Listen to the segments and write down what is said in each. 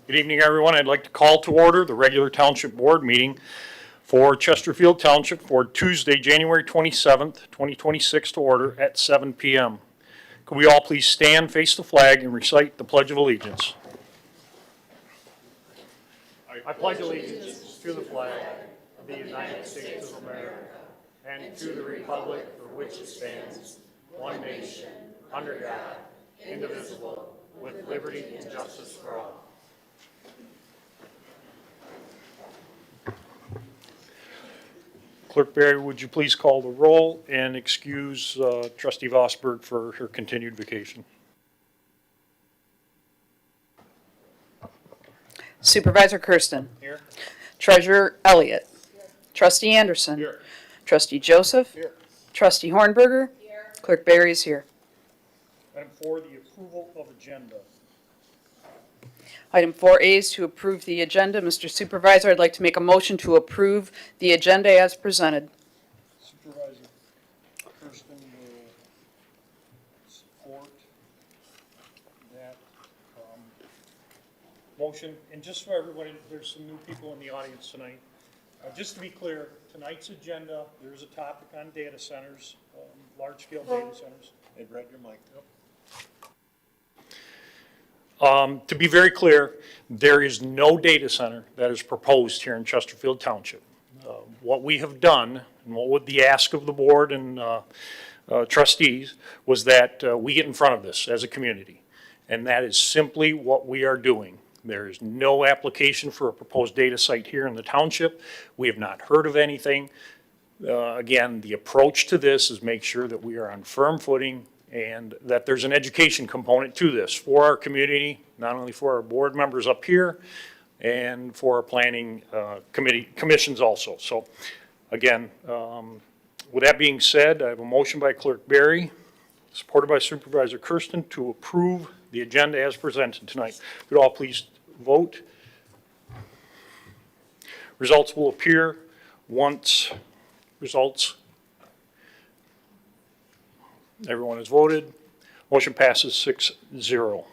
Good evening, everyone. I'd like to call to order the regular Township Board meeting for Chesterfield Township for Tuesday, January 27th, 2026 to order at 7 p.m. Could we all please stand, face the flag, and recite the Pledge of Allegiance? I pledge allegiance to the flag of the United States of America and to the republic for which it stands, one nation, under God, indivisible, with liberty and justice for all. Clerk Barry, would you please call the roll and excuse Trustee Vosberg for her continued vacation? Supervisor Kersten. Here. Treasurer Elliott. Here. Trustee Anderson. Here. Trustee Joseph. Here. Trustee Hornberger. Here. Clerk Barry is here. Item 4, the approval of agenda. Item 4A is to approve the agenda. Mr. Supervisor, I'd like to make a motion to approve the agenda as presented. Supervisor Kersten will support that motion. And just for everybody, there's some new people in the audience tonight. Just to be clear, tonight's agenda, there's a topic on data centers, large-scale data centers. Hey, Brett, your mic. To be very clear, there is no data center that is proposed here in Chesterfield Township. What we have done, and what would the ask of the board and trustees, was that we get in front of this as a community. And that is simply what we are doing. There is no application for a proposed data site here in the township. We have not heard of anything. Again, the approach to this is make sure that we are on firm footing and that there's an education component to this for our community, not only for our board members up here and for our planning commissions also. So again, with that being said, I have a motion by Clerk Barry, supported by Supervisor Kersten, to approve the agenda as presented tonight. Could all please vote? Results will appear once results. Everyone has voted. Motion passes 6-0.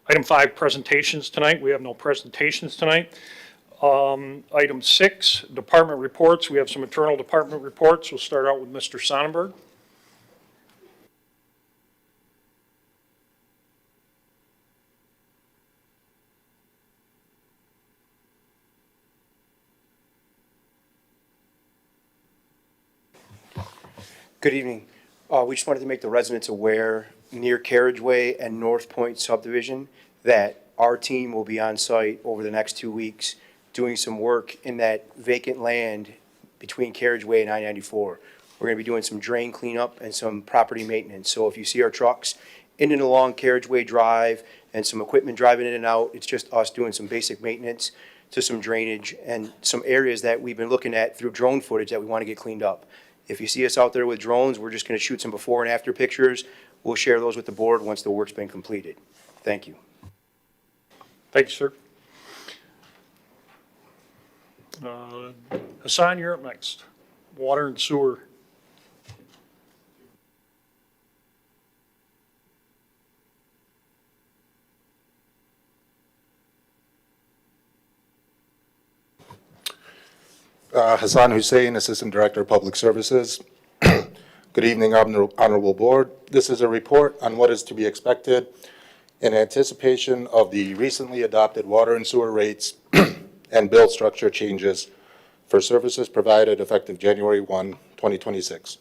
Item 5, presentations tonight. We have no presentations tonight. Item 6, department reports. We have some internal department reports. We'll start out with Mr. Sonnenberg. Good evening. We just wanted to make the residents aware near Carriageway and North Point subdivision that our team will be on site over the next 2 weeks doing some work in that vacant land between Carriageway and I-94. We're going to be doing some drain cleanup and some property maintenance. So if you see our trucks in and along Carriageway Drive and some equipment driving in and out, it's just us doing some basic maintenance to some drainage and some areas that we've been looking at through drone footage that we want to get cleaned up. If you see us out there with drones, we're just going to shoot some before and after pictures. We'll share those with the board once the work's been completed. Thank you. Thank you, sir. Hassan, you're up next. Water and sewer. Hassan Hussein, Assistant Director of Public Services. Good evening, Honorable Board. This is a report on what is to be expected in anticipation of the recently adopted water and sewer rates and bill structure changes for services provided effective January 1, 2026.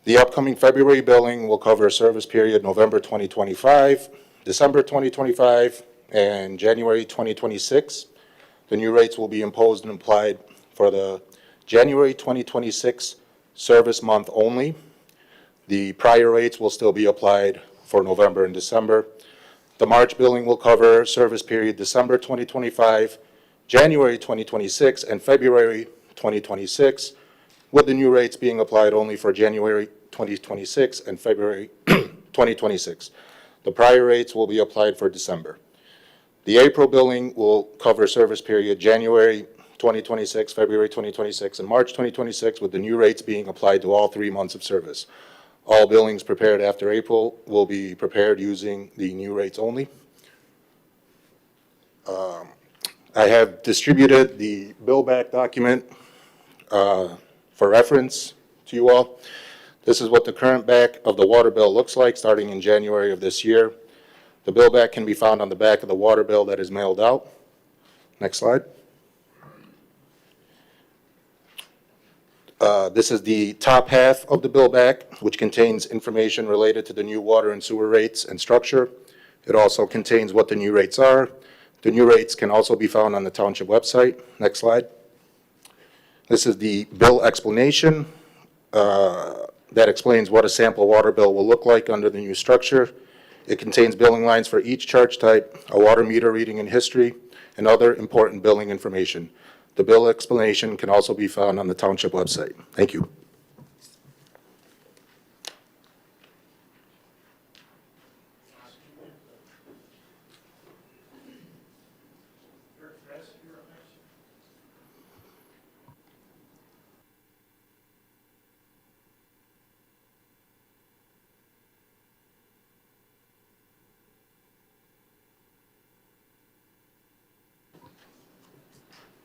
The upcoming February billing will cover service period November 2025, December 2025, and January 2026. The new rates will be imposed and applied for the January 2026 service month only. The prior rates will still be applied for November and December. The March billing will cover service period December 2025, January 2026, and February 2026, with the new rates being applied only for January 2026 and February 2026. The prior rates will be applied for December. The April billing will cover service period January 2026, February 2026, and March 2026, with the new rates being applied to all 3 months of service. All billings prepared after April will be prepared using the new rates only. I have distributed the bill back document for reference to you all. This is what the current back of the water bill looks like starting in January of this year. The bill back can be found on the back of the water bill that is mailed out. Next slide. This is the top half of the bill back, which contains information related to the new water and sewer rates and structure. It also contains what the new rates are. The new rates can also be found on the township website. Next slide. This is the bill explanation that explains what a sample water bill will look like under the new structure. It contains billing lines for each charge type, a water meter reading and history, and other important billing information. The bill explanation can also be found on the township website. Thank you.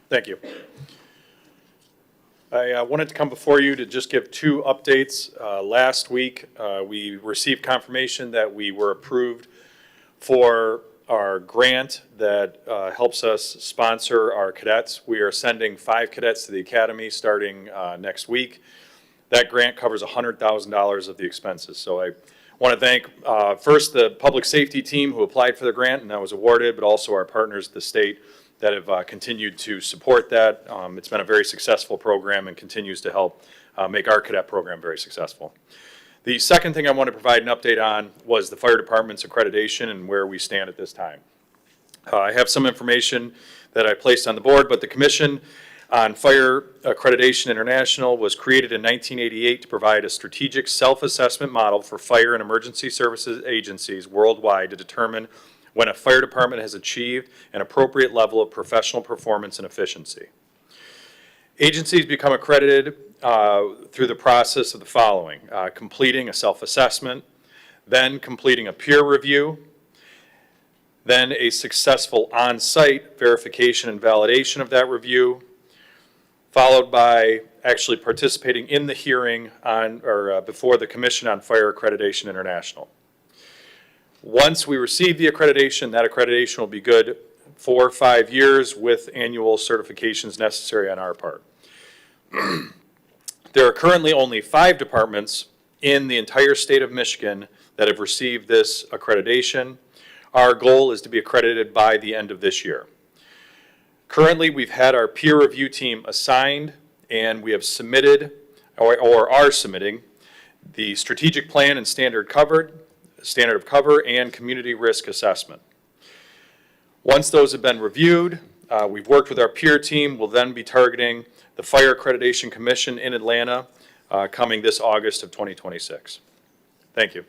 Thank you. I wanted to come before you to just give two updates. Last week, we received confirmation that we were approved for our grant that helps us sponsor our cadets. We are sending 5 cadets to the academy starting next week. That grant covers $100,000 of the expenses. So I want to thank first the public safety team who applied for the grant and that was awarded, but also our partners at the state that have continued to support that. It's been a very successful program and continues to help make our cadet program very successful. The second thing I want to provide an update on was the fire department's accreditation and where we stand at this time. I have some information that I placed on the board, but the Commission on Fire Accreditation International was created in 1988 to provide a strategic self-assessment model for fire and emergency services agencies worldwide to determine when a fire department has achieved an appropriate level of professional performance and efficiency. Agencies become accredited through the process of the following: completing a self-assessment, then completing a peer review, then a successful on-site verification and validation of that review, followed by actually participating in the hearing on or before the Commission on Fire Accreditation International. Once we receive the accreditation, that accreditation will be good for 5 years with annual certifications necessary on our part. There are currently only 5 departments in the entire state of Michigan that have received this accreditation. Our goal is to be accredited by the end of this year. Currently, we've had our peer review team assigned and we have submitted or are submitting the strategic plan and standard of cover and community risk assessment. Once those have been reviewed, we've worked with our peer team. We'll then be targeting the Fire Accreditation Commission in Atlanta coming this August of 2026. Thank you.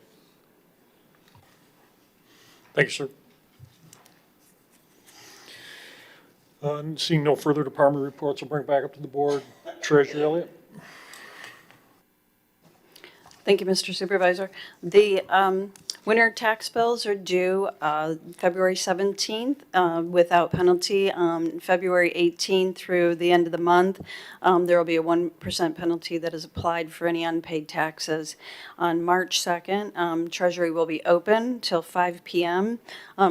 Thank you, sir. Seeing no further department reports, we'll bring it back up to the board. Treasurer Elliott. Thank you, Mr. Supervisor. The winter tax bills are due February 17th without penalty. February 18th through the end of the month, there will be a 1% penalty that is applied for any unpaid taxes. On March 2nd, Treasury will be open till 5 p.m.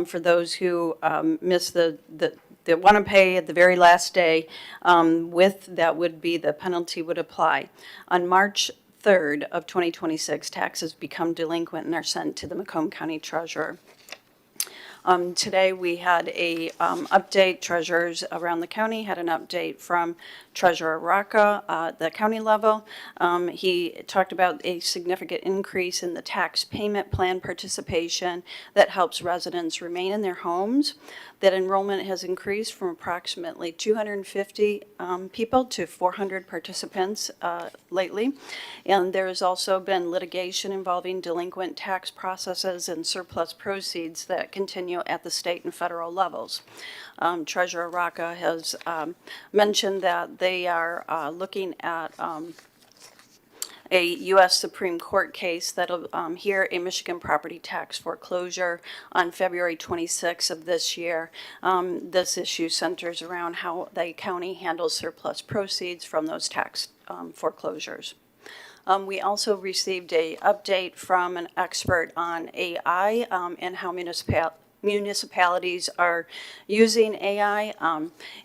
For those who miss that want to pay at the very last day. That would be the penalty would apply. On March 3rd of 2026, taxes become delinquent and are sent to the Macomb County Treasurer. Today we had a update. Treasurers around the county had an update from Treasurer Rocca at the county level. He talked about a significant increase in the tax payment plan participation that helps residents remain in their homes. That enrollment has increased from approximately 250 people to 400 participants lately. And there has also been litigation involving delinquent tax processes and surplus proceeds that continue at the state and federal levels. Treasurer Rocca has mentioned that they are looking at a U.S. Supreme Court case that'll hear a Michigan property tax foreclosure on February 26th of this year. This issue centers around how the county handles surplus proceeds from those tax foreclosures. We also received an update from an expert on AI and how municipalities are using AI.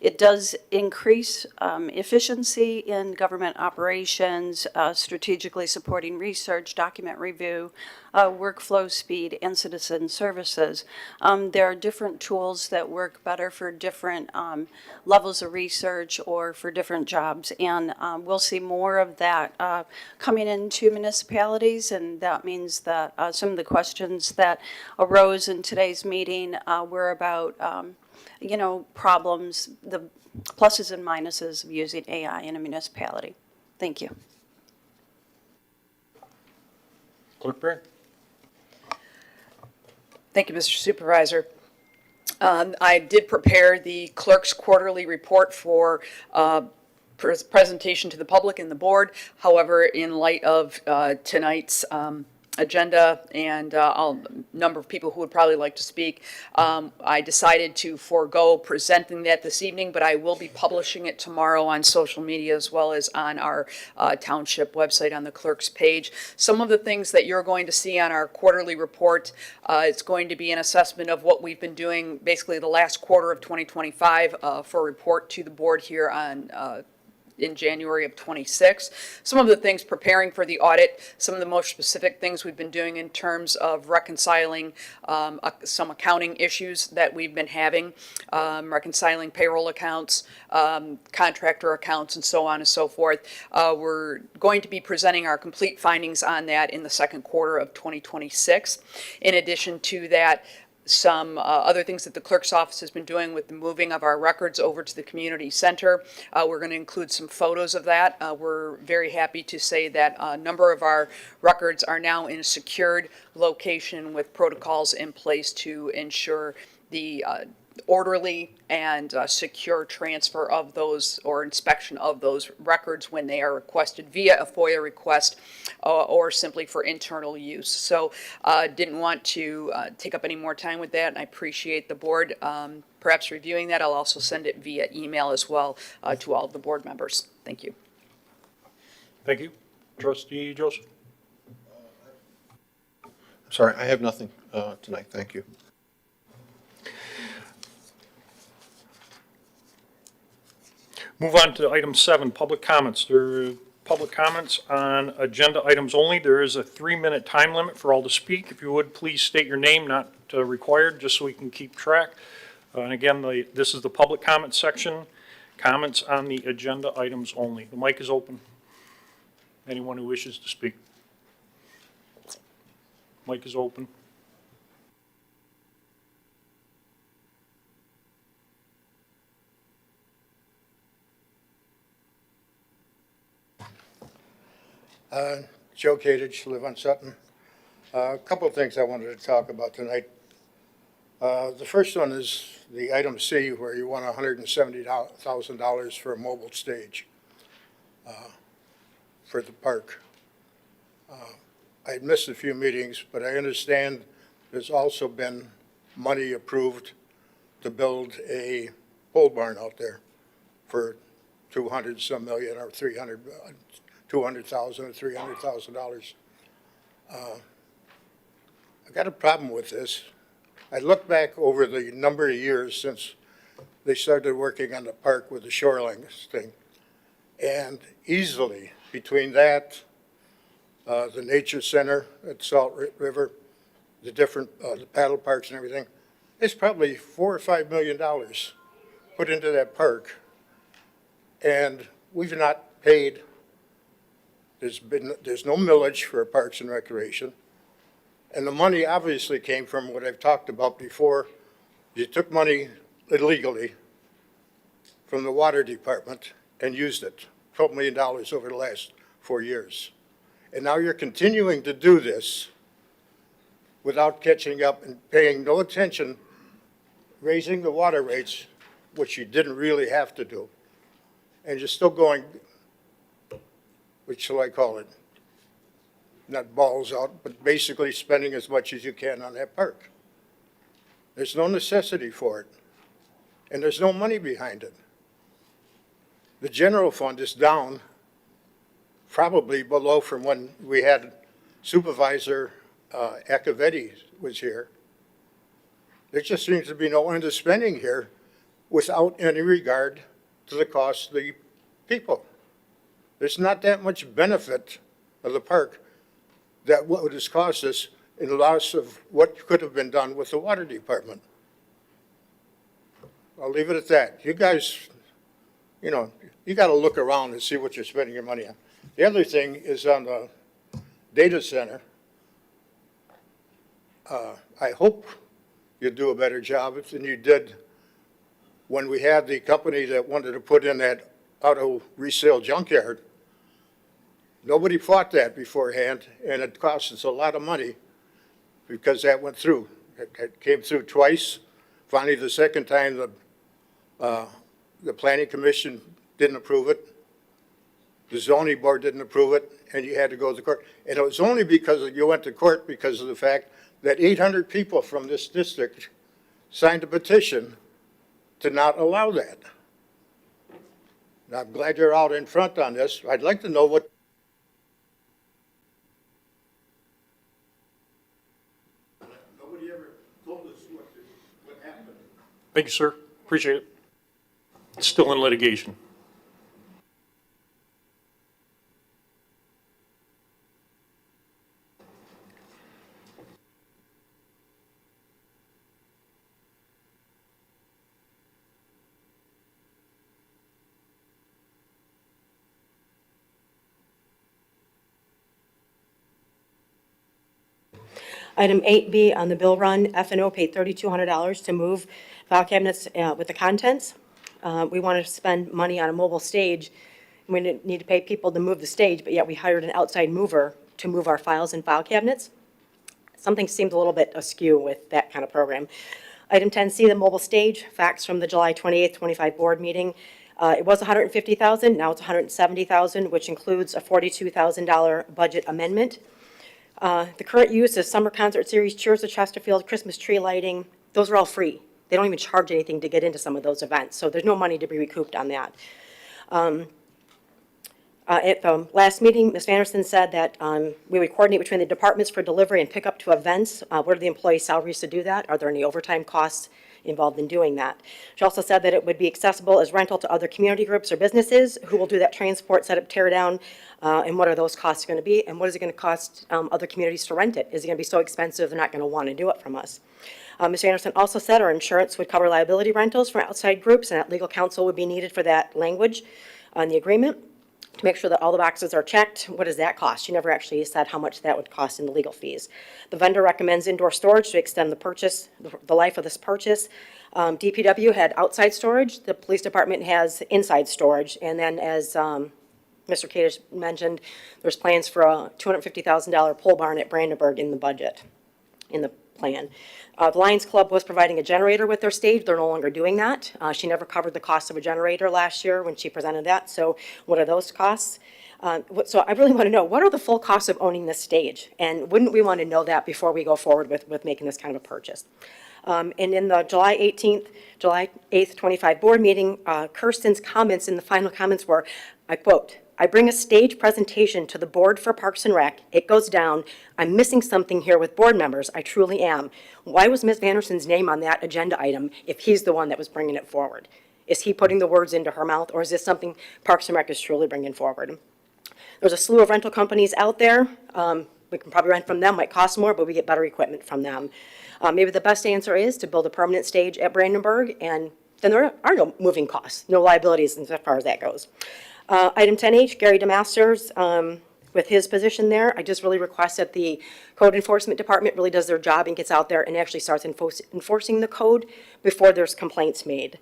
It does increase efficiency in government operations, strategically supporting research, document review, workflow speed, and citizen services. There are different tools that work better for different levels of research or for different jobs, and we'll see more of that coming into municipalities, and that means that some of the questions that arose in today's meeting were about, problems, the pluses and minuses of using AI in a municipality. Thank you. Clerk Barry? Thank you, Mr. Supervisor. I did prepare the clerk's quarterly report for presentation to the public and the board. However, in light of tonight's agenda and a number of people who would probably like to speak, I decided to forego presenting that this evening, but I will be publishing it tomorrow on social media as well as on our Township website on the clerk's page. Some of the things that you're going to see on our quarterly report, it's going to be an assessment of what we've been doing basically the last quarter of 2025 for a report to the board here on in January of 26. Some of the things preparing for the audit, some of the most specific things we've been doing in terms of reconciling some accounting issues that we've been having, reconciling payroll accounts, contractor accounts, and so on and so forth. We're going to be presenting our complete findings on that in the second quarter of 2026. In addition to that, some other things that the clerk's office has been doing with the moving of our records over to the community center. We're going to include some photos of that. We're very happy to say that a number of our records are now in a secured location with protocols in place to ensure the orderly and secure transfer of those or inspection of those records when they are requested via a FOIA request or simply for internal use. So didn't want to take up any more time with that, and I appreciate the board perhaps reviewing that. I'll also send it via email as well to all of the board members. Thank you. Thank you. Trustee Joseph? Sorry, I have nothing tonight. Thank you. Move on to item 7, public comments. There are public comments on agenda items only. There is a 3-minute time limit for all to speak. If you would, please state your name, not required, just so we can keep track. And again, this is the public comment section. Comments on the agenda items only. The mic is open. Anyone who wishes to speak. Mic is open. Joe Kadich, live on Sutton. A couple of things I wanted to talk about tonight. The first one is the item C, where you want $170,000 for a mobile stage for the park. I missed a few meetings, but I understand there's also been money approved to build a pole barn out there for 200 some million or 300, $200,000 or $300,000. I got a problem with this. I look back over the number of years since they started working on the park with the shoreline thing, and easily between that, the nature center at Salt River, the different the paddle parks and everything, it's probably $4 or $5 million put into that park, and we've not paid. There's no millage for Parks and Recreation. And the money obviously came from what I've talked about before. You took money illegally from the water department and used it, $12 million over the last 4 years. And now you're continuing to do this without catching up and paying no attention, raising the water rates, which you didn't really have to do. And you're still going, which shall I call it, not balls out, but basically spending as much as you can on that park. There's no necessity for it, and there's no money behind it. The general fund is down, probably below from when we had Supervisor Akavetti was here. There just seems to be no end to spending here without any regard to the cost of the people. There's not that much benefit of the park that what has cost us in loss of what could have been done with the water department. I'll leave it at that. You guys, you know, you got to look around and see what you're spending your money on. The other thing is on the data center. I hope you do a better job than you did when we had the company that wanted to put in that auto resale junkyard. Nobody fought that beforehand, and it cost us a lot of money because that went through. It came through twice. Finally, the second time, the planning commission didn't approve it. The zoning board didn't approve it, and you had to go to court. And it was only because you went to court because of the fact that 800 people from this district signed a petition to not allow that. Now, I'm glad you're out in front on this. I'd like to know what. Nobody ever told us what happened. Thank you, sir. Appreciate it. It's still in litigation. Item 8B on the bill run, F&O paid $3,200 to move file cabinets with the contents. We wanted to spend money on a mobile stage. We didn't need to pay people to move the stage, but yet we hired an outside mover to move our files and file cabinets. Something seems a little bit askew with that kind of program. Item 10C, the mobile stage, facts from the July 28th, 25 board meeting. It was $150,000, now it's $170,000, which includes a $42,000 budget amendment. The current use is summer concert series, Cheers of Chesterfield, Christmas tree lighting. Those are all free. They don't even charge anything to get into some of those events, so there's no money to be recouped on that. At the last meeting, Ms. Vanderson said that we would coordinate between the departments for delivery and pickup to events. What are the employee salaries to do that? Are there any overtime costs involved in doing that? She also said that it would be accessible as rental to other community groups or businesses. Who will do that transport, setup, tear down, and what are those costs going to be? And what is it going to cost other communities to rent it? Is it going to be so expensive they're not going to want to do it from us? Ms. Anderson also said our insurance would cover liability rentals from outside groups, and that legal counsel would be needed for that language on the agreement to make sure that all the boxes are checked. What does that cost? She never actually said how much that would cost in the legal fees. The vendor recommends indoor storage to extend the purchase, the life of this purchase. DPW had outside storage. The police department has inside storage. And then as Mr. Kadish mentioned, there's plans for a $250,000 pole barn at Brandenburg in the budget, in the plan. The Lions Club was providing a generator with their stage. They're no longer doing that. She never covered the cost of a generator last year when she presented that. So what are those costs? So I really want to know, what are the full costs of owning this stage? And wouldn't we want to know that before we go forward with making this kind of a purchase? And in the July 8th, 25 board meeting, Kersten's comments in the final comments were, I quote, "I bring a stage presentation to the board for Parks and Rec. It goes down. I'm missing something here with board members. I truly am. Why was Ms. Vanderson's name on that agenda item if he's the one that was bringing it forward? Is he putting the words into her mouth, or is this something Parks and Rec is truly bringing forward?" There's a slew of rental companies out there. We can probably rent from them. Might cost more, but we get better equipment from them. Maybe the best answer is to build a permanent stage at Brandenburg, and then there are no moving costs, no liabilities as far as that goes. Item 10H, Gary DeMasters, with his position there, I just really request that the Code Enforcement Department really does their job and gets out there and actually starts enforcing the code before there's complaints made.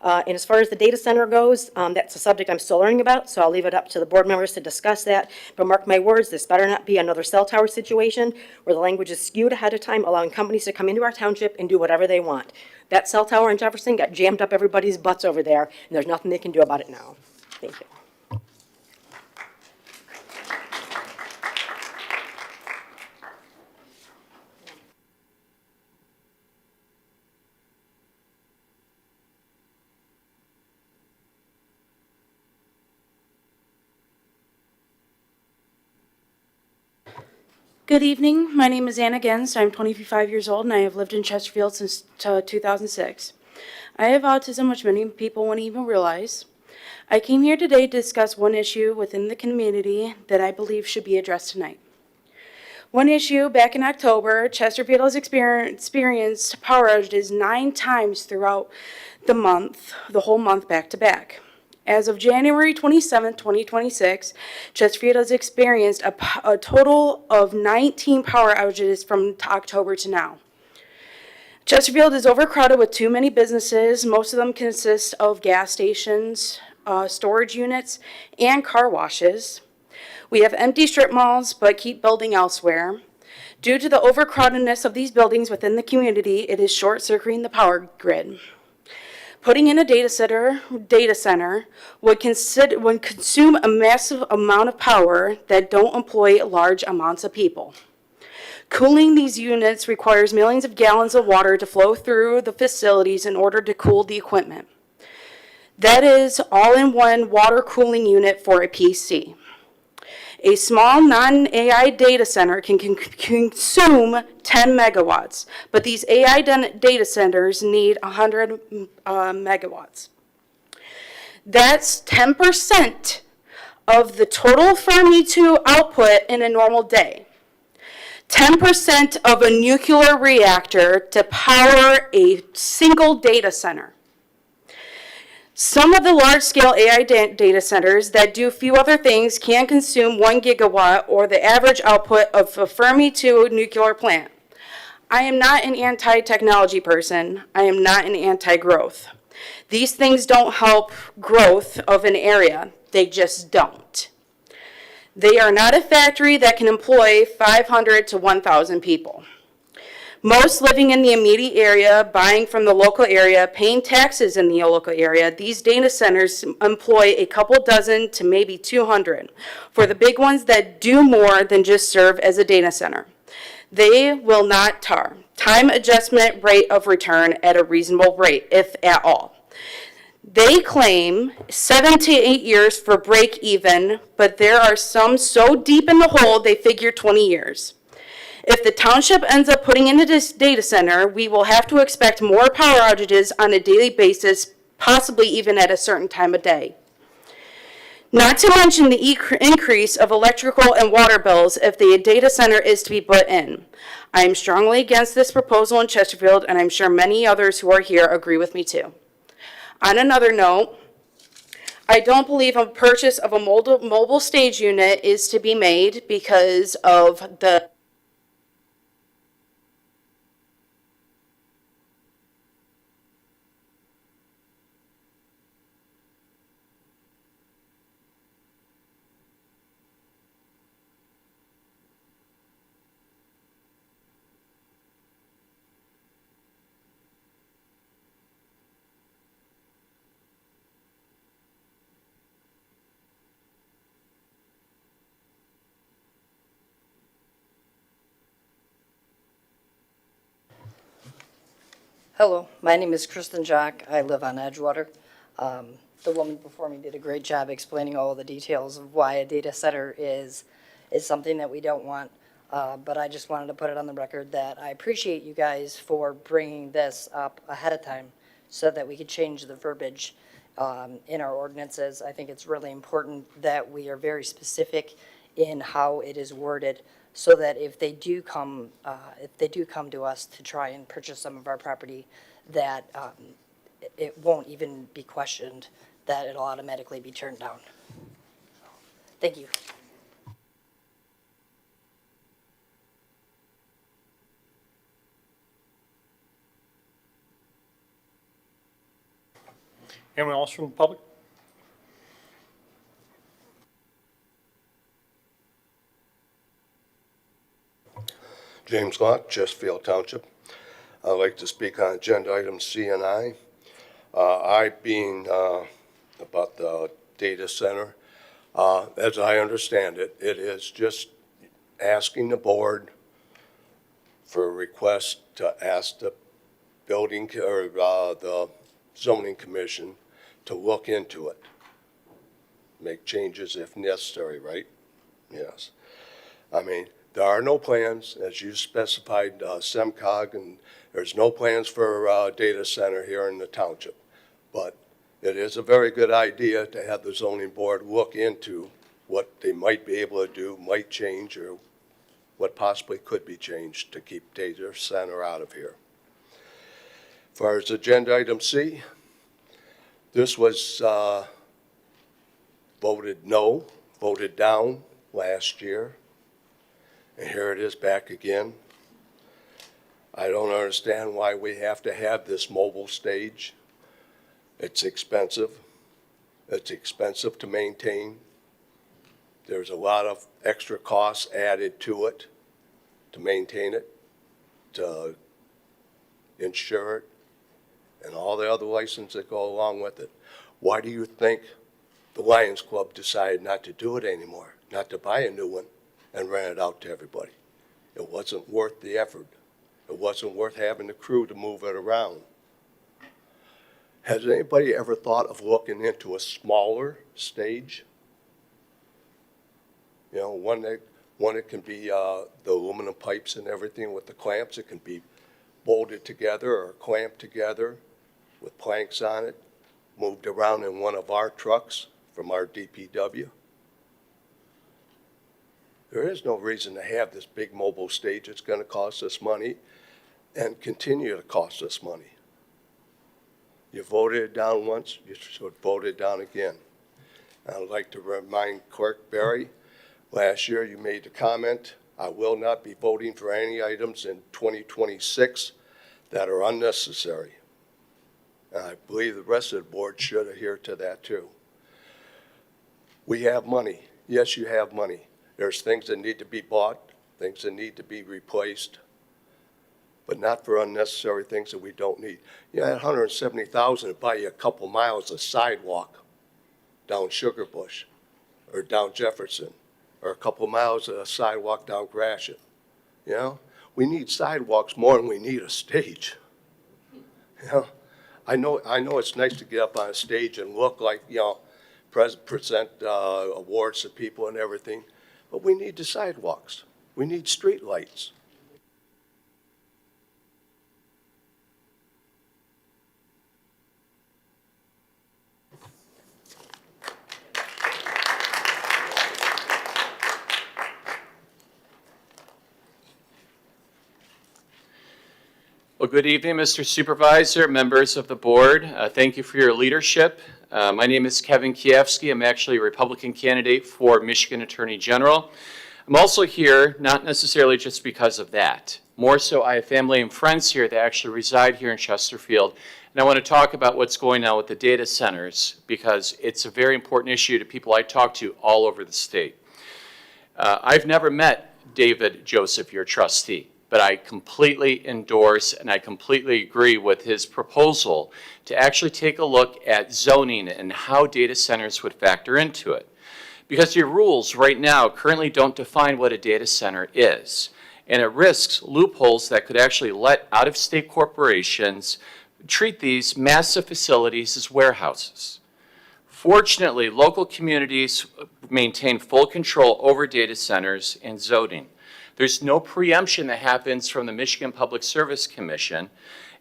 And as far as the data center goes, that's a subject I'm still learning about, so I'll leave it up to the board members to discuss that. But mark my words, this better not be another cell tower situation where the language is skewed ahead of time, allowing companies to come into our township and do whatever they want. That cell tower in Jefferson got jammed up everybody's butts over there, and there's nothing they can do about it now. Thank you. Good evening. My name is Anna Gens. I'm 25 years old and I have lived in Chesterfield since 2006. I have autism, which many people won't even realize. I came here today to discuss one issue within the community that I believe should be addressed tonight. One issue, back in October, Chesterfield has experienced power outages 9 times throughout the whole month back to back. As of January 27, 2026, Chesterfield has experienced a total of 19 power outages from October to now. Chesterfield is overcrowded with too many businesses. Most of them consist of gas stations, storage units, and car washes. We have empty strip malls, but keep building elsewhere. Due to the overcrowdedness of these buildings within the community, it is short-circuiting the power grid. Putting in a data center would consume a massive amount of power that don't employ large amounts of people. Cooling these units requires millions of gallons of water to flow through the facilities in order to cool the equipment. That is all-in-one water cooling unit for a PC. A small non-AI data center can consume 10 megawatts, but these AI data centers need 100 megawatts. That's 10% of the total Fermi 2 output in a normal day. 10% of a nuclear reactor to power a single data center. Some of the large-scale AI data centers that do few other things can consume 1 gigawatt or the average output of a Fermi 2 nuclear plant. I am not an anti-technology person. I am not an anti-growth. These things don't help growth of an area. They just don't. They are not a factory that can employ 500 to 1,000 people. Most living in the immediate area, buying from the local area, paying taxes in the local area, these data centers employ a couple dozen to maybe 200 for the big ones that do more than just serve as a data center. They will not TAR, time adjustment rate of return, at a reasonable rate, if at all. They claim 7 to 8 years for break even, but there are some so deep in the hole they figure 20 years. If the township ends up putting in this data center, we will have to expect more power outages on a daily basis, possibly even at a certain time of day. Not to mention the increase of electrical and water bills if the data center is to be put in. I am strongly against this proposal in Chesterfield, and I'm sure many others who are here agree with me too. On another note, I don't believe a purchase of a mobile stage unit is to be made because of the Hello, my name is Kristen Jock. I live on Edgewater. The woman before me did a great job explaining all the details of why a data center is something that we don't want. But I just wanted to put it on the record that I appreciate you guys for bringing this up ahead of time so that we could change the verbiage in our ordinances. I think it's really important that we are very specific in how it is worded, so that if they do come to us to try and purchase some of our property, that it won't even be questioned, that it'll automatically be turned down. Thank you. Anyone else from the public? James Locke, Chesterfield Township. I'd like to speak on agenda items C and I. I being about the data center. As I understand it, it is just asking the board for a request to ask the building or the zoning commission to look into it. Make changes if necessary, right? Yes. I mean, There are no plans, as you specified, SEMCOG, and there's no plans for a data center here in the township. But it is a very good idea to have the zoning board look into what they might be able to do, might change, or what possibly could be changed to keep data center out of here. As far as agenda item C, this was voted no, voted down last year. And here it is back again. I don't understand why we have to have this mobile stage. It's expensive. It's expensive to maintain. There's a lot of extra costs added to it, to maintain it, to insure it, and all the other licenses that go along with it. Why do you think the Lions Club decided not to do it anymore, not to buy a new one and rent it out to everybody? It wasn't worth the effort. It wasn't worth having the crew to move it around. Has anybody ever thought of looking into a smaller stage? You know, one that can be the aluminum pipes and everything with the clamps. It can be bolted together or clamped together with planks on it, moved around in one of our trucks from our DPW. There is no reason to have this big mobile stage. It's going to cost us money and continue to cost us money. You voted it down once, you should vote it down again. I'd like to remind Clerk Barry, last year you made the comment, I will not be voting for any items in 2026 that are unnecessary. And I believe the rest of the board should adhere to that too. We have money. Yes, you have money. There's things that need to be bought, things that need to be replaced, but not for unnecessary things that we don't need. You had $170,000 to buy you a couple miles of sidewalk down Sugar Bush or down Jefferson, or a couple miles of sidewalk down Gratiot. You know, we need sidewalks more than we need a stage. You know, I know it's nice to get up on a stage and look like, you know, present awards to people and everything, but we need the sidewalks. We need street lights. Well, good evening, Mr. Supervisor, members of the board. Thank you for your leadership. My name is Kevin Kiefsky. I'm actually a Republican candidate for Michigan Attorney General. I'm also here not necessarily just because of that. More so, I have family and friends here that actually reside here in Chesterfield, and I want to talk about what's going on with the data centers because it's a very important issue to people I talk to all over the state. I've never met David Joseph, your trustee, but I completely endorse and I completely agree with his proposal to actually take a look at zoning and how data centers would factor into it. Because your rules right now currently don't define what a data center is. And it risks loopholes that could actually let out-of-state corporations treat these massive facilities as warehouses. Fortunately, local communities maintain full control over data centers and zoning. There's no preemption that happens from the Michigan Public Service Commission,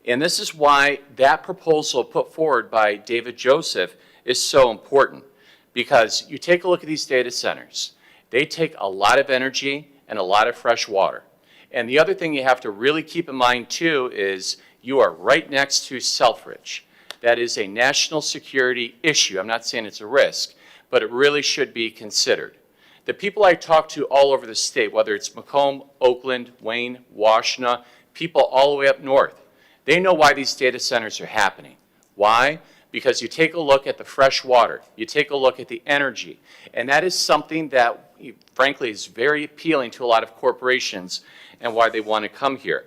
and this is why that proposal put forward by David Joseph is so important. Because you take a look at these data centers, they take a lot of energy and a lot of fresh water. And the other thing you have to really keep in mind too is you are right next to Selfridge. That is a national security issue. I'm not saying it's a risk, but it really should be considered. The people I talk to all over the state, whether it's Macomb, Oakland, Wayne, Washtenaw, people all the way up north, they know why these data centers are happening. Why? Because you take a look at the fresh water, you take a look at the energy, and that is something that, frankly, is very appealing to a lot of corporations and why they want to come here.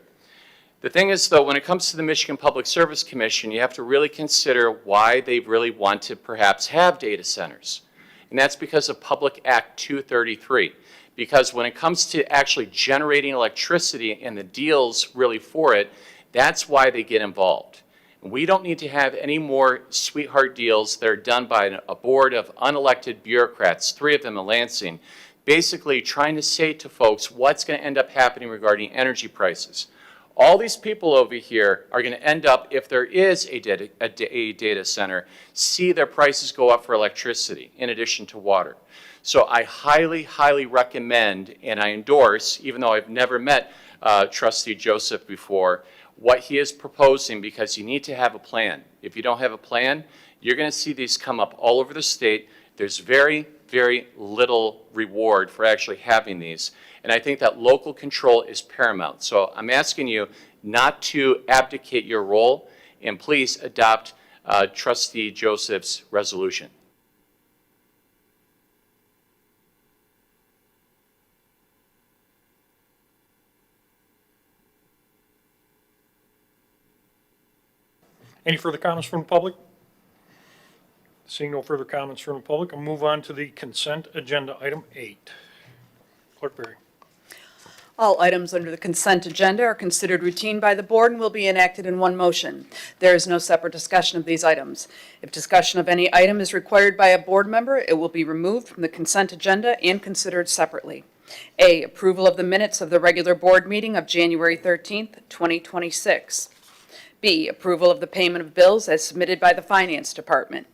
The thing is, though, when it comes to the Michigan Public Service Commission, you have to really consider why they really want to perhaps have data centers. And that's because of Public Act 233. Because when it comes to actually generating electricity and the deals really for it, that's why they get involved. And we don't need to have any more sweetheart deals that are done by a board of unelected bureaucrats, 3 of them in Lansing, basically trying to say to folks what's going to end up happening regarding energy prices. All these people over here are going to end up, if there is a data center, see their prices go up for electricity in addition to water. So I highly, highly recommend, and I endorse, even though I've never met Trustee Joseph before, what he is proposing, because you need to have a plan. If you don't have a plan, you're going to see these come up all over the state. There's very, very little reward for actually having these. And I think that local control is paramount. So I'm asking you not to abdicate your role, and please adopt Trustee Joseph's resolution. Any further comments from the public? Seeing no further comments from the public, I'll move on to the consent agenda, item 8. Clerk Berry. All items under the consent agenda are considered routine by the board and will be enacted in one motion. There is no separate discussion of these items. If discussion of any item is required by a board member, it will be removed from the consent agenda and considered separately. A, approval of the minutes of the regular board meeting of January 13th, 2026. B, approval of the payment of bills as submitted by the Finance Department.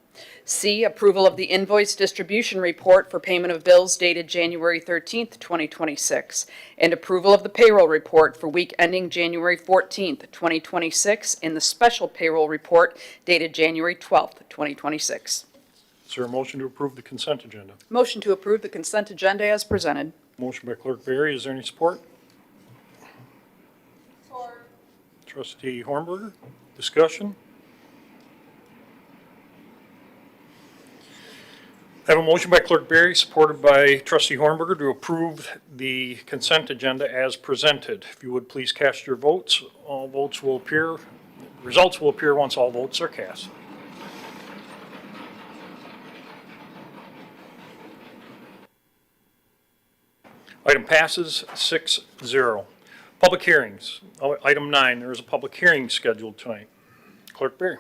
C, approval of the invoice distribution report for payment of bills dated January 13th, 2026, and approval of the payroll report for week ending January 14th, 2026, and the special payroll report dated January 12th, 2026. Is there a motion to approve the consent agenda? Motion to approve the consent agenda as presented. Motion by Clerk Berry. Is there any support? Support. Trustee Hornberger, discussion? I have a motion by Clerk Berry, supported by Trustee Hornberger, to approve the consent agenda as presented. If you would please cast your votes. All votes will appear, results will appear once all votes are cast. Item passes 6-0. Public hearings. Item 9, there is a public hearing scheduled tonight. Clerk Berry.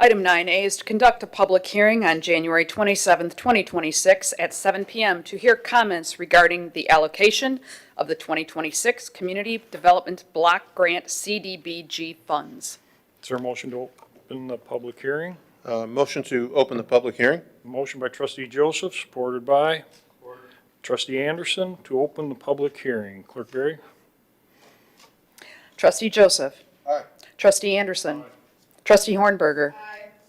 Item 9A is to conduct a public hearing on January 27th, 2026 at 7 p.m. to hear comments regarding the allocation of the 2026 Community Development Block Grant CDBG funds. Is there a motion to open the public hearing? Motion to open the public hearing? Motion by Trustee Joseph, supported by Trustee Anderson, to open the public hearing. Clerk Berry. Trustee Joseph. Aye. Trustee Anderson. Trustee Hornberger.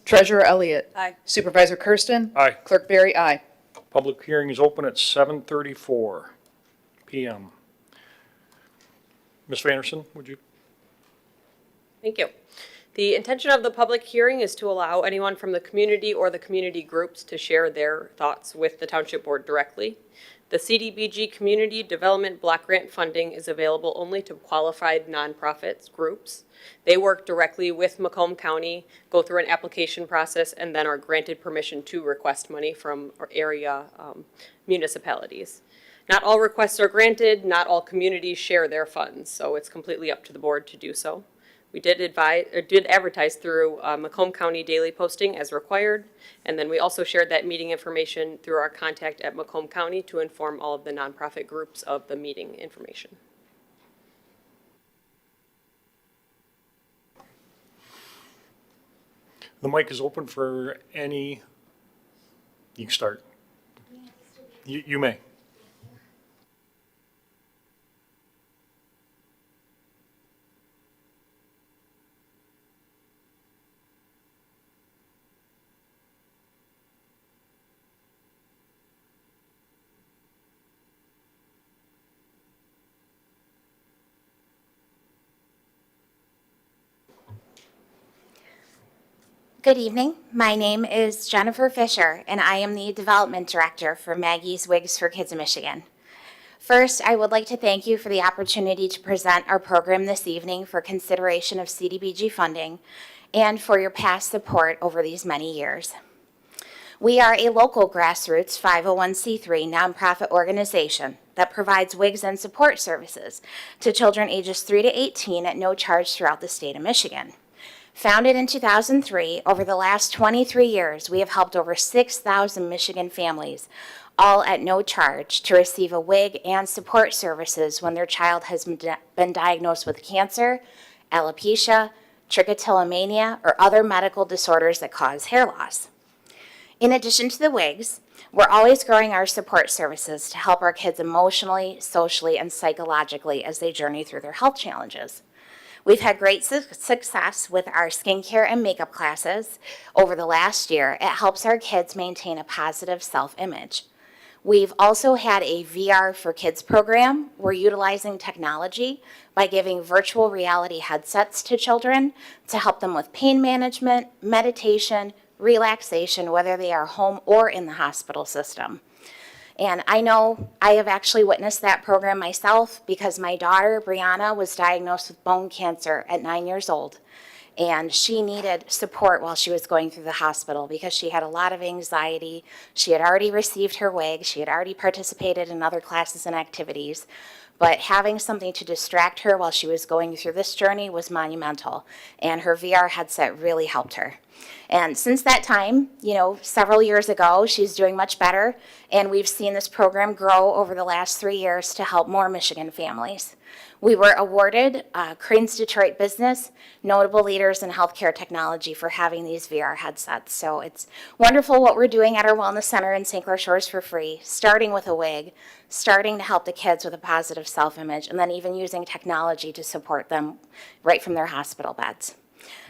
Treasurer Elliott. Aye. Supervisor Kersten. Aye. Clerk Berry, aye. Public hearing is open at 7:34 p.m. Ms. Vanderson, would you? Thank you. The intention of the public hearing is to allow anyone from the community or the community groups to share their thoughts with the Township Board directly. The CDBG Community Development Block Grant funding is available only to qualified nonprofits groups. They work directly with Macomb County, go through an application process, and then are granted permission to request money from area municipalities. Not all requests are granted, not all communities share their funds, so it's completely up to the board to do so. We did advertise through Macomb County daily posting as required, and then we also shared that meeting information through our contact at Macomb County to inform all of the nonprofit groups of the meeting information. The mic is open for any, you can start. You may. Good evening. My name is Jennifer Fisher, and I am the Development Director for Maggie's Wigs for Kids in Michigan. First, I would like to thank you for the opportunity to present our program this evening for consideration of CDBG funding and for your past support over these many years. We are a local grassroots 501c3 nonprofit organization that provides wigs and support services to children ages 3 to 18 at no charge throughout the state of Michigan. Founded in 2003, over the last 23 years, we have helped over 6,000 Michigan families all at no charge, to receive a wig and support services when their child has been diagnosed with cancer, alopecia, trichotillomania, or other medical disorders that cause hair loss. In addition to the wigs, we're always growing our support services to help our kids emotionally, socially, and psychologically as they journey through their health challenges. We've had great success with our skincare and makeup classes over the last year. It helps our kids maintain a positive self-image. We've also had a VR for Kids program. We're utilizing technology by giving virtual reality headsets to children to help them with pain management, meditation, relaxation, whether they are home or in the hospital system. And I know I have actually witnessed that program myself because my daughter, Brianna, was diagnosed with bone cancer at 9 years old. And she needed support while she was going through the hospital because she had a lot of anxiety. She had already received her wig. She had already participated in other classes and activities. But having something to distract her while she was going through this journey was monumental. And her VR headset really helped her. And since that time, several years ago, she's doing much better. And we've seen this program grow over the last 3 years to help more Michigan families. We were awarded Cranes Detroit Business Notable Leaders in Healthcare Technology for having these VR headsets. So it's wonderful what we're doing at our Wellness Center in St. Clair Shores for free, starting with a wig, starting to help the kids with a positive self-image, and then even using technology to support them right from their hospital beds.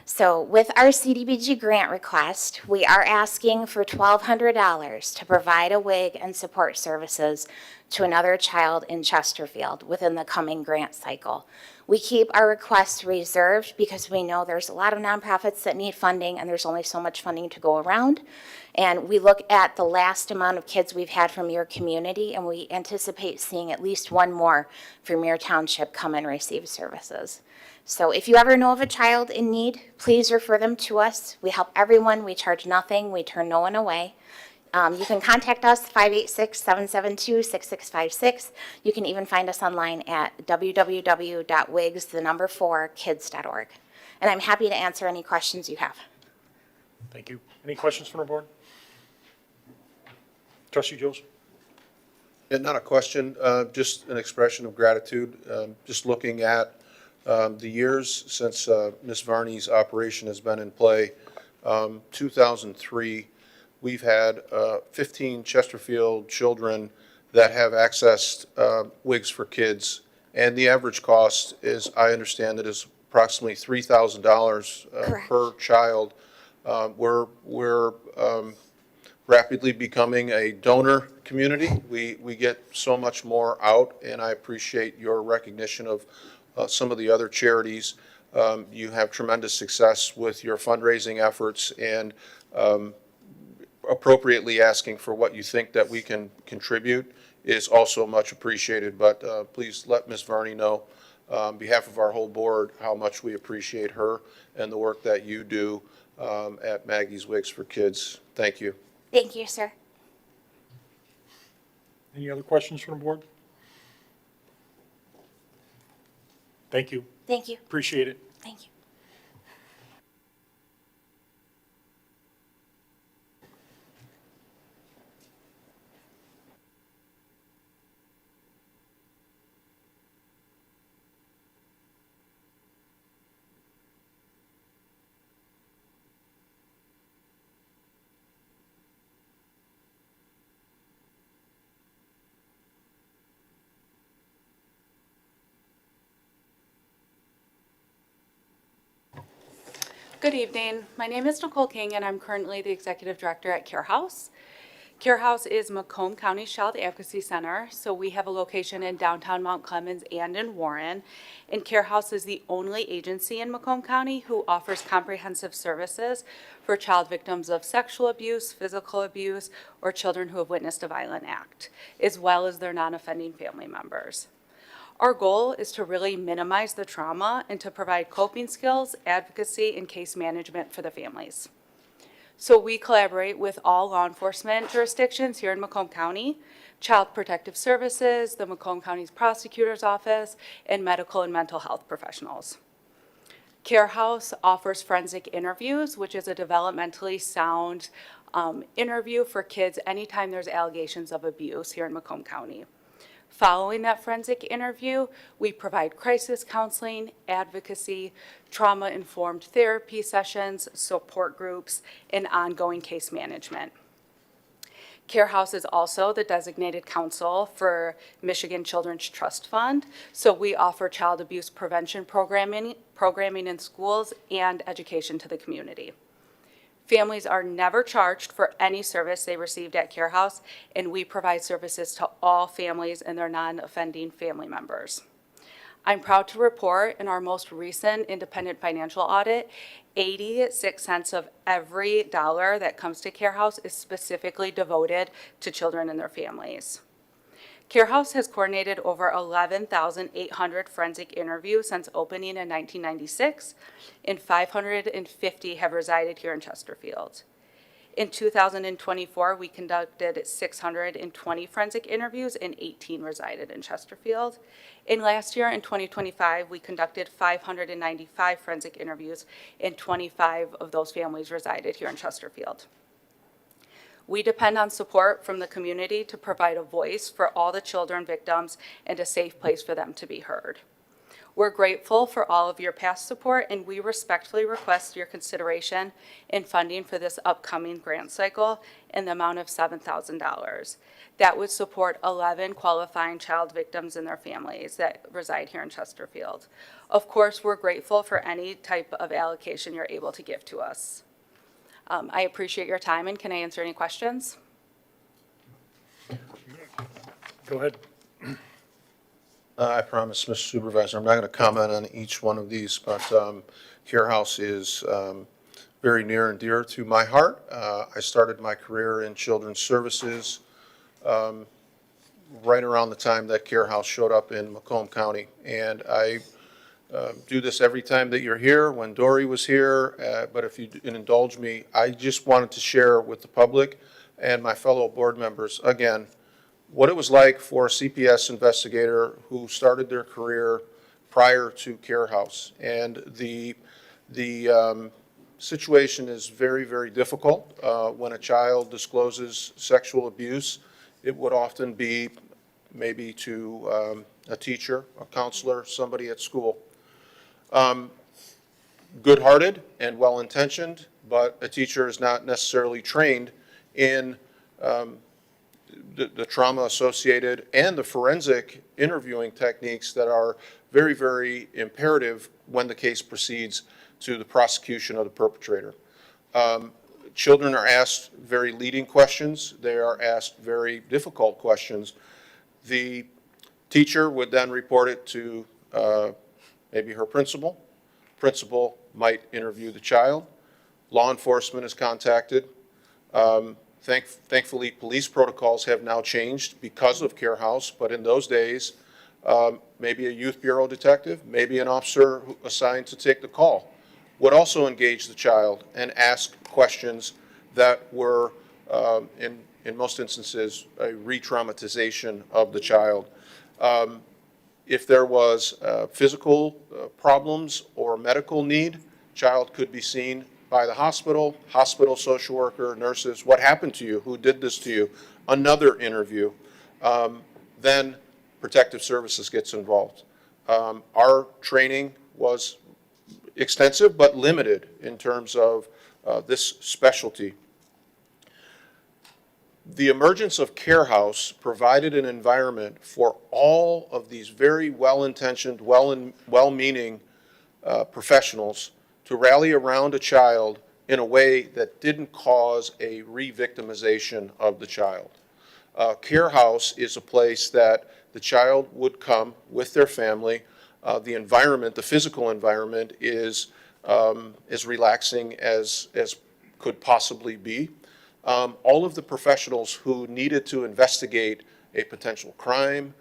So with our CDBG grant request, we are asking for $1,200 to provide a wig and support services to another child in Chesterfield within the coming grant cycle. We keep our requests reserved because we know there's a lot of nonprofits that need funding and there's only so much funding to go around. And we look at the last amount of kids we've had from your community and we anticipate seeing at least one more from your township come and receive services. So if you ever know of a child in need, please refer them to us. We help everyone. We charge nothing. We turn no one away. You can contact us, 586-772-6656. You can even find us online at www.wigs4kids.org. And I'm happy to answer any questions you have. Thank you. Any questions from the board? Trustee Joseph? Yeah, not a question, just an expression of gratitude. Just looking at the years since Ms. Varney's operation has been in play, 2003, we've had 15 Chesterfield children that have accessed Wigs for Kids, and the average cost is, I understand it, is approximately $3,000 per child. We're rapidly becoming a donor community. We get so much more out, and I appreciate your recognition of some of the other charities. You have tremendous success with your fundraising efforts and appropriately asking for what you think that we can contribute is also much appreciated. But please let Ms. Varney know on behalf of our whole board how much we appreciate her and the work that you do at Maggie's Wigs for Kids. Thank you. Thank you, sir. Any other questions from the board? Thank you. Thank you. Appreciate it. Thank you. Good evening. My name is Nicole King, and I'm currently the Executive Director at Care House. Care House is Macomb County's Child Advocacy Center, so we have a location in downtown Mount Clemens and in Warren. And Care House is the only agency in Macomb County who offers comprehensive services for child victims of sexual abuse, physical abuse, or children who have witnessed a violent act, as well as their non-offending family members. Our goal is to really minimize the trauma and to provide coping skills, advocacy, and case management for the families. So we collaborate with all law enforcement jurisdictions here in Macomb County, Child Protective Services, the Macomb County's Prosecutor's Office, and medical and mental health professionals. Care House offers forensic interviews, which is a developmentally sound interview for kids anytime there's allegations of abuse here in Macomb County. Following that forensic interview, we provide crisis counseling, advocacy, trauma-informed therapy sessions, support groups, and ongoing case management. Care House is also the designated counsel for Michigan Children's Trust Fund, so we offer child abuse prevention programming in schools and education to the community. Families are never charged for any service they received at Care House, and we provide services to all families and their non-offending family members. I'm proud to report in our most recent independent financial audit, 86 cents of every dollar that comes to Care House is specifically devoted to children and their families. Care House has coordinated over 11,800 forensic interviews since opening in 1996, and 550 have resided here in Chesterfield. In 2024, we conducted 620 forensic interviews and 18 resided in Chesterfield. And last year, in 2025, we conducted 595 forensic interviews and 25 of those families resided here in Chesterfield. We depend on support from the community to provide a voice for all the children victims and a safe place for them to be heard. We're grateful for all of your past support, and we respectfully request your consideration in funding for this upcoming grant cycle in the amount of $7,000. That would support 11 qualifying child victims and their families that reside here in Chesterfield. Of course, we're grateful for any type of allocation you're able to give to us. I appreciate your time, and can I answer any questions? Go ahead. I promise, Mr. Supervisor, I'm not going to comment on each one of these, but Care House is very near and dear to my heart. I started my career in children's services right around the time that Care House showed up in Macomb County. And I do this every time that you're here, when Dory was here, but if you indulge me, I just wanted to share with the public and my fellow board members, again, what it was like for a CPS investigator who started their career prior to Care House. And the situation is very, very difficult. When a child discloses sexual abuse, it would often be maybe to a teacher, a counselor, somebody at school. Good-hearted and well-intentioned, but a teacher is not necessarily trained in the trauma associated and the forensic interviewing techniques that are very, very imperative when the case proceeds to the prosecution of the perpetrator. Children are asked very leading questions. They are asked very difficult questions. The teacher would then report it to maybe her principal. Principal might interview the child. Law enforcement is contacted. Thankfully, police protocols have now changed because of Care House, but in those days, maybe a youth bureau detective, maybe an officer assigned to take the call, would also engage the child and ask questions that were, in most instances, a re-traumatization of the child. If there was physical problems or medical need, child could be seen by the hospital, social worker, nurses. What happened to you? Who did this to you? Another interview. Then protective services gets involved. Our training was extensive but limited in terms of this specialty. The emergence of Care House provided an environment for all of these very well-intentioned, well-meaning professionals to rally around a child in a way that didn't cause a re-victimization of the child. Care House is a place that the child would come with their family. The environment, the physical environment, is as relaxing as could possibly be. All of the professionals who needed to investigate a potential crime,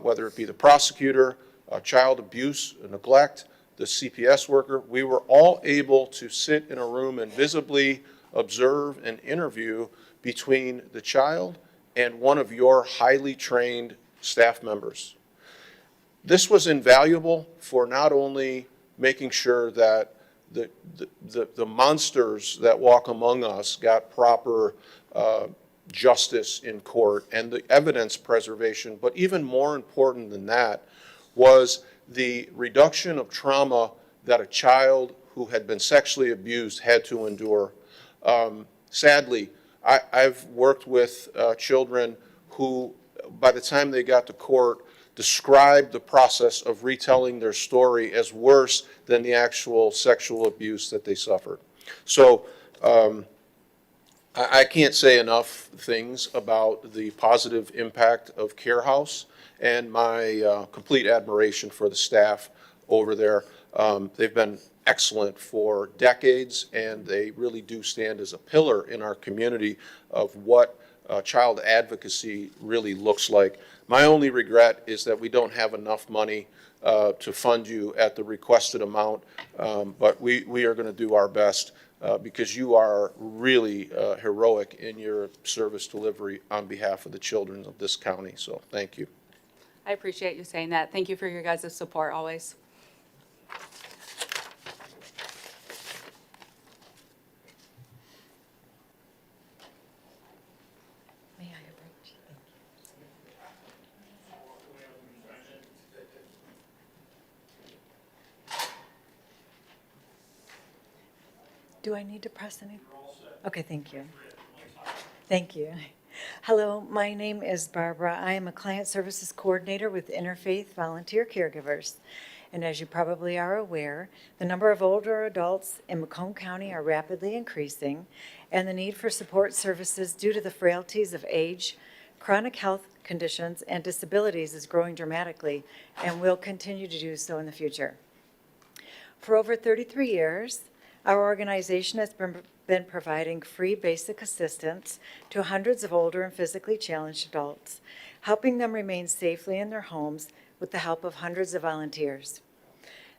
whether it be the prosecutor, child abuse, neglect, the CPS worker, we were all able to sit in a room and visibly observe and interview between the child and one of your highly trained staff members. This was invaluable for not only making sure that the monsters that walk among us got proper justice in court and the evidence preservation. But even more important than that was the reduction of trauma that a child who had been sexually abused had to endure. Sadly, I've worked with children who, by the time they got to court, described the process of retelling their story as worse than the actual sexual abuse that they suffered. So I can't say enough things about the positive impact of Care House and my complete admiration for the staff over there. They've been excellent for decades, and they really do stand as a pillar in our community of what child advocacy really looks like. My only regret is that we don't have enough money to fund you at the requested amount, but we are going to do our best because you are really heroic in your service delivery on behalf of the children of this county. So thank you. I appreciate you saying that. Thank you for your guys' support always. Do I need to press anything? Okay, thank you. Thank you. Hello, my name is Barbara. I am a Client Services Coordinator with Interfaith Volunteer Caregivers. And as you probably are aware, the number of older adults in Macomb County are rapidly increasing, and the need for support services due to the frailties of age, chronic health conditions, and disabilities is growing dramatically and will continue to do so in the future. For over 33 years, our organization has been providing free basic assistance to hundreds of older and physically challenged adults, helping them remain safely in their homes with the help of hundreds of volunteers.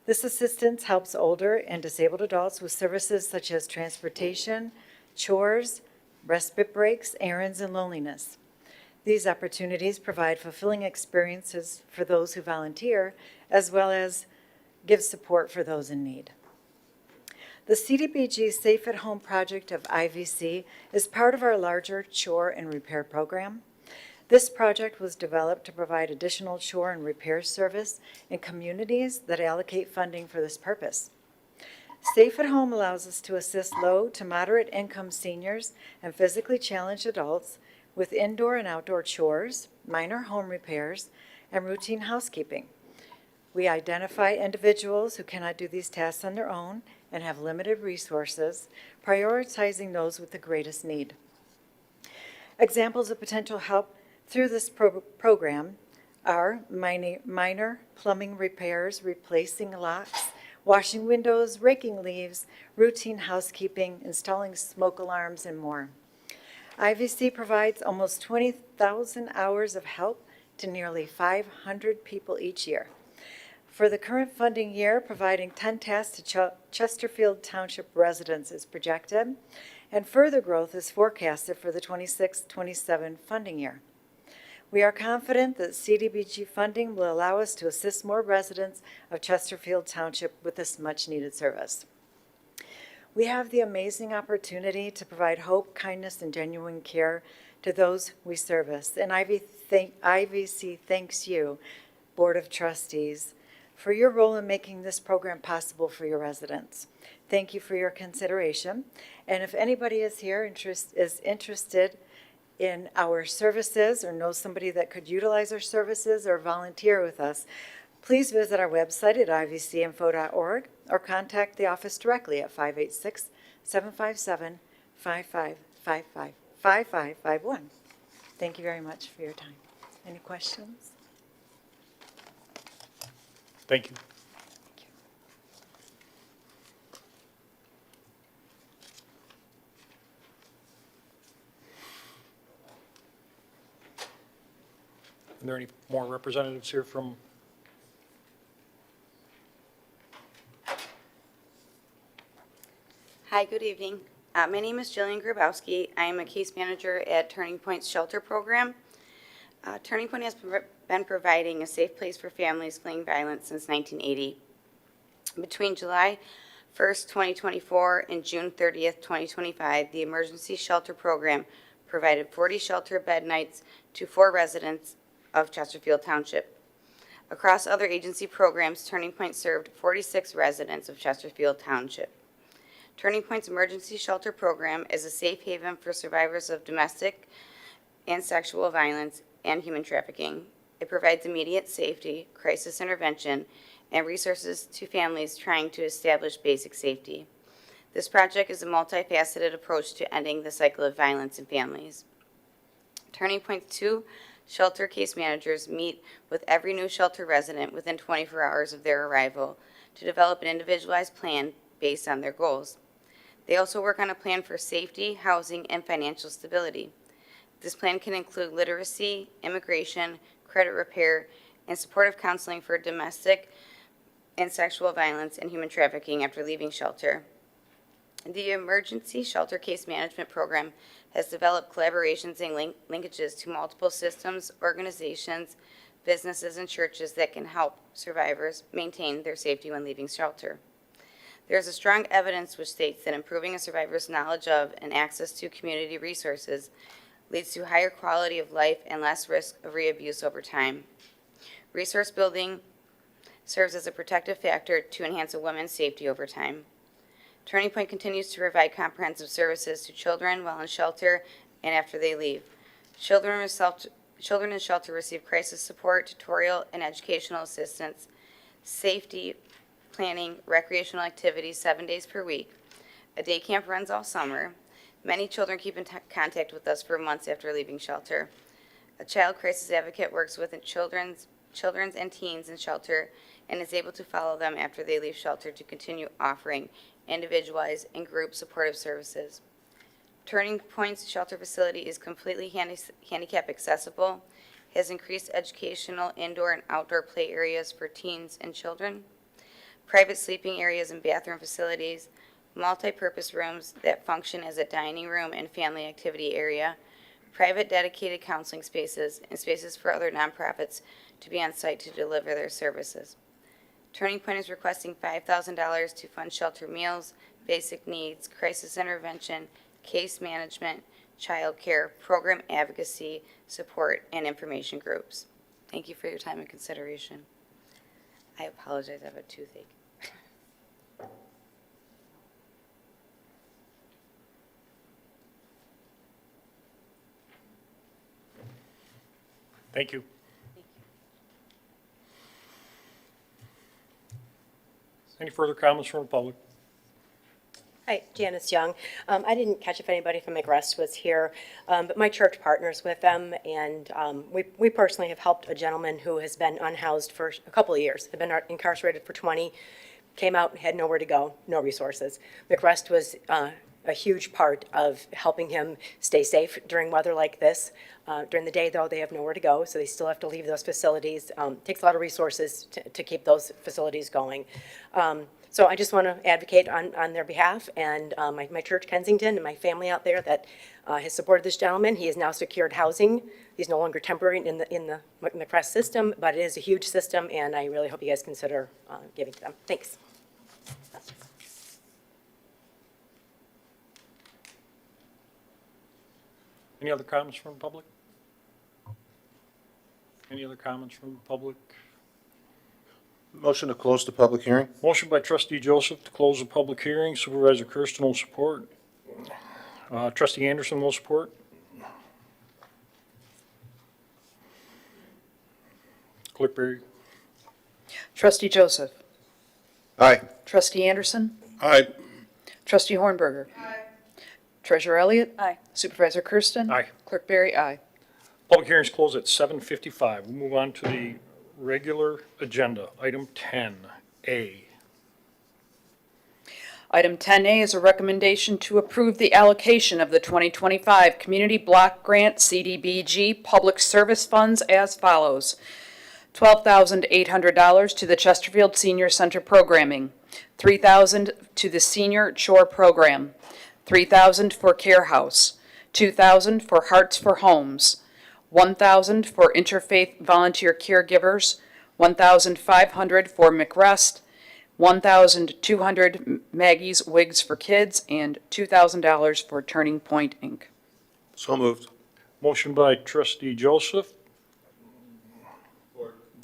This assistance helps older and disabled adults with services such as transportation, chores, respite breaks, errands, and loneliness. These opportunities provide fulfilling experiences for those who volunteer, as well as give support for those in need. The CDBG Safe at Home project of IVC is part of our larger chore and repair program. This project was developed to provide additional chore and repair service in communities that allocate funding for this purpose. Safe at Home allows us to assist low to moderate income seniors and physically challenged adults with indoor and outdoor chores, minor home repairs, and routine housekeeping. We identify individuals who cannot do these tasks on their own and have limited resources, prioritizing those with the greatest need. Examples of potential help through this program are minor plumbing repairs, replacing locks, washing windows, raking leaves, routine housekeeping, installing smoke alarms, and more. IVC provides almost 20,000 hours of help to nearly 500 people each year. For the current funding year, providing 10 tasks to Chesterfield Township residents is projected, and further growth is forecasted for the 26-27 funding year. We are confident that CDBG funding will allow us to assist more residents of Chesterfield Township with this much-needed service. We have the amazing opportunity to provide hope, kindness, and genuine care to those we service, and IVC thanks you, Board of Trustees, for your role in making this program possible for your residents. Thank you for your consideration. And if anybody is here is interested in our services or knows somebody that could utilize our services or volunteer with us, please visit our website at ivcinfo.org or contact the office directly at 586-757-5551. Thank you very much for your time. Any questions? Thank you. Are there any more representatives here from? Hi, good evening. My name is Jillian Grabowski. I am a case manager at Turning Point's shelter program. Turning Point has been providing a safe place for families fleeing violence since 1980. Between July 1st, 2024 and June 30th, 2025, the Emergency Shelter Program provided 40 shelter bed nights to 4 residents of Chesterfield Township. Across other agency programs, Turning Point served 46 residents of Chesterfield Township. Turning Point's Emergency Shelter Program is a safe haven for survivors of domestic and sexual violence and human trafficking. It provides immediate safety, crisis intervention, and resources to families trying to establish basic safety. This project is a multifaceted approach to ending the cycle of violence in families. Turning Point's 2 shelter case managers meet with every new shelter resident within 24 hours of their arrival to develop an individualized plan based on their goals. They also work on a plan for safety, housing, and financial stability. This plan can include literacy, immigration, credit repair, and supportive counseling for domestic and sexual violence and human trafficking after leaving shelter. The Emergency Shelter Case Management Program has developed collaborations and linkages to multiple systems, organizations, businesses, and churches that can help survivors maintain their safety when leaving shelter. There is a strong evidence which states that improving a survivor's knowledge of and access to community resources leads to higher quality of life and less risk of reabuse over time. Resource building serves as a protective factor to enhance a woman's safety over time. Turning Point continues to provide comprehensive services to children while in shelter and after they leave. Children in shelter receive crisis support, tutorial and educational assistance, safety planning, recreational activities 7 days per week. A day camp runs all summer. Many children keep in contact with us for months after leaving shelter. A child crisis advocate works with children's and teens in shelter and is able to follow them after they leave shelter to continue offering individualized and group supportive services. Turning Point's shelter facility is completely handicap accessible, has increased educational indoor and outdoor play areas for teens and children, private sleeping areas and bathroom facilities, multi-purpose rooms that function as a dining room and family activity area, private dedicated counseling spaces, and spaces for other nonprofits to be on site to deliver their services. Turning Point is requesting $5,000 to fund shelter meals, basic needs, crisis intervention, case management, child care, program advocacy, support, and information groups. Thank you for your time and consideration. I apologize, I have a toothache. Thank you. Any further comments from the public? Hi, Janice Young. I didn't catch if anybody from McRest was here, but my church partners with them, and we personally have helped a gentleman who has been unhoused for a couple of years, had been incarcerated for 20, came out and had nowhere to go, no resources. McRest was a huge part of helping him stay safe during weather like this. During the day, though, they have nowhere to go, so they still have to leave those facilities. Takes a lot of resources to keep those facilities going. So I just want to advocate on their behalf, and my church, Kensington, and my family out there that has supported this gentleman. He has now secured housing. He's no longer temporary in the McRest system, but it is a huge system, and I really hope you guys consider giving to them. Thanks. Any other comments from the public? Any other comments from the public? Motion to close the public hearing? Motion by trustee Joseph to close the public hearing. Supervisor Kersten will support. Trustee Anderson will support. Clerk Berry. Trustee Joseph. Aye. Trustee Anderson. Aye. Trustee Hornberger. Treasurer Elliott. Aye. Supervisor Kersten. Aye. Clerk Berry, aye. Public hearing is closed at 7:55. We'll move on to the regular agenda. Item 10A. Item 10A is a recommendation to approve the allocation of the 2025 Community Block Grant CDBG Public Service Funds as follows. $12,800 to the Chesterfield Senior Center Programming, $3,000 to the Senior Shore Program, $3,000 for Care House, $2,000 for Hearts for Homes, $1,000 for Interfaith Volunteer Caregivers, $1,500 for McRest, $1,200 Maggie's Wigs for Kids, and $2,000 for Turning Point, Inc. So moved. Motion by trustee Joseph.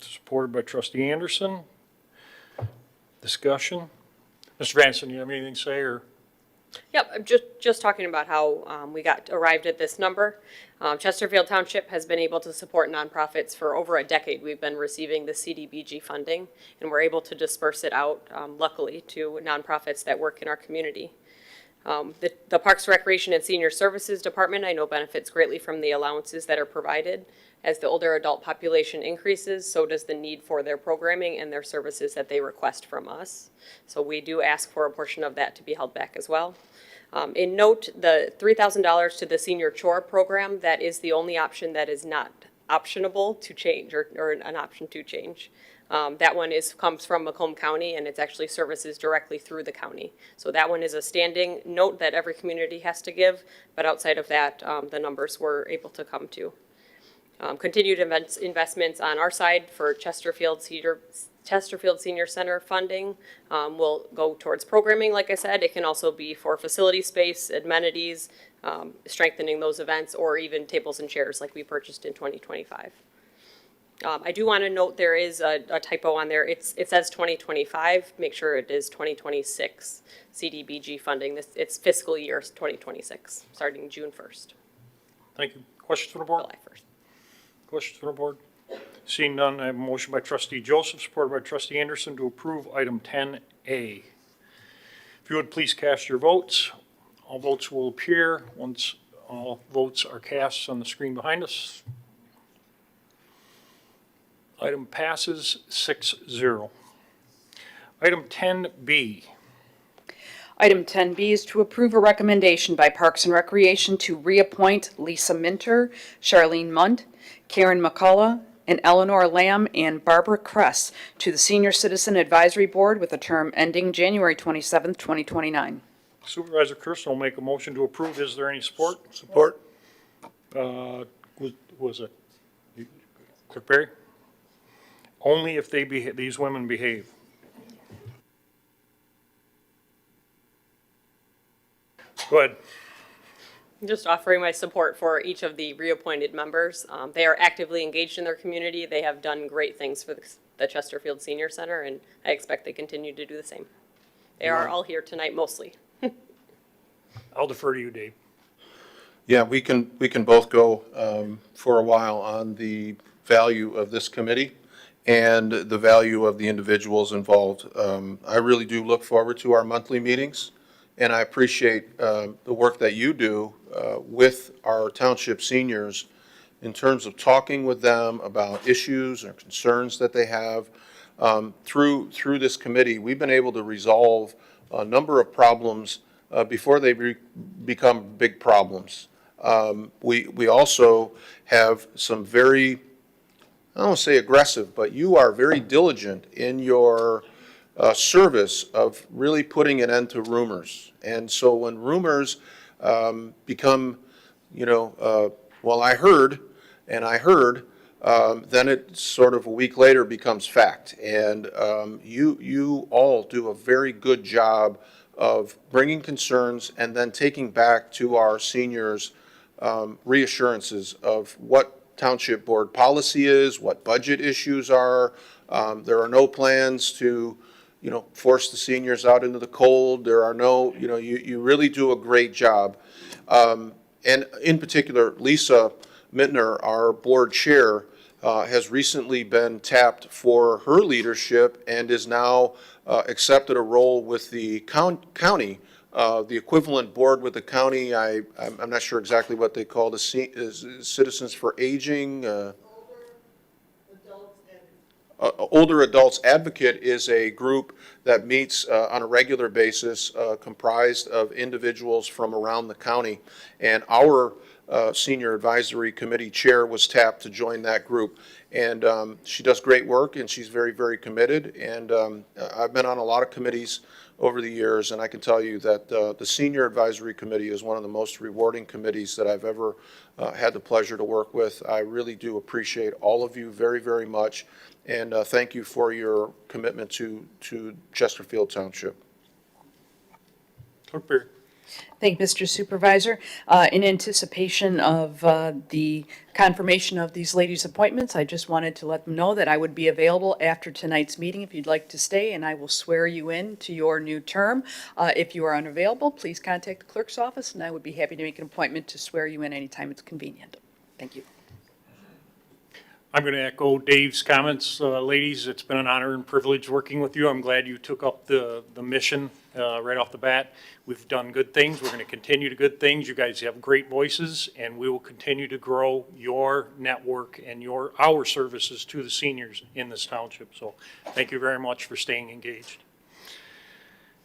Supported by trustee Anderson. Discussion. Mr. Vanson, you have anything to say, or? Yep, I'm just talking about how we arrived at this number. Chesterfield Township has been able to support nonprofits for over a decade. We've been receiving the CDBG funding, and we're able to disperse it out, luckily, to nonprofits that work in our community. The Parks, Recreation, and Senior Services Department, I know, benefits greatly from the allowances that are provided. As the older adult population increases, so does the need for their programming and their services that they request from us. So we do ask for a portion of that to be held back as well. In note, the $3,000 to the senior chore program, that is the only option that is not optionable to change, or an option to change. That one comes from Macomb County, and it's actually services directly through the county. So that one is a standing note that every community has to give, but outside of that, the numbers we're able to come to. Continued investments on our side for Chesterfield Senior Center funding will go towards programming, like I said. It can also be for facility space, amenities, strengthening those events, or even tables and chairs like we purchased in 2025. I do want to note there is a typo on there. It says 2025. Make sure it is 2026 CDBG funding. It's fiscal year 2026, starting June 1st. Thank you. Questions from the board? July 1st. Questions from the board? Seeing none, I have a motion by trustee Joseph, supported by trustee Anderson, to approve item 10A. If you would please cast your votes. All votes will appear once all votes are cast on the screen behind us. Item passes 6-0. Item 10B. Item 10B is to approve a recommendation by Parks and Recreation to reappoint Lisa Minter, Charlene Munt, Karen McCullough, and Eleanor Lamb and Barbara Kress to the Senior Citizen Advisory Board with a term ending January 27th, 2029. Supervisor Kersten will make a motion to approve. Is there any support? Support. Was it Clerk Perry? Only if these women behave. Go ahead. Just offering my support for each of the reappointed members. They are actively engaged in their community. They have done great things for the Chesterfield Senior Center, and I expect they continue to do the same. They are all here tonight mostly. I'll defer to you, Dave. Yeah, we can both go for a while on the value of this committee and the value of the individuals involved. I really do look forward to our monthly meetings, and I appreciate the work that you do with our township seniors in terms of talking with them about issues or concerns that they have. Through this committee, we've been able to resolve a number of problems before they become big problems. We also have some very, I don't want to say aggressive, but you are very diligent in your service of really putting an end to rumors. And so when rumors become, well, I heard, then it sort of a week later becomes fact. And you all do a very good job of bringing concerns and then taking back to our seniors reassurances of what township board policy is, what budget issues are. There are no plans to, force the seniors out into the cold. There are no, you really do a great job. And in particular, Lisa Mittner, our board chair, has recently been tapped for her leadership and is now accepted a role with the county, the equivalent board with the county. I'm not sure exactly what they call the Citizens for Aging. Older Adults Advocate is a group that meets on a regular basis, comprised of individuals from around the county. And our Senior Advisory Committee chair was tapped to join that group. And she does great work, and she's very, very committed. And I've been on a lot of committees over the years, and I can tell you that the Senior Advisory Committee is one of the most rewarding committees that I've ever had the pleasure to work with. I really do appreciate all of you very, very much, and thank you for your commitment to Chesterfield Township. Clerk Berry. Thank you, Mr. Supervisor. In anticipation of the confirmation of these ladies' appointments, I just wanted to let them know that I would be available after tonight's meeting if you'd like to stay, and I will swear you in to your new term. If you are unavailable, please contact the clerk's office, and I would be happy to make an appointment to swear you in anytime it's convenient. Thank you. I'm going to echo Dave's comments. Ladies, it's been an honor and privilege working with you. I'm glad you took up the mission right off the bat. We've done good things. We're going to continue to good things. You guys have great voices, and we will continue to grow your network and our services to the seniors in this township. So thank you very much for staying engaged.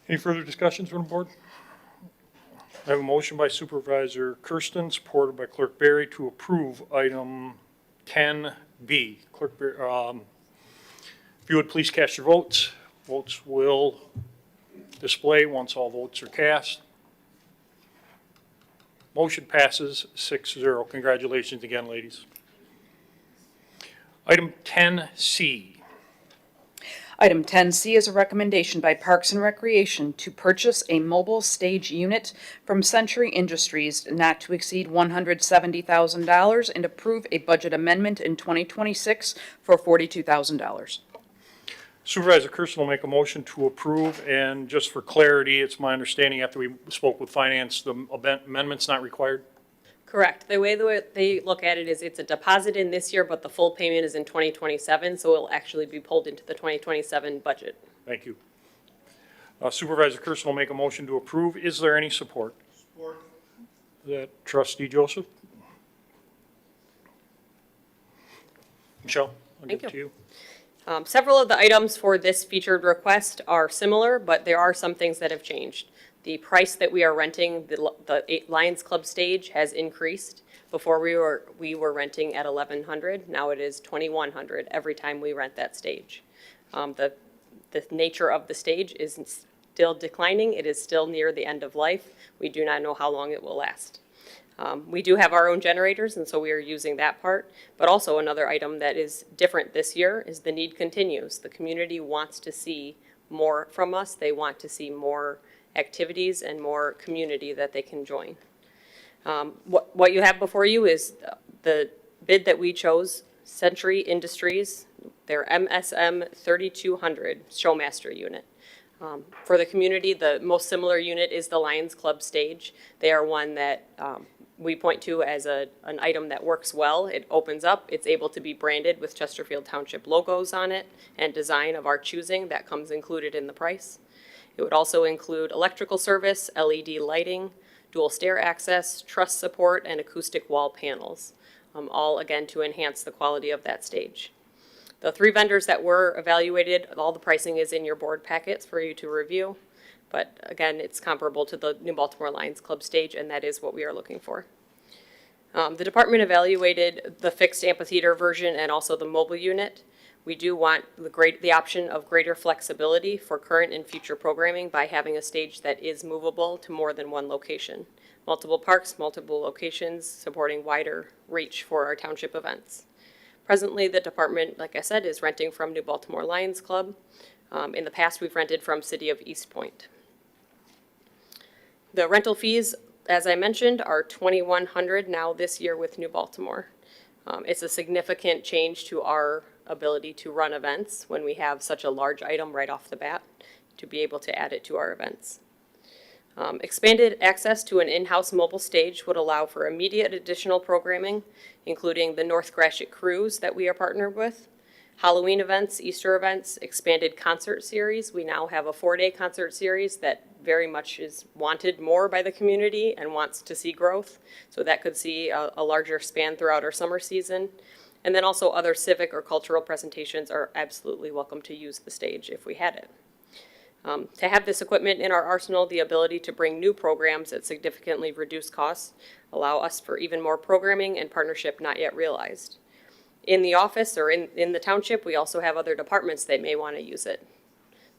Any further discussions from the board? I have a motion by Supervisor Kersten, supported by Clerk Berry, to approve item 10B. Clerk Berry, if you would please cast your votes. Votes will display once all votes are cast. Motion passes 6-0. Congratulations again, ladies. Item 10C. Item 10C is a recommendation by Parks and Recreation to purchase a mobile stage unit from Century Industries not to exceed $170,000 and approve a budget amendment in 2026 for $42,000. Supervisor Kersten will make a motion to approve, and just for clarity, it's my understanding after we spoke with finance, the amendment's not required? Correct. The way they look at it is it's a deposit in this year, but the full payment is in 2027, so it'll actually be pulled into the 2027 budget. Thank you. Supervisor Kersten will make a motion to approve. Is there any support? Support. Is that Trustee Joseph? Michelle, I'll give it to you. Several of the items for this featured request are similar, but there are some things that have changed. The price that we are renting the Lions Club stage has increased. Before we were renting at $1,100. Now it is $2,100 every time we rent that stage. The nature of the stage is still declining. It is still near the end of life. We do not know how long it will last. We do have our own generators, and so we are using that part. But also another item that is different this year is the need continues. The community wants to see more from us. They want to see more activities and more community that they can join. What you have before you is the bid that we chose, Century Industries, their MSM 3200 Showmaster unit. For the community, the most similar unit is the Lions Club stage. They are one that we point to as an item that works well. It opens up, it's able to be branded with Chesterfield Township logos on it and design of our choosing. That comes included in the price. It would also include electrical service, LED lighting, dual stair access, truss support, and acoustic wall panels, all again to enhance the quality of that stage. The 3 vendors that were evaluated, all the pricing is in your board packets for you to review. But again, it's comparable to the New Baltimore Lions Club stage, and that is what we are looking for. The department evaluated the fixed amphitheater version and also the mobile unit. We do want the option of greater flexibility for current and future programming by having a stage that is movable to more than one location. Multiple parks, multiple locations, supporting wider reach for our township events. Presently, the department, like I said, is renting from New Baltimore Lions Club. In the past, we've rented from City of East Point. The rental fees, as I mentioned, are $2,100 now this year with New Baltimore. It's a significant change to our ability to run events when we have such a large item right off the bat to be able to add it to our events. Expanded access to an in-house mobile stage would allow for immediate additional programming, including the North Gratiot Cruise that we are partnered with, Halloween events, Easter events, expanded concert series. We now have a 4-day concert series that very much is wanted more by the community and wants to see growth. So that could see a larger span throughout our summer season. And then also other civic or cultural presentations are absolutely welcome to use the stage if we had it. To have this equipment in our arsenal, the ability to bring new programs at significantly reduced costs, allow us for even more programming and partnership not yet realized. In the office or in the township, we also have other departments that may want to use it.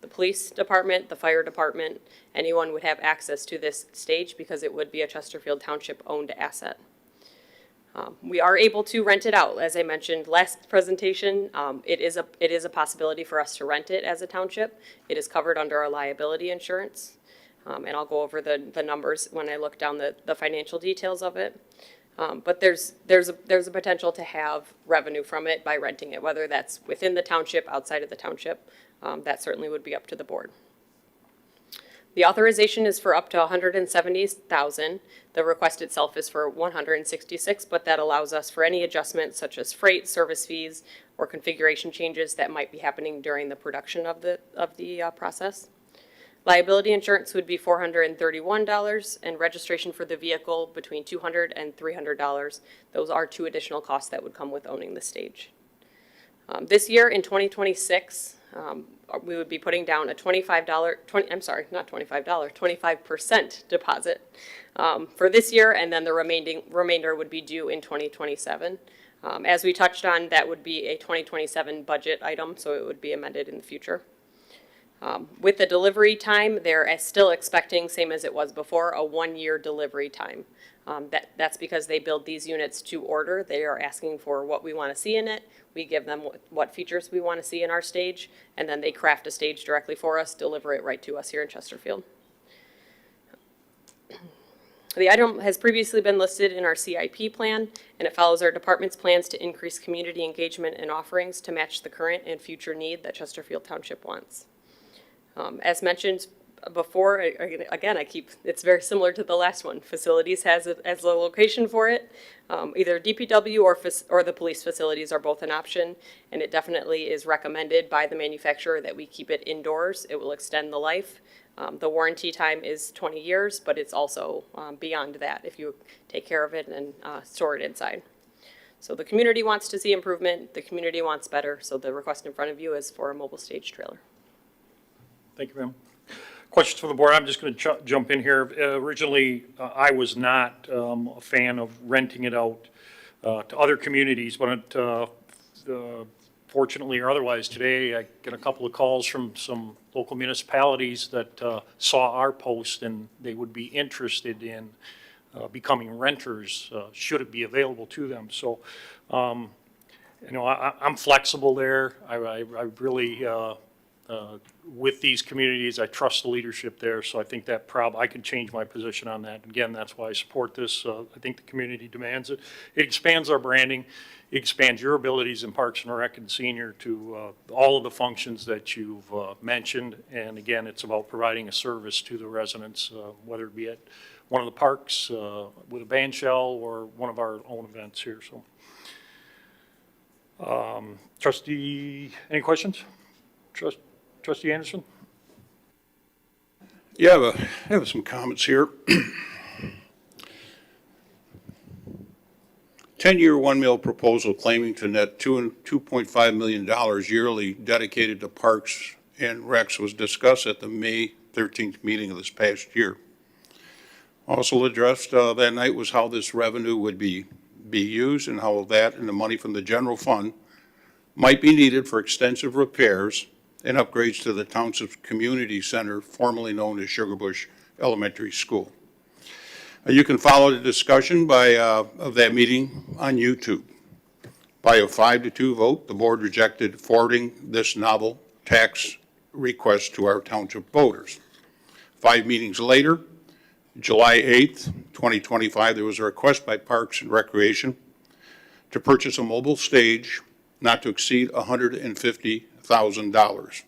The police department, the fire department, anyone would have access to this stage because it would be a Chesterfield Township-owned asset. We are able to rent it out. As I mentioned last presentation, it is a possibility for us to rent it as a township. It is covered under our liability insurance. And I'll go over the numbers when I look down the financial details of it. But there's a potential to have revenue from it by renting it, whether that's within the township, outside of the township. That certainly would be up to the board. The authorization is for up to $170,000. The request itself is for $166,000, but that allows us for any adjustments such as freight, service fees, or configuration changes that might be happening during the production of the process. Liability insurance would be $431, and registration for the vehicle between $200 and $300. Those are 2 additional costs that would come with owning the stage. This year in 2026, we would be putting down a $25% deposit for this year, and then the remainder would be due in 2027. As we touched on, that would be a 2027 budget item, so it would be amended in the future. With the delivery time, they're still expecting, same as it was before, a 1-year delivery time. That's because they build these units to order. They are asking for what we want to see in it. We give them what features we want to see in our stage, and then they craft a stage directly for us, deliver it right to us here in Chesterfield. The item has previously been listed in our CIP plan, and it follows our department's plans to increase community engagement and offerings to match the current and future need that Chesterfield Township wants. As mentioned before, again, it's very similar to the last one. Facilities has it as a location for it. Either DPW or the police facilities are both an option, and it definitely is recommended by the manufacturer that we keep it indoors. It will extend the life. The warranty time is 20 years, but it's also beyond that if you take care of it and store it inside. So the community wants to see improvement. The community wants better, so the request in front of you is for a mobile stage trailer. Thank you, ma'am. Questions for the board? I'm just going to jump in here. Originally, I was not a fan of renting it out to other communities, but fortunately or otherwise today, I get a couple of calls from some local municipalities that saw our post and they would be interested in becoming renters should it be available to them. So, you know, I'm flexible there. I really with these communities, I trust the leadership there, so I think that I can change my position on that. Again, that's why I support this. I think the community demands it. It expands our branding. It expands your abilities in Parks and Rec and Senior to all of the functions that you've mentioned. And again, it's about providing a service to the residents, whether it be at one of the parks with a band shell or one of our own events here. So, Trustee, any questions? Trustee Anderson? Yeah, I have some comments here. 10-year $1 million proposal claiming to net $2.5 million yearly dedicated to parks and recs was discussed at the May 13th meeting of this past year. Also addressed that night was how this revenue would be used and how that and the money from the general fund might be needed for extensive repairs and upgrades to the Township's community center, formerly known as Sugarbush Elementary School. You can follow the discussion of that meeting on YouTube. By a 5-2 vote, the board rejected forwarding this novel tax request to our township voters. 5 meetings later, July 8th, 2025, there was a request by Parks and Recreation to purchase a mobile stage not to exceed $150,000.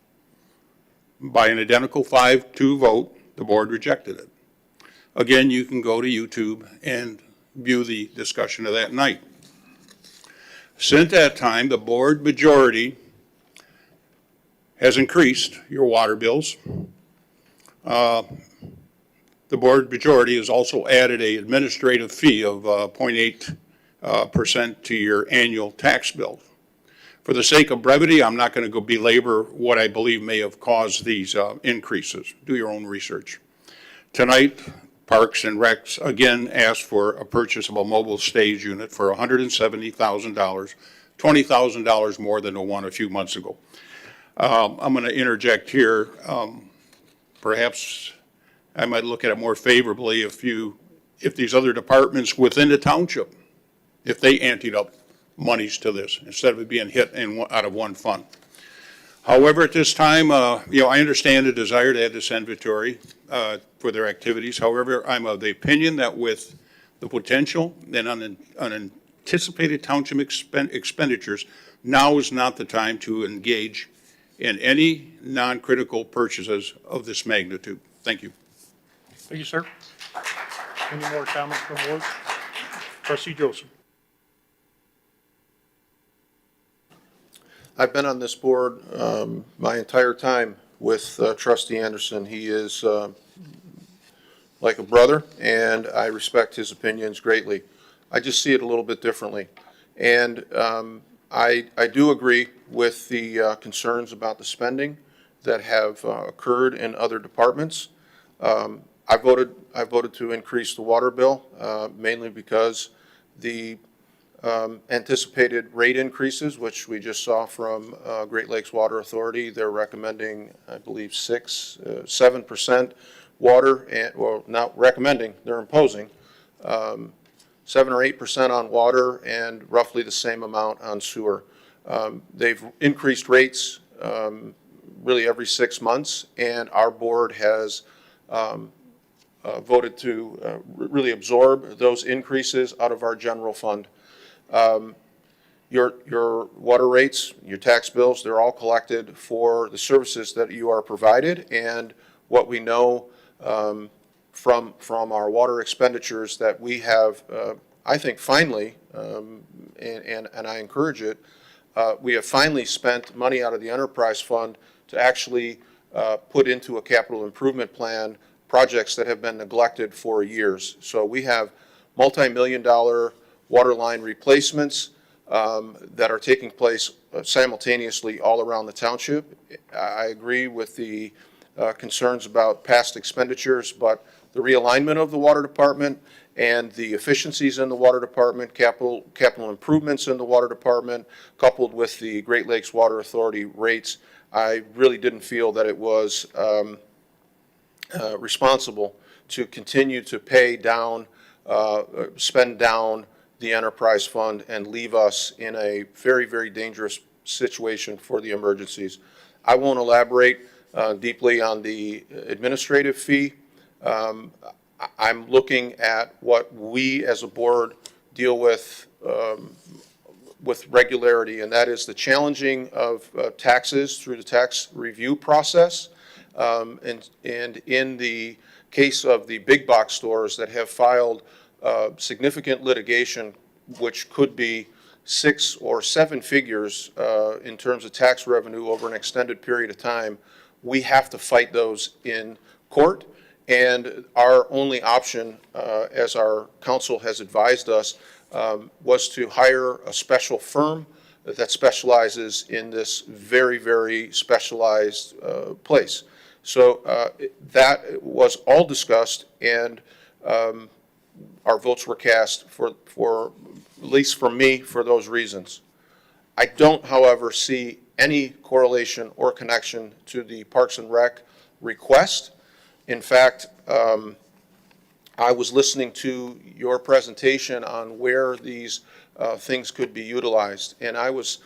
By an identical 5-2 vote, the board rejected it. Again, you can go to YouTube and view the discussion of that night. Since that time, the board majority has increased your water bills. The board majority has also added an administrative fee of 0.8% to your annual tax bill. For the sake of brevity, I'm not going to go belabor what I believe may have caused these increases. Do your own research. Tonight, Parks and Recs again asked for a purchase of a mobile stage unit for $170,000 $20,000 more than the one a few months ago. I'm going to interject here. Perhaps I might look at it more favorably if these other departments within the township, if they anteed up monies to this instead of it being hit out of one fund. However, at this time, I understand the desire to add this inventory for their activities. However, I'm of the opinion that with the potential and unanticipated township expenditures, now is not the time to engage in any non-critical purchases of this magnitude. Thank you. Thank you, sir. Any more comments from the board? Trustee Joseph. I've been on this board my entire time with Trustee Anderson. He is like a brother, and I respect his opinions greatly. I just see it a little bit differently. And I do agree with the concerns about the spending that have occurred in other departments. I voted to increase the water bill, mainly because the anticipated rate increases, which we just saw from Great Lakes Water Authority. They're recommending, I believe, 7% water, and, well, not recommending, they're imposing 7 or 8% on water and roughly the same amount on sewer. They've increased rates really every 6 months, and our board has voted to really absorb those increases out of our general fund. Your water rates, your tax bills, they're all collected for the services that you are provided, and what we know from our water expenditures that we have, I think finally, and I encourage it, we have finally spent money out of the enterprise fund to actually put into a capital improvement plan projects that have been neglected for years. So we have multi-million-dollar water line replacements that are taking place simultaneously all around the township. I agree with the concerns about past expenditures, but the realignment of the water department and the efficiencies in the water department, capital improvements in the water department, coupled with the Great Lakes Water Authority rates, I really didn't feel that it was responsible to continue to pay down, spend down the enterprise fund and leave us in a very, very dangerous situation for the emergencies. I won't elaborate deeply on the administrative fee. I'm looking at what we as a board deal with regularity, and that is the challenging of taxes through the tax review process. And in the case of the big box stores that have filed significant litigation, which could be 6 or 7 figures in terms of tax revenue over an extended period of time, we have to fight those in court. And our only option, as our counsel has advised us, was to hire a special firm that specializes in this very, very specialized place. So that was all discussed, and our votes were cast for at least for me, for those reasons. I don't, however, see any correlation or connection to the Parks and Rec request. In fact, I was listening to your presentation on where these things could be utilized, and I was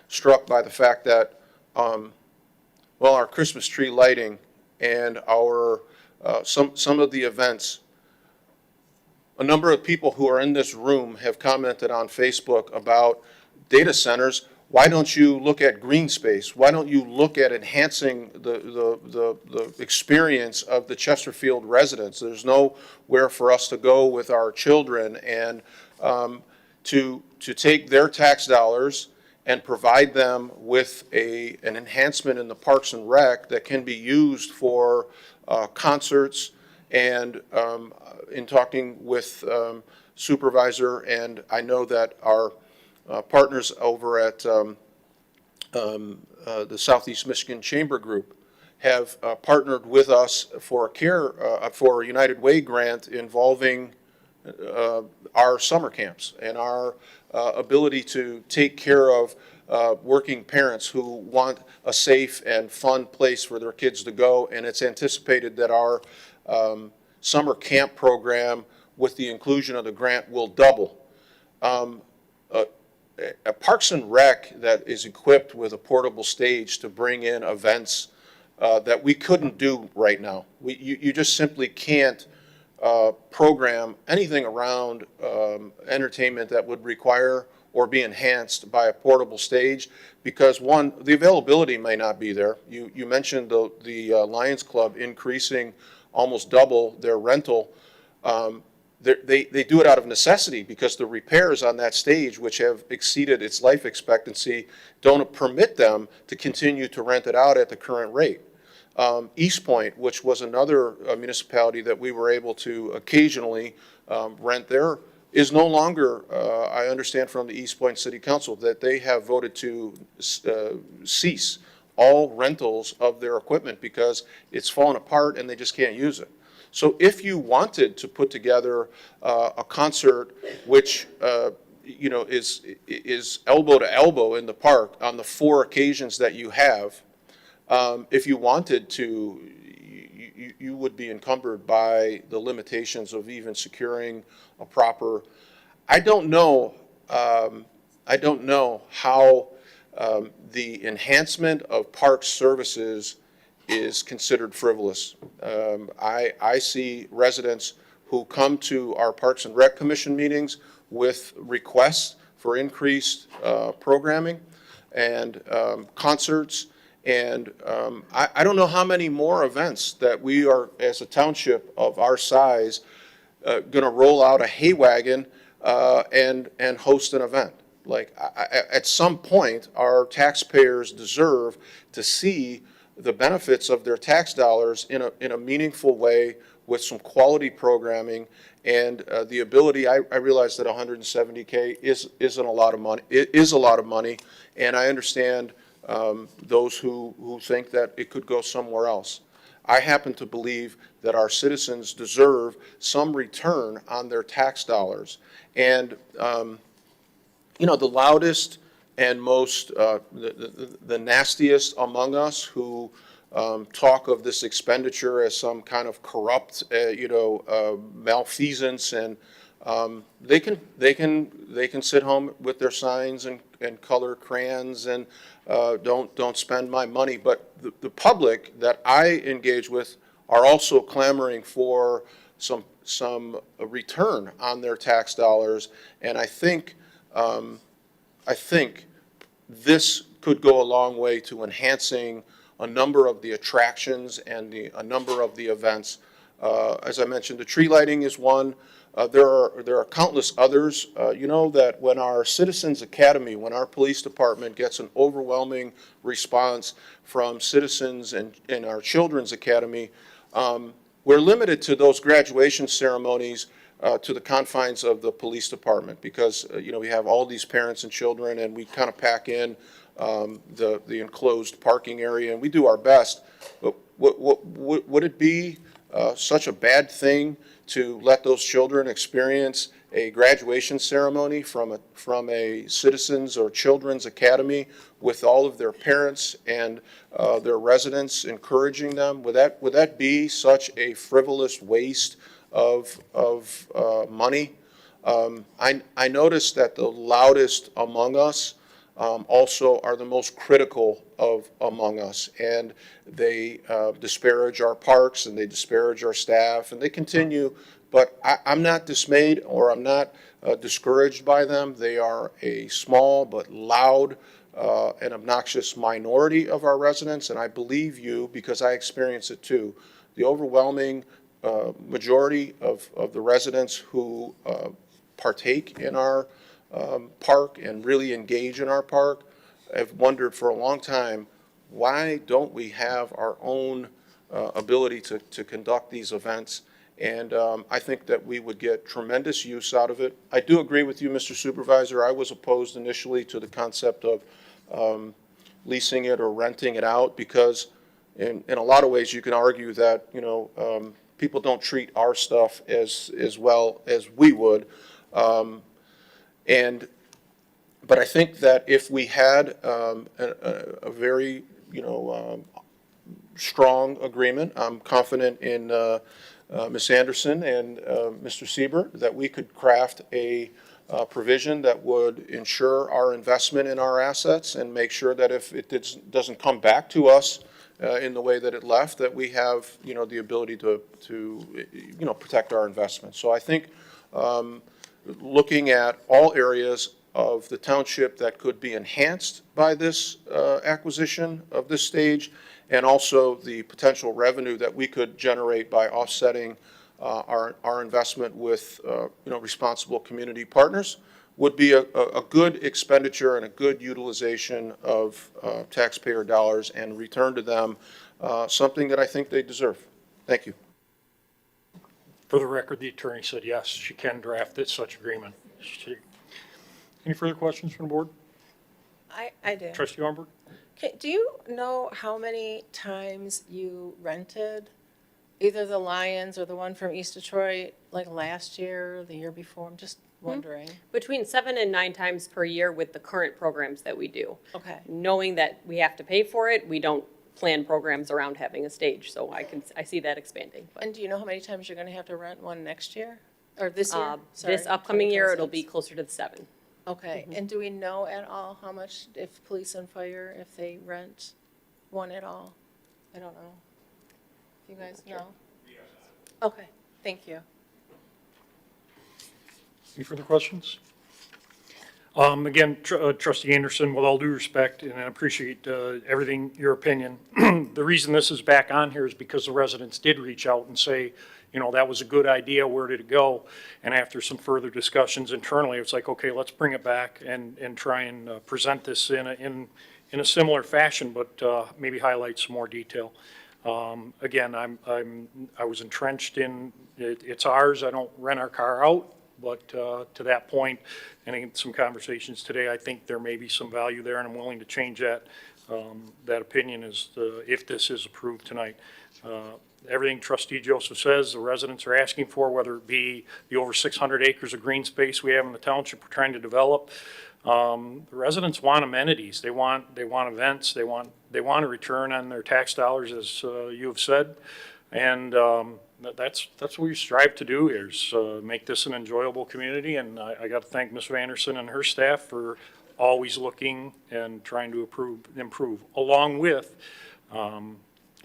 struck by the fact that, well, our Christmas tree lighting and our some of the events, a number of people who are in this room have commented on Facebook about data centers. Why don't you look at green space? Why don't you look at enhancing the experience of the Chesterfield residents? There's nowhere for us to go with our children, and to take their tax dollars and provide them with an enhancement in the Parks and Rec that can be used for concerts. And in talking with Supervisor, and I know that our partners over at the Southeast Michigan Chamber Group have partnered with us for a United Way grant involving our summer camps and our ability to take care of working parents who want a safe and fun place for their kids to go. And it's anticipated that our summer camp program, with the inclusion of the grant, will double. A Parks and Rec that is equipped with a portable stage to bring in events that we couldn't do right now. You just simply can't program anything around entertainment that would require or be enhanced by a portable stage because, one, the availability may not be there. You mentioned the Lions Club increasing almost double their rental. They do it out of necessity because the repairs on that stage, which have exceeded its life expectancy, don't permit them to continue to rent it out at the current rate. East Point, which was another municipality that we were able to occasionally rent there, is no longer, I understand from the East Point City Council, that they have voted to cease all rentals of their equipment because it's fallen apart and they just can't use it. So if you wanted to put together a concert which is elbow to elbow in the park on the 4 occasions that you have, if you wanted to, you would be encumbered by the limitations of even securing a proper. I don't know how the enhancement of park services is considered frivolous. I see residents who come to our Parks and Rec Commission meetings with requests for increased programming and concerts. And I don't know how many more events that we are, as a township of our size, going to roll out a hay wagon and host an event. Like, at some point, our taxpayers deserve to see the benefits of their tax dollars in a meaningful way with some quality programming and the ability. I realize that $170K isn't a lot of money. It is a lot of money, and I understand those who think that it could go somewhere else. I happen to believe that our citizens deserve some return on their tax dollars. And, the loudest and most, the nastiest among us who talk of this expenditure as some kind of corrupt, malfeasance, and they can sit home with their signs and color crayons and don't spend my money. But the public that I engage with are also clamoring for some return on their tax dollars, and I think this could go a long way to enhancing a number of the attractions and a number of the events. As I mentioned, the tree lighting is one. There are countless others. That when our Citizens Academy, when our police department gets an overwhelming response from citizens in our Children's Academy, we're limited to those graduation ceremonies to the confines of the police department because, we have all these parents and children and we kind of pack in the enclosed parking area and we do our best. But would it be such a bad thing to let those children experience a graduation ceremony from a Citizens or Children's Academy with all of their parents and their residents encouraging them? Would that be such a frivolous waste of money? I noticed that the loudest among us also are the most critical among us, and they disparage our parks and they disparage our staff, and they continue. But I'm not dismayed or I'm not discouraged by them. They are a small but loud and obnoxious minority of our residents, and I believe you because I experience it too. The overwhelming majority of the residents who partake in our park and really engage in our park have wondered for a long time, why don't we have our own ability to conduct these events? And I think that we would get tremendous use out of it. I do agree with you, Mr. Supervisor. I was opposed initially to the concept of leasing it or renting it out because in a lot of ways you can argue that, people don't treat our stuff as well as we would. But I think that if we had a very, strong agreement, I'm confident in Ms. Anderson and Mr. Siebert, that we could craft a provision that would ensure our investment in our assets and make sure that if it doesn't come back to us in the way that it left, that we have, the ability to protect our investment. So I think looking at all areas of the township that could be enhanced by this acquisition of this stage, and also the potential revenue that we could generate by offsetting our investment with responsible community partners, would be a good expenditure and a good utilization of taxpayer dollars, and return to them something that I think they deserve. Thank you. For the record, the attorney said yes, she can draft such agreement. Any further questions from the board? I do. Trustee Ornberg? Okay, do you know how many times you rented either the Lions or the one from East Detroit, like last year or the year before? I'm just wondering. Between 7 and 9 times per year with the current programs that we do. Okay. Knowing that we have to pay for it, we don't plan programs around having a stage, so I see that expanding. But, And do you know how many times you're going to have to rent one next year? Or this year? this upcoming year, it'll 2026. be closer to the 7. Okay, and do we know at all how much, if police and fire, if they rent one at all? I don't know. You guys know? Okay, thank you. Any further questions? Again, Trustee Anderson, with all due respect, and I appreciate everything, your opinion, the reason this is back on here is because the residents did reach out and say, that was a good idea, where did it go? And after some further discussions internally, it's like, okay, let's bring it back and try and present this in a similar fashion, but maybe highlight some more detail. Again, I was entrenched in, it's ours, I don't rent our car out, but to that point, and in some conversations today, I think there may be some value there, and I'm willing to change that opinion if this is approved tonight. Everything Trustee Joseph says, the residents are asking for, whether it be the over 600 acres of green space we have in the township we're trying to develop. The residents want amenities. They want events. They want a return on their tax dollars, as you have said. And that's what we strive to do here, is make this an enjoyable community. And I got to thank Ms. Vanderson and her staff for always looking and trying to improve, along with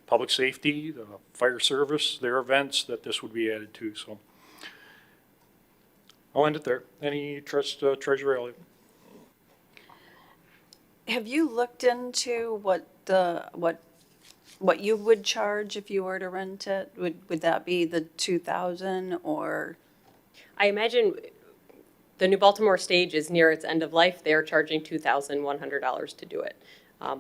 public safety, the fire service, their events that this would be added to. So I'll end it there. Any Treasurer Elliott? Have you looked into what you would charge if you were to rent it? Would that be the 2,000 or? I imagine the New Baltimore stage is near its end of life. They're charging $2,100 to do it.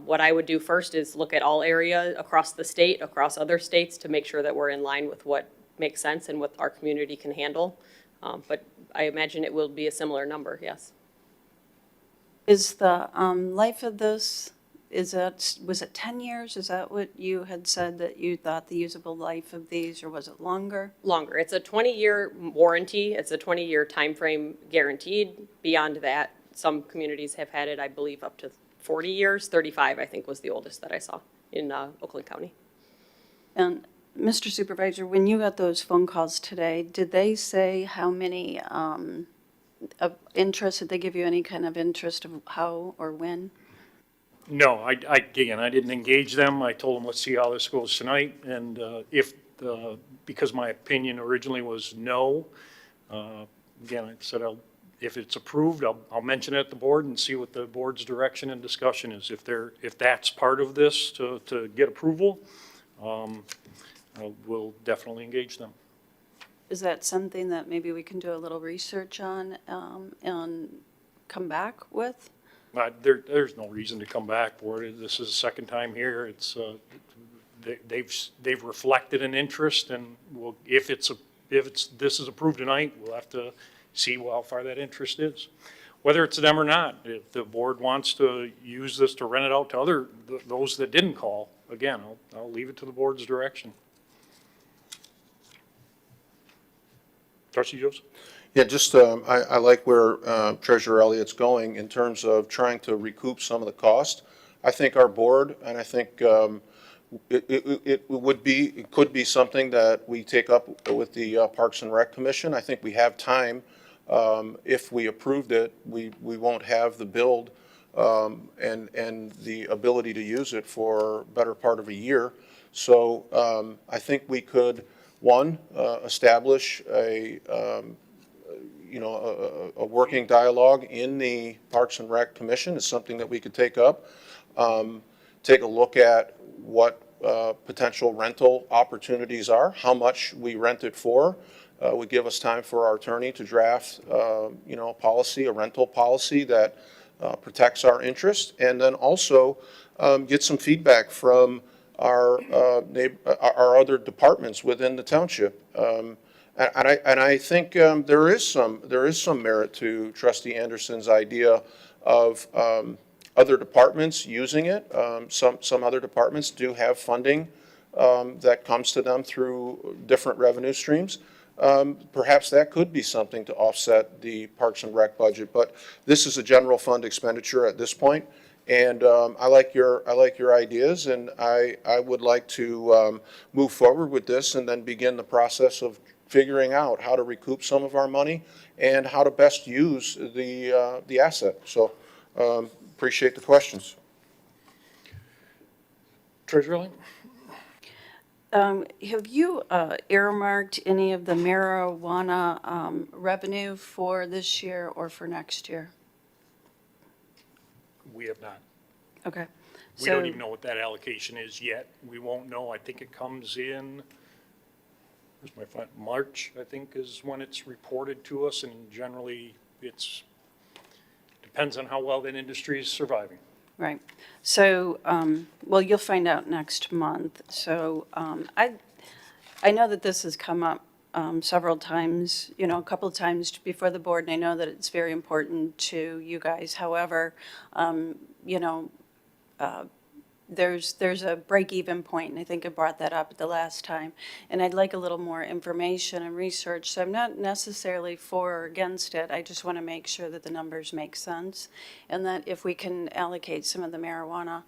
What I would do first is look at all areas across the state, across other states, to make sure that we're in line with what makes sense and what our community can handle. But I imagine it will be a similar number, yes. Is the life of this, was it 10 years? Is that what you had said, that you thought the usable life of these, or was it longer? Longer. It's a 20-year warranty. It's a 20-year time frame guaranteed. Beyond that, some communities have had it, I believe, up to 40 years. 35, I think, was the oldest that I saw in Oakland County. And Mr. Supervisor, when you got those phone calls today, did they say how many of interest? Did they give you any kind of interest of how or when? No, I didn't engage them. I told them, let's see how this goes tonight. And because my opinion originally was no, again, I said, if it's approved, I'll mention it at the board and see what the board's direction and discussion is. If that's part of this to get approval, we'll definitely engage them. Is that something that maybe we can do a little research on and come back with? There's no reason to come back for it. This is the second time here. It's they've reflected an interest, and if this is approved tonight, we'll have to see how far that interest is, whether it's them or not. If the board wants to use this to rent it out to those that didn't call, again, I'll leave it to the board's direction. Trustee Joseph? Yeah, just, I like where Treasurer Elliott's going in terms of trying to recoup some of the cost. I think our board, and I think it could be something that we take up with the Parks and Rec Commission. I think we have time. If we approved it, we won't have the build and the ability to use it for better part of a year. So I think we could, one, establish a working dialogue in the Parks and Rec Commission is something that we could take up. Take a look at what potential rental opportunities are, how much we rent it for. Would give us time for our attorney to draft, a policy, a rental policy that protects our interest, and then also get some feedback from our other departments within the township. And I think there is some merit to Trustee Anderson's idea of other departments using it. Some other departments do have funding that comes to them through different revenue streams. Perhaps that could be something to offset the Parks and Rec budget, but this is a general fund expenditure at this point. And I like your ideas, and I would like to move forward with this and then begin the process of figuring out how to recoup some of our money and how to best use the asset. So appreciate the questions. Treasurer Elliott? Have you earmarked any of the marijuana revenue for this year or for next year? We have not. Okay. We don't even know what that allocation is yet. We won't know. I think it comes in, where's my phone? March, I think, is when it's reported to us, and generally depends on how well that industry is surviving. Right. So, well, you'll find out next month. So I know that this has come up several times, a couple of times before the board, and I know that it's very important to you guys. However, there's a break-even point, and I think I brought that up the last time. And I'd like a little more information and research. So I'm not necessarily for or against it. I just want to make sure that the numbers make sense, and that if we can allocate some of the marijuana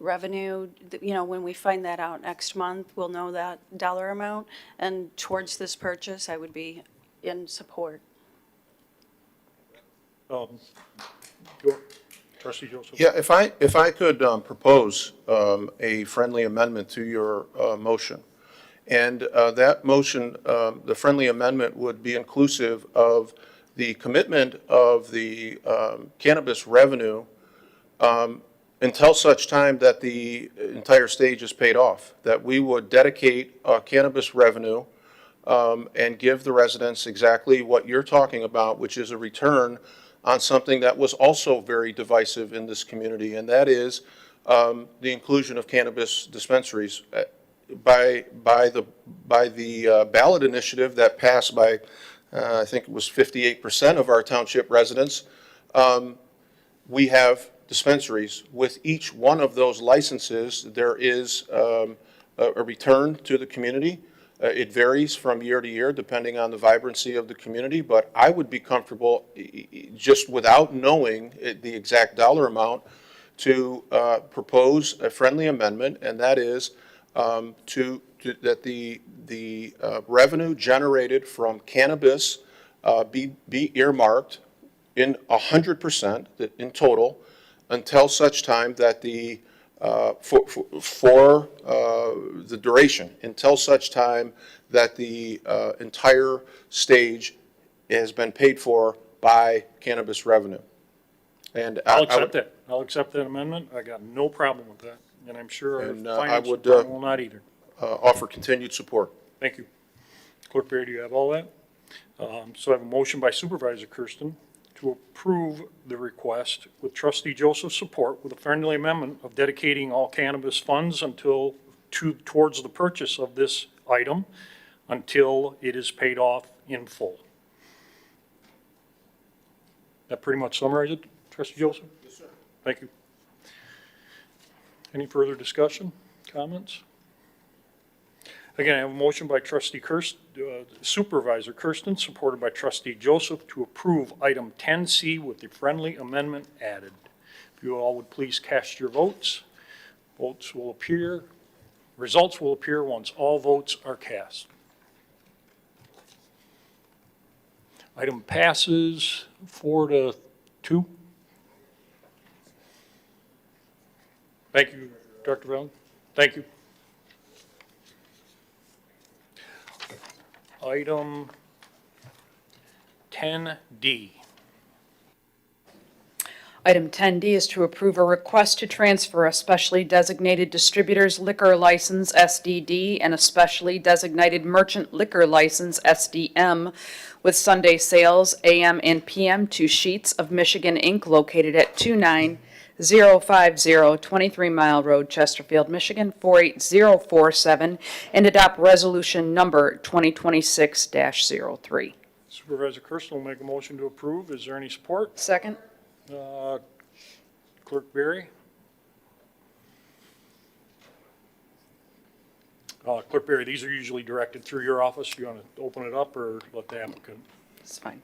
revenue, when we find that out next month, we'll know that dollar amount. And towards this purchase, I would be in support. Trustee Joseph? Yeah, if I could propose a friendly amendment to your motion. And that motion, the friendly amendment would be inclusive of the commitment of the cannabis revenue until such time that the entire stage is paid off, that we would dedicate cannabis revenue and give the residents exactly what you're talking about, which is a return on something that was also very divisive in this community, and that is the inclusion of cannabis dispensaries. By the ballot initiative that passed by, I think it was 58% of our township residents, we have dispensaries. With each one of those licenses, there is a return to the community. It varies from year to year depending on the vibrancy of the community, but I would be comfortable, just without knowing the exact dollar amount, to propose a friendly amendment, and that is that the revenue generated from cannabis be earmarked in 100% in total until such time that for the duration, until such time that the entire stage has been paid for by cannabis revenue. And I'll accept that. I'll accept that amendment. I got no problem with that, and I'm sure our finance department will not either. Offer continued support. Thank you. Clerk Barry, do you have all that? So I have a motion by Supervisor Kersten to approve the request with Trustee Joseph's support with a friendly amendment of dedicating all cannabis funds towards the purchase of this item until it is paid off in full. That pretty much summarizes it, Trustee Joseph? Yes, sir. Thank you. Any further discussion, comments? Again, I have a motion by trustee Supervisor Kersten, supported by trustee Joseph, to approve item 10C with the friendly amendment added. If you all would please cast your votes. Results will appear once all votes are cast. Item passes 4-2. Thank you, Dr. Vellen. Thank you. Item 10D. Item 10D is to approve a request to transfer a specially designated distributor's liquor license, SDD, and a specially designated merchant liquor license, SDM, with Sunday sales, AM and PM, to Sheets of Michigan, Inc., located at 29050 23 Mile Road, Chesterfield, Michigan, 48047, and adopt resolution number 2026-03. Supervisor Kersten will make a motion to approve. Is there any support? Second? Clerk Berry? Clerk Berry, these are usually directed through your office. You want to open it up or let the applicant? It's fine.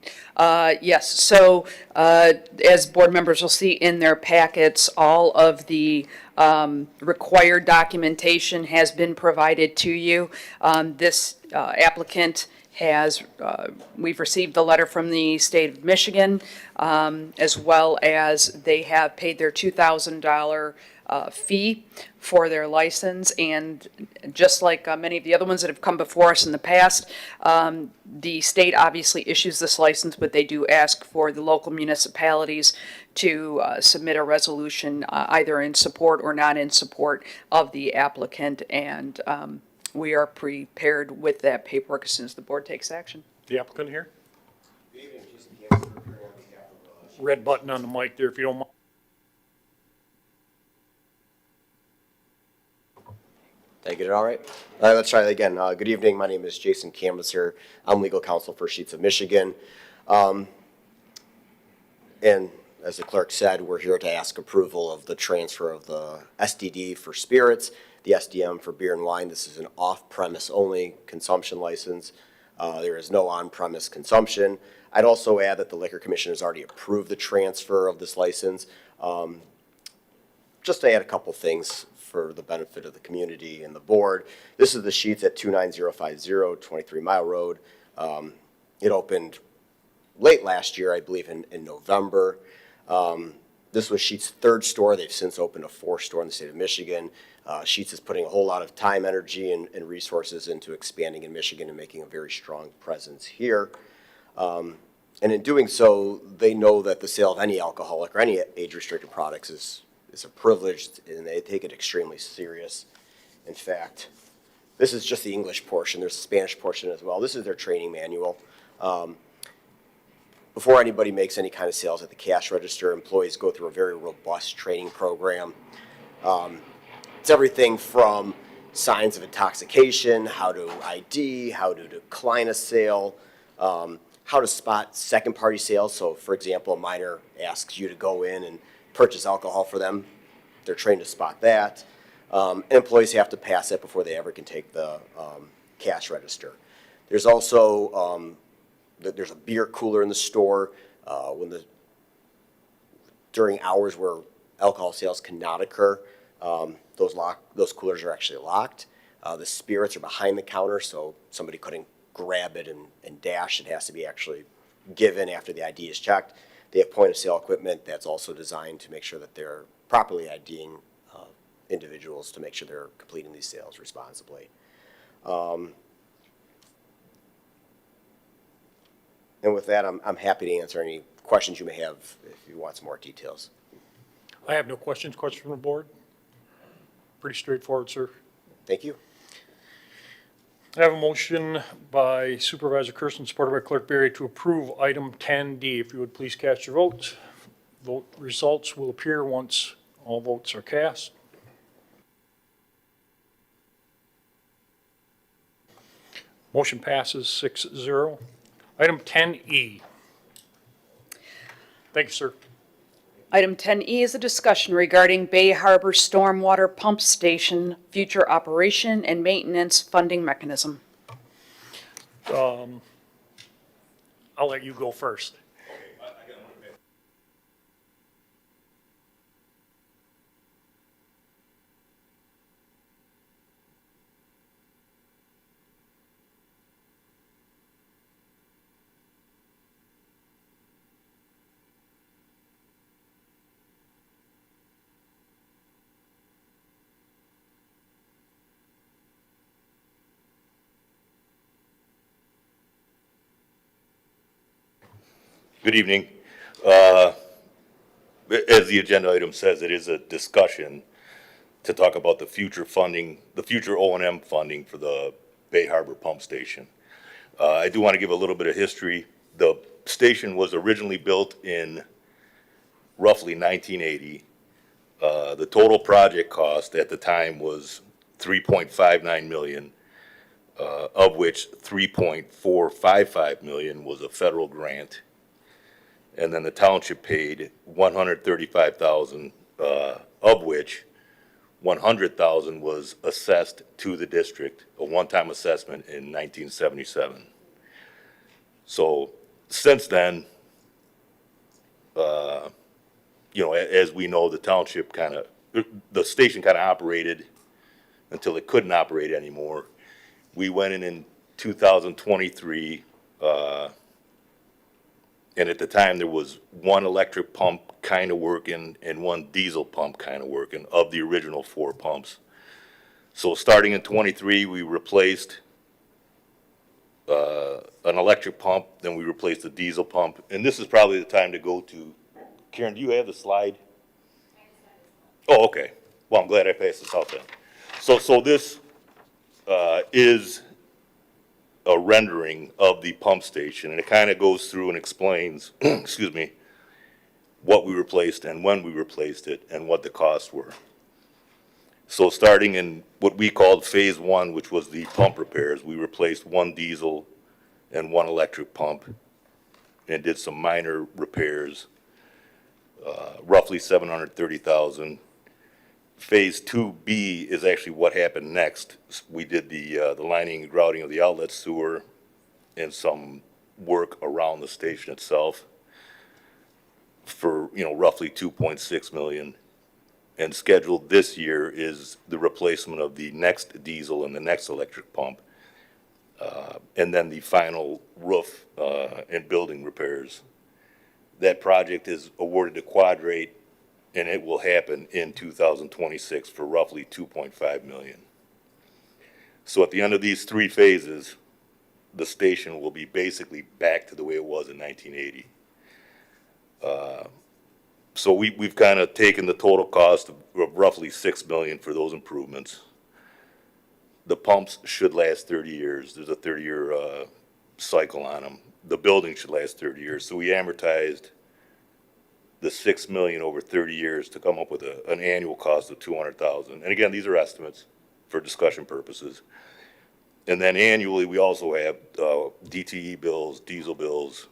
Yes, so as board members will see in their packets, all of the required documentation has been provided to you. This applicant has, we've received the letter from the state of Michigan, as well as they have paid their $2,000 fee for their license. And just like many of the other ones that have come before us in the past, the state obviously issues this license, but they do ask for the local municipalities to submit a resolution either in support or not in support of the applicant. And we are prepared with that paperwork as soon as the board takes action. The applicant here? Red button on the mic there if you don't mind. Did I get it all right? All right, let's try that again. Good evening. My name is Jason Canvasser. I'm legal counsel for Sheets of Michigan. And as the clerk said, we're here to ask approval of the transfer of the SDD for spirits, the SDM for beer and wine. This is an off-premise only consumption license. There is no on-premise consumption. I'd also add that the Liquor Commission has already approved the transfer of this license. Just to add a couple things for the benefit of the community and the board. This is the Sheets at 29050 23 Mile Road. It opened late last year, I believe in November. This was Sheets' third store. They've since opened a fourth store in the state of Michigan. Sheets is putting a whole lot of time, energy, and resources into expanding in Michigan and making a very strong presence here. And in doing so, they know that the sale of any alcoholic or any age-restricted products is a privilege, and they take it extremely serious. In fact, this is just the English portion. There's a Spanish portion as well. This is their training manual. Before anybody makes any kind of sales at the cash register, employees go through a very robust training program. It's everything from signs of intoxication, how to ID, how to decline a sale, how to spot second-party sales. So, for example, a minor asks you to go in and purchase alcohol for them. They're trained to spot that. And employees have to pass it before they ever can take the cash register. There's also there's a beer cooler in the store during hours where alcohol sales cannot occur. Those coolers are actually locked. The spirits are behind the counter, so somebody couldn't grab it and dash. It has to be actually given after the ID is checked. They have point-of-sale equipment that's also designed to make sure that they're properly IDing individuals to make sure they're completing these sales responsibly. And with that, I'm happy to answer any questions you may have if you want some more details. I have no questions. Questions from the board? Pretty straightforward, sir. Thank you. I have a motion by Supervisor Kersten, supported by Clerk Berry, to approve item 10D. If you would please cast your votes. Vote results will appear once all votes are cast. Motion passes 6-0. Item 10E. Thank you, sir. Item 10E is a discussion regarding Bay Harbor Stormwater Pump Station future operation and maintenance funding mechanism. I'll let you go first. Good evening. As the agenda item says, it is a discussion to talk about the future funding, the future O&M funding for the Bay Harbor Pump Station. I do want to give a little bit of history. The station was originally built in roughly 1980. The total project cost at the time was $3.59 million, of which $3.455 million was a federal grant. And then the township paid $135,000, of which $100,000 was assessed to the district, a one-time assessment in 1977. So since then, as we know, the township the station kind of operated until it couldn't operate anymore. We went in 2023, and at the time, there was one electric pump kind of working and one diesel pump kind of working of the original 4 pumps. So starting in 23, we replaced an electric pump, then we replaced the diesel pump. And this is probably the time to go to, Karen, do you have the slide? Oh, okay. Well, I'm glad I passed this out then. So this is a rendering of the pump station, and it kind of goes through and explains, excuse me, what we replaced and when we replaced it and what the costs were. So starting in what we called phase 1, which was the pump repairs, we replaced 1 diesel and 1 electric pump and did some minor repairs, roughly $730,000. Phase 2B is actually what happened next. We did the lining and grouting of the outlet sewer and some work around the station itself for, roughly $2.6 million. And scheduled this year is the replacement of the next diesel and the next electric pump. And then the final roof and building repairs. That project is awarded to Quadrate, and it will happen in 2026 for roughly $2.5 million. So at the end of these 3 phases, the station will be basically back to the way it was in 1980. So we've kind of taken the total cost of roughly $6 million for those improvements. The pumps should last 30 years. There's a 30-year cycle on them. The building should last 30 years. So we amortized the $6 million over 30 years to come up with an annual cost of $200,000. And again, these are estimates for discussion purposes. And then annually, we also have DTE bills, diesel bills,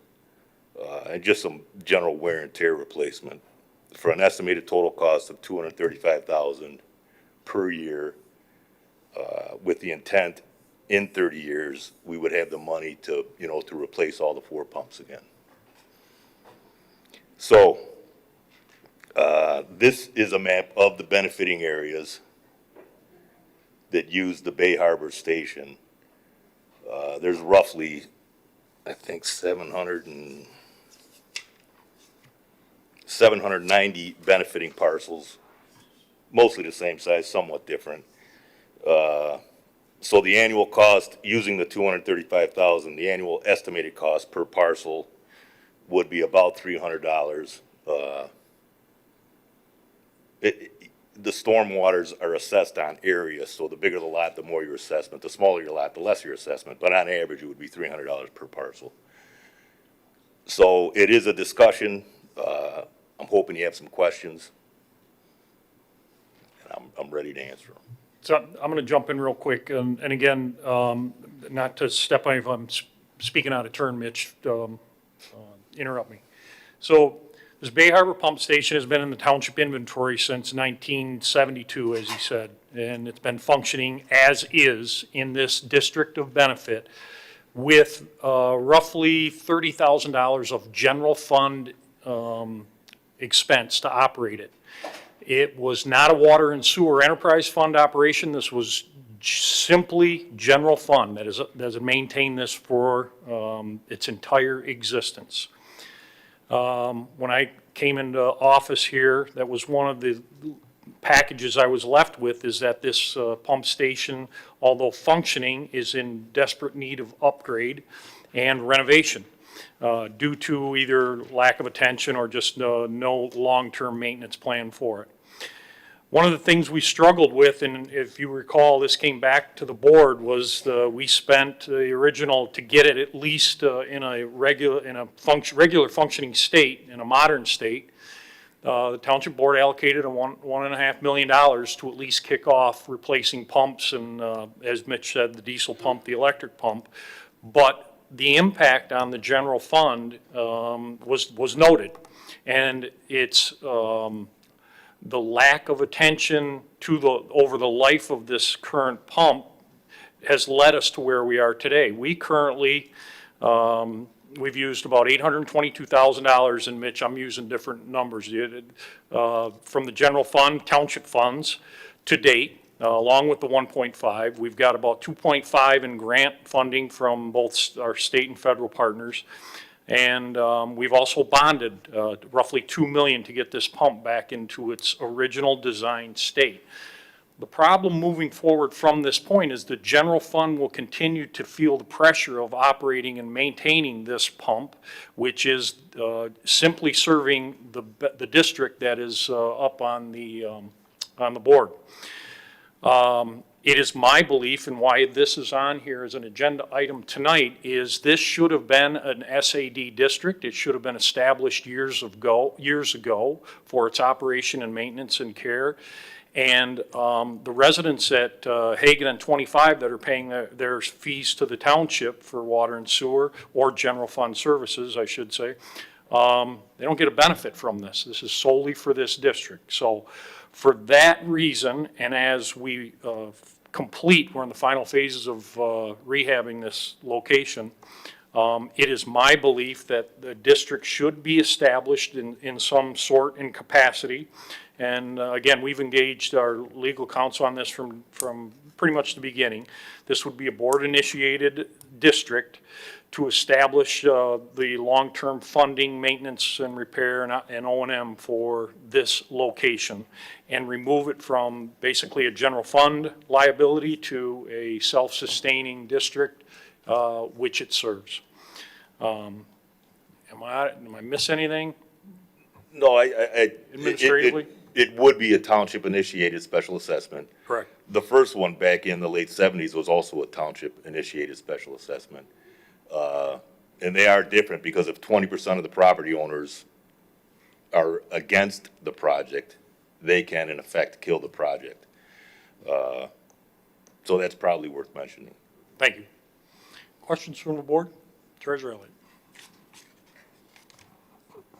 and just some general wear and tear replacement for an estimated total cost of $235,000 per year, with the intent in 30 years, we would have the money to replace all the 4 pumps again. So this is a map of the benefiting areas that use the Bay Harbor Station. There's roughly, I think, 790 benefiting parcels, mostly the same size, somewhat different. So the annual cost, using the $235,000, the annual estimated cost per parcel would be about $300. The storm waters are assessed on area, so the bigger the lot, the more your assessment. The smaller your lot, the less your assessment. But on average, it would be $300 per parcel. So it is a discussion. I'm hoping you have some questions. And I'm ready to answer them. So I'm going to jump in real quick. And again, not to step on if I'm speaking out of turn, Mitch, interrupt me. So This Bay Harbor Pump Station has been in the township inventory since 1972, as he said, and it's been functioning as is in this district of benefit with roughly $30,000 of general fund expense to operate it. It was not a water and sewer enterprise fund operation. This was simply general fund that has maintained this for its entire existence. When I came into office here, that was one of the packages I was left with, is that this pump station, although functioning, is in desperate need of upgrade and renovation due to either lack of attention or just no long-term maintenance plan for it. One of the things we struggled with, and if you recall, this came back to the board, was we spent the original to get it at least in a regular functioning state, in a modern state. The township board allocated $1.5 million to at least kick off replacing pumps and, as Mitch said, the diesel pump, the electric pump. But the impact on the general fund was noted, and it's the lack of attention to over the life of this current pump has led us to where we are today. We currently, we've used about $822,000, and Mitch, I'm using different numbers, from the general fund, township funds to date, along with the 1.5. We've got about 2.5 in grant funding from both our state and federal partners. And we've also bonded roughly $2 million to get this pump back into its original design state. The problem moving forward from this point is the general fund will continue to feel the pressure of operating and maintaining this pump, which is simply serving the district that is up on the board. It is my belief, and why this is on here as an agenda item tonight, is this should have been an SAD district. It should have been established years ago for its operation and maintenance and care. And the residents at Hagen and 25 that are paying their fees to the township for water and sewer, or general fund services, I should say, they don't get a benefit from this. This is solely for this district. So for that reason, and as we we're in the final phases of rehabbing this location, it is my belief that the district should be established in some sort and capacity. And again, we've engaged our legal counsel on this from pretty much the beginning. This would be a board-initiated district to establish the long-term funding, maintenance, and repair and O&M for this location, and remove it from basically a general fund liability to a self-sustaining district which it serves. Am I miss anything? No, Administratively? It would be a township-initiated special assessment. Correct. The first one back in the late 70s was also a township-initiated special assessment. And they are different because if 20% of the property owners are against the project, they can in effect kill the project. So that's probably worth mentioning. Thank you. Questions from the board? Treasurer Elliott.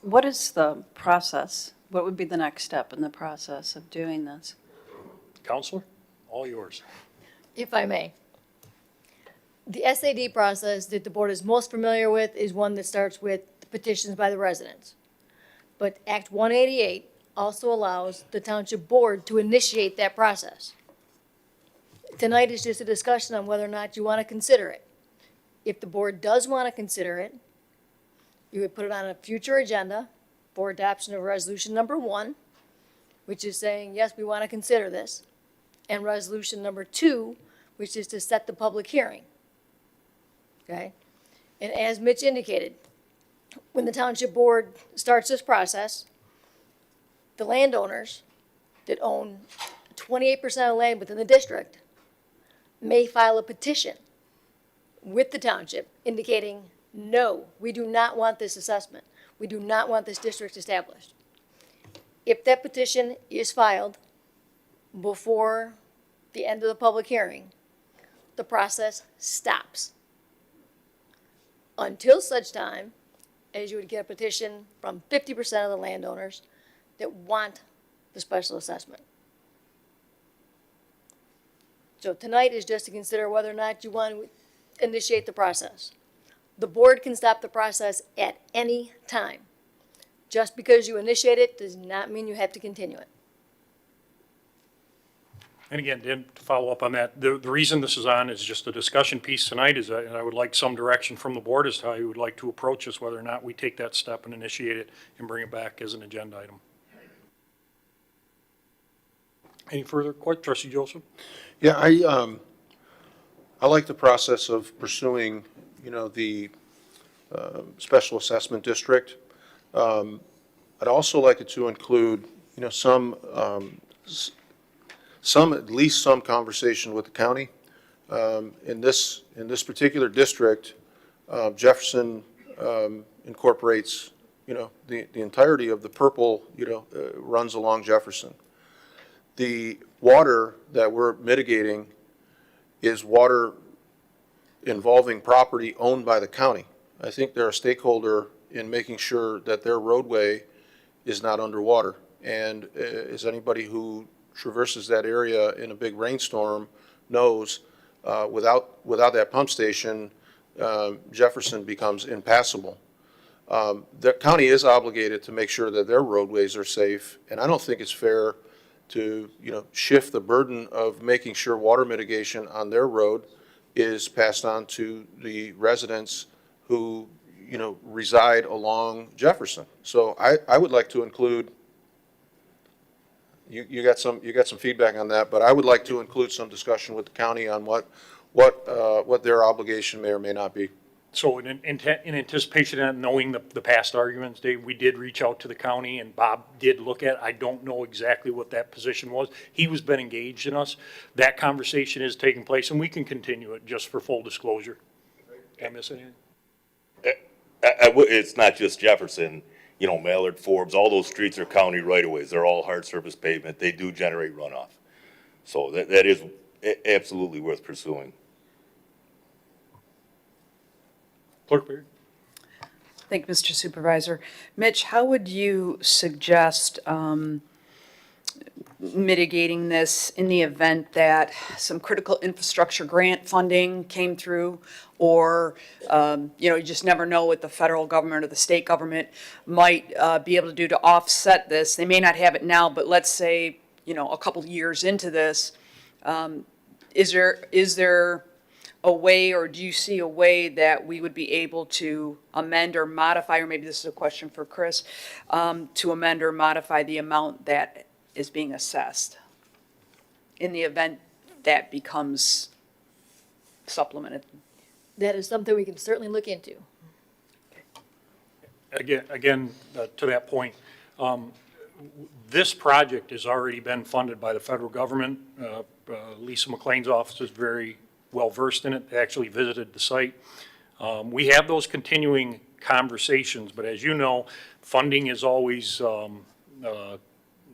What is the process? What would be the next step in the process of doing this? Counselor, all yours. If I may. The SAD process that the board is most familiar with is one that starts with petitions by the residents. But Act 188 also allows the township board to initiate that process. Tonight is just a discussion on whether or not you want to consider it. If the board does want to consider it, you would put it on a future agenda for adoption of resolution number 1, which is saying, yes, we want to consider this, and resolution number 2, which is to set the public hearing. Okay? And as Mitch indicated, when the township board starts this process, the landowners that own 28% of land within the district may file a petition with the township indicating, no, we do not want this assessment. We do not want this district established. If that petition is filed before the end of the public hearing, the process stops until such time as you would get a petition from 50% of the landowners that want the special assessment. So tonight is just to consider whether or not you want to initiate the process. The board can stop the process at any time. Just because you initiate it does not mean you have to continue it. And again, Dan, to follow up on that, the reason this is on is just a discussion piece tonight is that I would like some direction from the board as to how you would like to approach this, whether or not we take that step and initiate it and bring it back as an agenda item. Any further questions? Trustee Joseph? Yeah, I like the process of pursuing, the special assessment district. I'd also like it to include, at least some conversation with the county. In this particular district, Jefferson incorporates, the entirety of the purple, runs along Jefferson. The water that we're mitigating is water involving property owned by the county. I think they're a stakeholder in making sure that their roadway is not underwater. And as anybody who traverses that area in a big rainstorm knows, without that pump station, Jefferson becomes impassable. The county is obligated to make sure that their roadways are safe, and I don't think it's fair to, shift the burden of making sure water mitigation on their road is passed on to the residents who, reside along Jefferson. So I would like to include, you got some feedback on that, but I would like to include some discussion with the county on what their obligation may or may not be. So in anticipation of knowing the past arguments, Dave, we did reach out to the county and Bob did look at, I don't know exactly what that position was. He was been engaged in us. That conversation is taking place and we can continue it just for full disclosure. Did I miss anything? It's not just Jefferson, Mallard, Forbes, all those streets are county right-of-ways. They're all hard surface pavement. They do generate runoff. So that is absolutely worth pursuing. Clerk Barry? Thank you, Mr. Supervisor. Mitch, how would you suggest mitigating this in the event that some critical infrastructure grant funding came through, or, you just never know what the federal government or the state government might be able to do to offset this? They may not have it now, but let's say, a couple years into this, is there a way, or do you see a way that we would be able to amend or modify, or maybe this is a question for Chris, to amend or modify the amount that is being assessed in the event that becomes supplemented? That is something we can certainly look into. Again, to that point, this project has already been funded by the federal government. Lisa McLean's office is very well versed in it. They actually visited the site. We have those continuing conversations, but as you know, funding is always,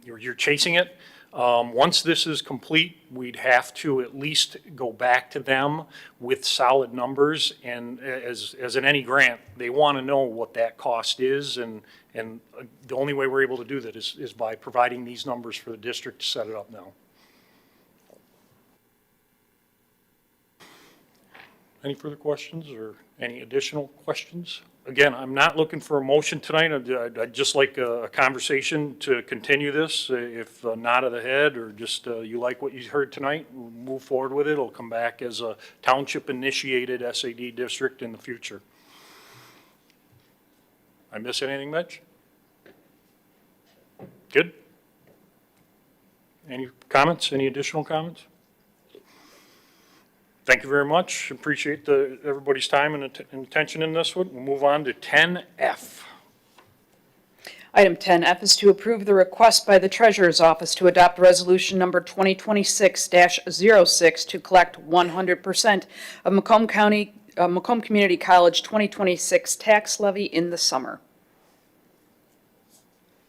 you're chasing it. Once this is complete, we'd have to at least go back to them with solid numbers. And as in any grant, they want to know what that cost is. And the only way we're able to do that is by providing these numbers for the district to set it up now. Any further questions or any additional questions? Again, I'm not looking for a motion tonight. I'd just like a conversation to continue this. If nod of the head or just you like what you heard tonight, we'll move forward with it. It'll come back as a township-initiated SAD district in the future. I miss anything, Mitch? Good? Any comments? Any additional comments? Thank you very much. Appreciate everybody's time and attention in this one. We'll move on to 10F. Item 10F is to approve the request by the Treasurer's Office to adopt resolution number 2026-06 to collect 100% of Macomb Community College 2026 tax levy in the summer.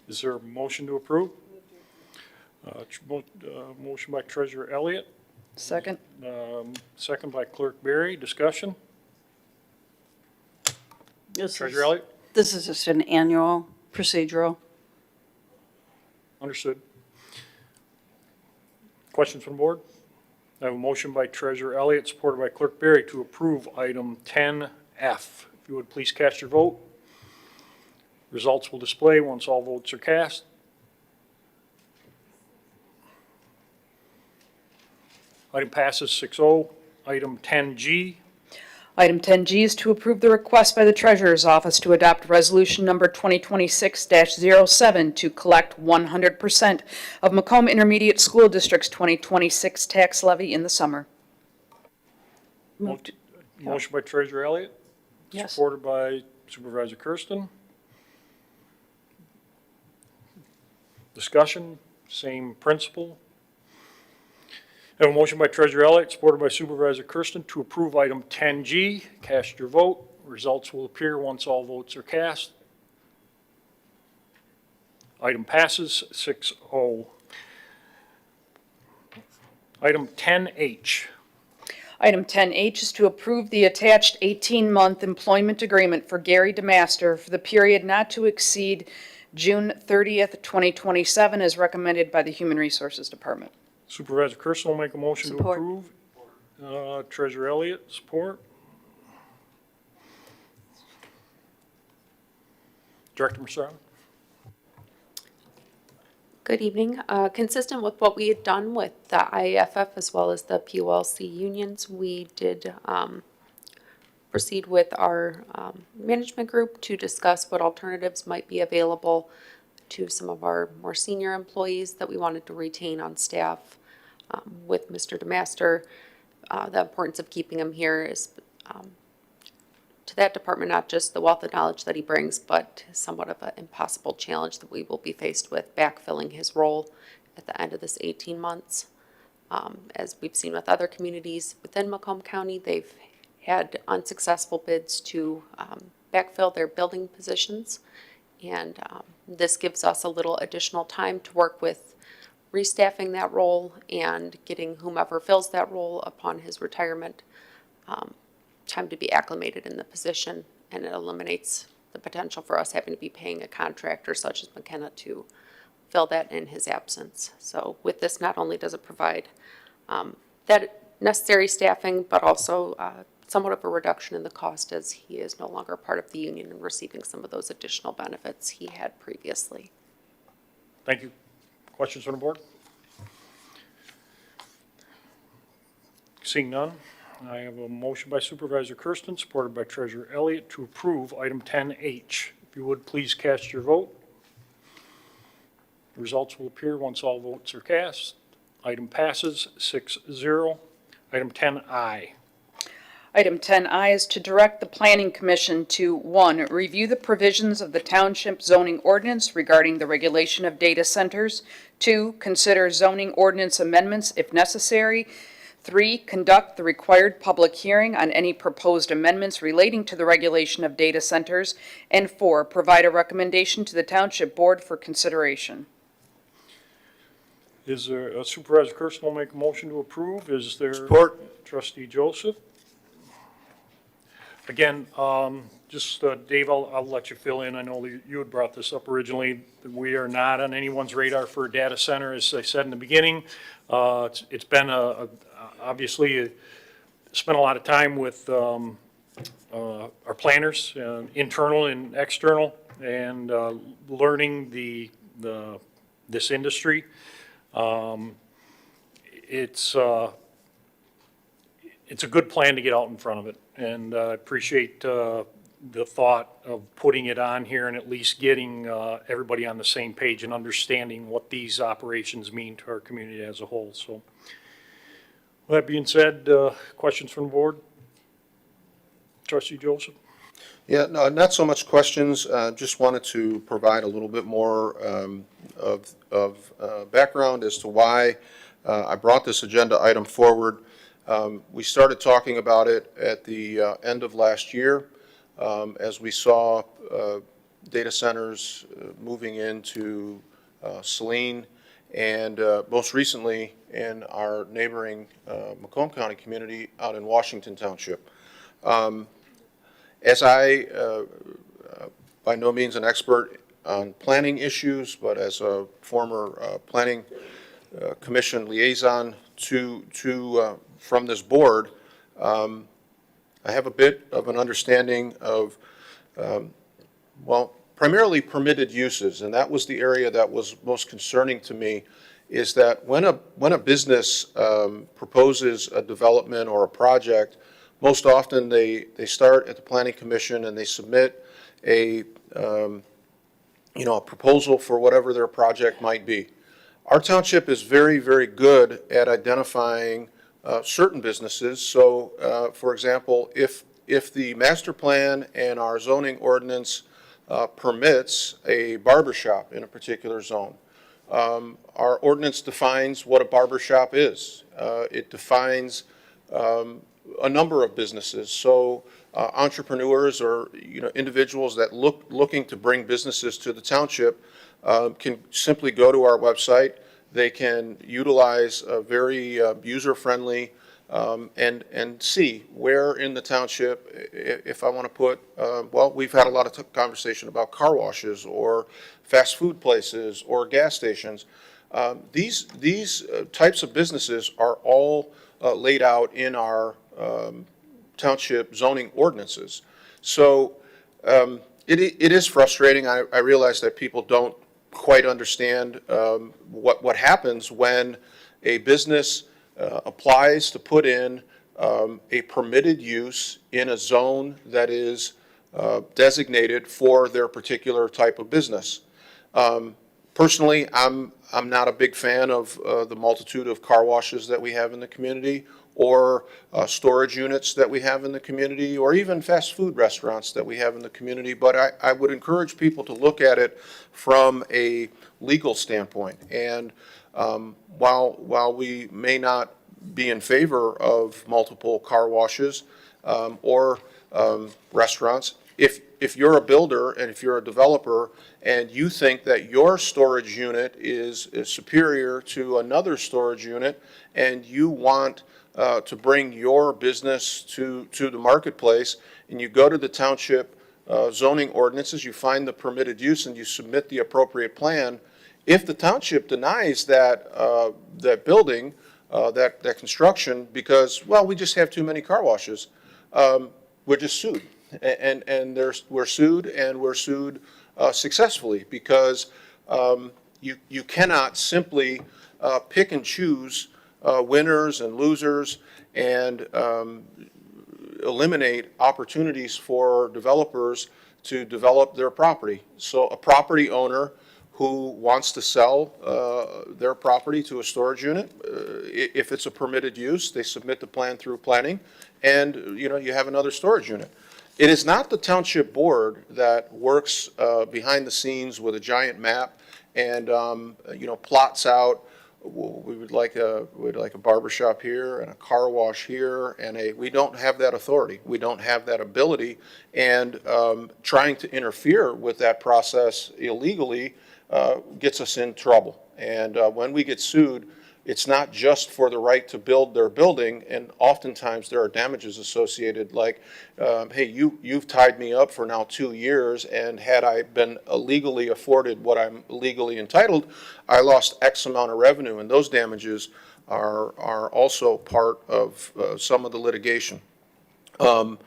Is there a motion to approve? Motion by Treasurer Elliott. Second. Second by Clerk Barry. Discussion? This Treasurer is- Elliott? This is just an annual procedural. Understood. Questions from the board? I have a motion by Treasurer Elliott, supported by Clerk Berry, to approve item 10F. If you would please cast your vote. Results will display once all votes are cast. Item passes 6-0. Item 10G. Item 10G is to approve the request by the Treasurer's Office to adopt Resolution Number 2026-07 to collect 100% of Macomb Intermediate School District's 2026 tax levy in the summer. Motion by Treasurer Elliott. Yes. Supported by Supervisor Kersten. Discussion, same principle. I have a motion by Treasurer Elliott, supported by Supervisor Kersten, to approve item 10G. Cast your vote. Results will appear once all votes are cast. Item passes 6-0. Item 10H. Item 10H is to approve the attached 18-month employment agreement for Gary DeMaster for the period not to exceed June 30th, 2027, as recommended by the Human Resources Department. Supervisor Kersten will make a motion Support. to approve. Treasurer Elliott, support. Director Massaro. Good evening. Consistent with what we had done with the IAFF as well as the POLC unions, we did proceed with our management group to discuss what alternatives might be available to some of our more senior employees that we wanted to retain on staff. With Mr. DeMaster, the importance of keeping him here is to that department, not just the wealth of knowledge that he brings, but somewhat of an impossible challenge that we will be faced with backfilling his role at the end of this 18 months. As we've seen with other communities within Macomb County, they've had unsuccessful bids to backfill their building positions. And this gives us a little additional time to work with restaffing that role and getting whomever fills that role upon his retirement time to be acclimated in the position, and it eliminates the potential for us having to be paying a contractor such as McKenna to fill that in his absence. So with this, not only does it provide that necessary staffing, but also somewhat of a reduction in the cost as he is no longer part of the union and receiving some of those additional benefits he had previously. Thank you. Questions from the board? Seeing none, I have a motion by Supervisor Kersten, supported by Treasurer Elliott, to approve item 10H. If you would, please cast your vote. The results will appear once all votes are cast. Item passes 6-0. Item 10I. Item 10I is to direct the Planning Commission to, 1, review the provisions of the Township zoning ordinance regarding the regulation of data centers, 2, consider zoning ordinance amendments if necessary, 3, conduct the required public hearing on any proposed amendments relating to the regulation of data centers, and 4, provide a recommendation to the Township Board for consideration. Is there, Supervisor Kersten will make a motion to approve. Is there? Support. Trustee Joseph. Again, Dave, I'll let you fill in. I know you had brought this up originally. We are not on anyone's radar for a data center, as I said in the beginning. It's been obviously spent a lot of time with our planners, internal and external, and learning this industry. It's a good plan to get out in front of it, and I appreciate the thought of putting it on here and at least getting everybody on the same page and understanding what these operations mean to our community as a whole. So, with that being said, questions from the board? Trustee Joseph? Yeah, no, not so much questions. Just wanted to provide a little bit more of background as to why I brought this agenda item forward. We started talking about it at the end of last year as we saw data centers moving into Saline, and most recently in our neighboring Macomb County community out in Washington Township. As I by no means an expert on planning issues, but as a former planning commission liaison from this board, I have a bit of an understanding of, well, primarily permitted uses, and that was the area that was most concerning to me, is that when a business proposes a development or a project, most often they start at the planning commission and they submit a proposal for whatever their project might be. Our township is very, very good at identifying certain businesses. So, for example, if the master plan and our zoning ordinance permits a barber shop in a particular zone, our ordinance defines what a barber shop is. It defines a number of businesses. So entrepreneurs or individuals that looking to bring businesses to the township can simply go to our website. They can utilize a very user-friendly and see where in the township, if I want to put, well, we've had a lot of conversation about car washes or fast food places or gas stations. These types of businesses are all laid out in our township zoning ordinances. So it is frustrating. I realize that people don't quite understand what happens when a business applies to put in a permitted use in a zone that is designated for their particular type of business. Personally, I'm not a big fan of the multitude of car washes that we have in the community, or storage units that we have in the community, or even fast food restaurants that we have in the community. But I would encourage people to look at it from a legal standpoint. And while we may not be in favor of multiple car washes or restaurants, if you're a builder and if you're a developer and you think that your storage unit is superior to another storage unit, and you want to bring your business to the marketplace, and you go to the township zoning ordinances, you find the permitted use and you submit the appropriate plan, if the township denies that building, that construction, because, well, we just have too many car washes, we're just sued. And we're sued successfully, because you cannot simply pick and choose winners and losers and eliminate opportunities for developers to develop their property. So a property owner who wants to sell their property to a storage unit, if it's a permitted use, they submit the plan through planning, and you have another storage unit. It is not the township board that works behind the scenes with a giant map and plots out, we'd like a barber shop here and a car wash here, and we don't have that authority. We don't have that ability, and trying to interfere with that process illegally gets us in trouble. And when we get sued, it's not just for the right to build their building, and oftentimes there are damages associated, like, hey, you've tied me up for now 2 years, and had I been illegally afforded what I'm legally entitled, I lost X amount of revenue, and those damages are also part of some of the litigation. A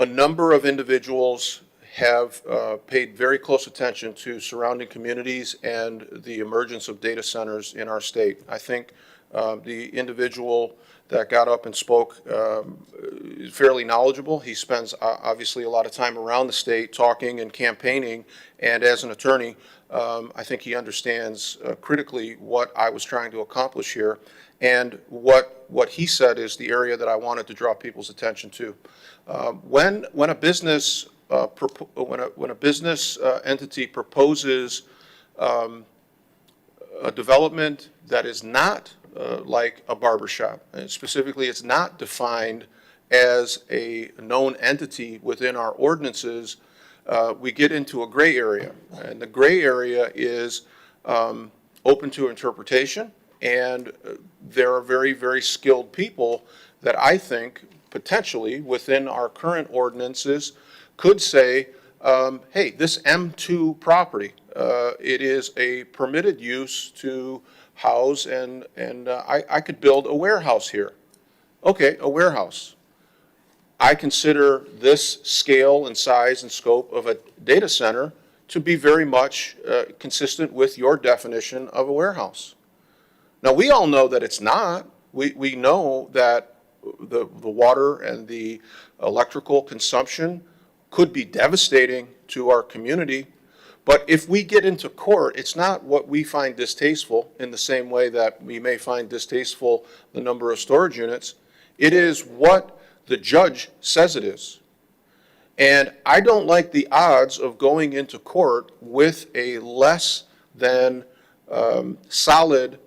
number of individuals have paid very close attention to surrounding communities and the emergence of data centers in our state. I think the individual that got up and spoke is fairly knowledgeable. He spends obviously a lot of time around the state talking and campaigning, and as an attorney, I think he understands critically what I was trying to accomplish here. And what he said is the area that I wanted to draw people's attention to. When a business when a business entity proposes a development that is not like a barber shop, and specifically it's not defined as a known entity within our ordinances, we get into a gray area. And the gray area is open to interpretation, and there are very, very skilled people that I think potentially within our current ordinances could say hey, this M2 property, it is a permitted use to house, and I could build a warehouse here. Okay, a warehouse. I consider this scale and size and scope of a data center to be very much consistent with your definition of a warehouse. Now, we all know that it's not. We know that the water and the electrical consumption could be devastating to our community. But if we get into court, it's not what we find distasteful in the same way that we may find distasteful the number of storage units. It is what the judge says it is. And I don't like the odds of going into court with a less than solid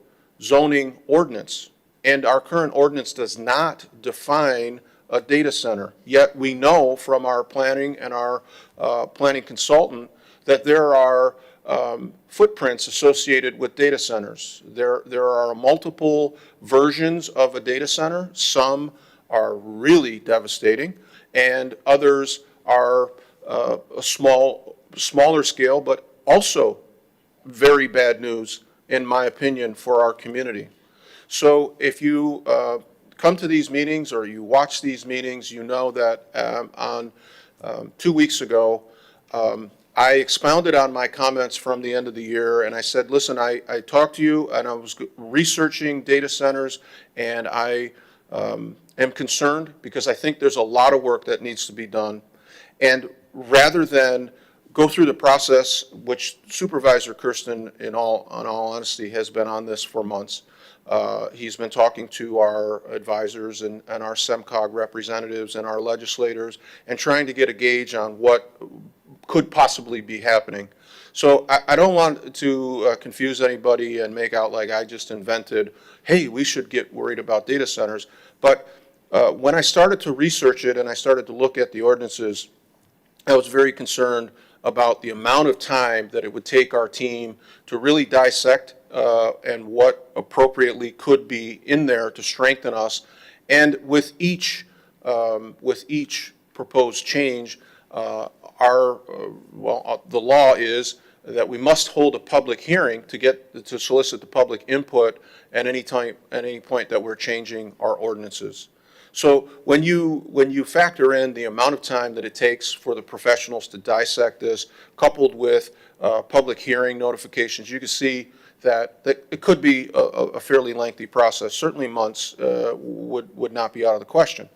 zoning ordinance. And our current ordinance does not define a data center. Yet we know from our planning and our planning consultant that there are footprints associated with data centers. There are multiple versions of a data center. Some are really devastating, and others are a smaller scale, but also very bad news, in my opinion, for our community. So if you come to these meetings or you watch these meetings, you know that on 2 weeks ago, I expounded on my comments from the end of the year, and I said, listen, I talked to you, and I was researching data centers, and I am concerned because I think there's a lot of work that needs to be done. And rather than go through the process, which Supervisor Kersten, in all honesty, has been on this for months. He's been talking to our advisors and our SEMCOG representatives and our legislators and trying to get a gauge on what could possibly be happening. So I don't want to confuse anybody and make out like I just invented, hey, we should get worried about data centers. But when I started to research it and I started to look at the ordinances, I was very concerned about the amount of time that it would take our team to really dissect and what appropriately could be in there to strengthen us. And with each proposed change, the law is that we must hold a public hearing to solicit the public input at any point that we're changing our ordinances. So when you factor in the amount of time that it takes for the professionals to dissect this, coupled with public hearing notifications, you can see that it could be a fairly lengthy process. Certainly months would not be out of the question.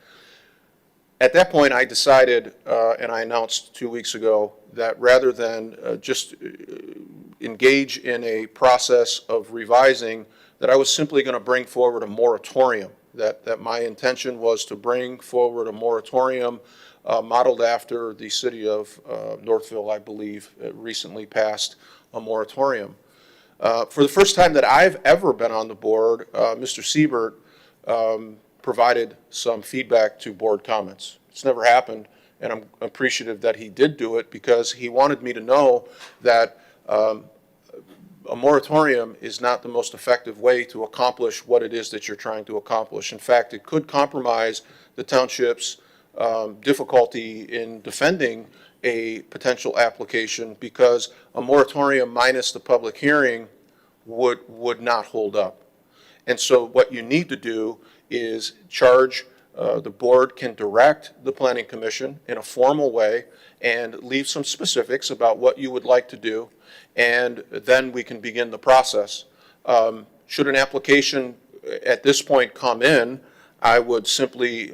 At that point, I decided, and I announced 2 weeks ago, that rather than just engage in a process of revising, that I was simply going to bring forward a moratorium. That my intention was to bring forward a moratorium modeled after the city of Northville, I believe, recently passed a moratorium. For the first time that I've ever been on the board, Mr. Siebert provided some feedback to board comments. It's never happened, and I'm appreciative that he did do it because he wanted me to know that a moratorium is not the most effective way to accomplish what it is that you're trying to accomplish. In fact, it could compromise the township's difficulty in defending a potential application because a moratorium minus the public hearing would not hold up. And so what you need to do is charge, the board can direct the Planning Commission in a formal way and leave some specifics about what you would like to do, and then we can begin the process. Should an application at this point come in, I would simply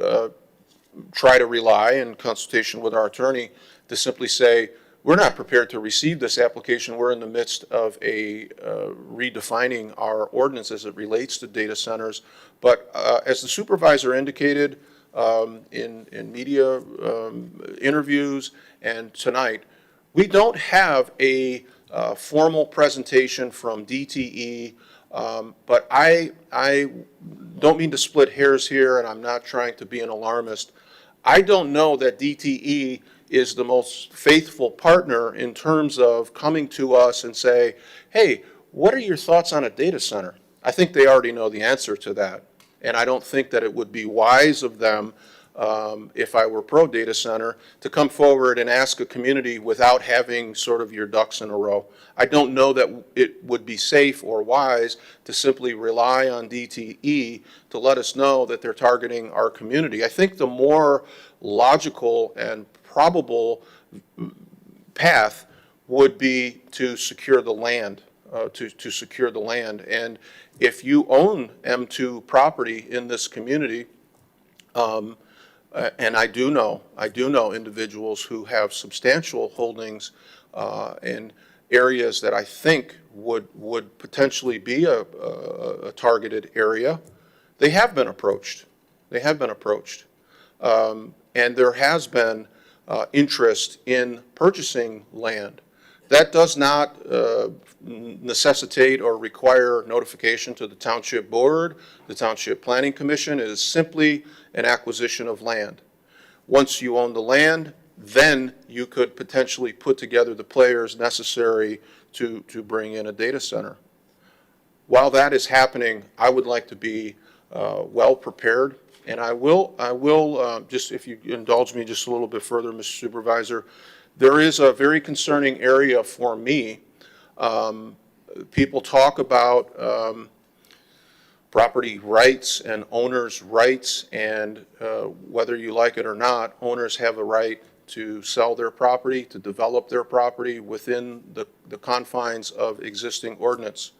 try to rely, in consultation with our attorney, to simply say, we're not prepared to receive this application. We're in the midst of redefining our ordinance as it relates to data centers. But as the supervisor indicated in media interviews and tonight, we don't have a formal presentation from DTE, but I don't mean to split hairs here, and I'm not trying to be an alarmist. I don't know that DTE is the most faithful partner in terms of coming to us and say, hey, what are your thoughts on a data center? I think they already know the answer to that. And I don't think that it would be wise of them if I were pro-data center, to come forward and ask a community without having sort of your ducks in a row. I don't know that it would be safe or wise to simply rely on DTE to let us know that they're targeting our community. I think the more logical and probable path would be to secure the land, to secure the land. And if you own M2 property in this community, and I do know individuals who have substantial holdings in areas that I think would potentially be a targeted area. They have been approached. They have been approached. And there has been interest in purchasing land. That does not necessitate or require notification to the Township Board, the Township Planning Commission. It is simply an acquisition of land. Once you own the land, then you could potentially put together the players necessary to bring in a data center. While that is happening, I would like to be well prepared, and I will just, if you indulge me just a little bit further, Mr. Supervisor, there is a very concerning area for me. People talk about property rights and owners' rights, and whether you like it or not, owners have a right to sell their property, to develop their property within the confines of existing ordinance.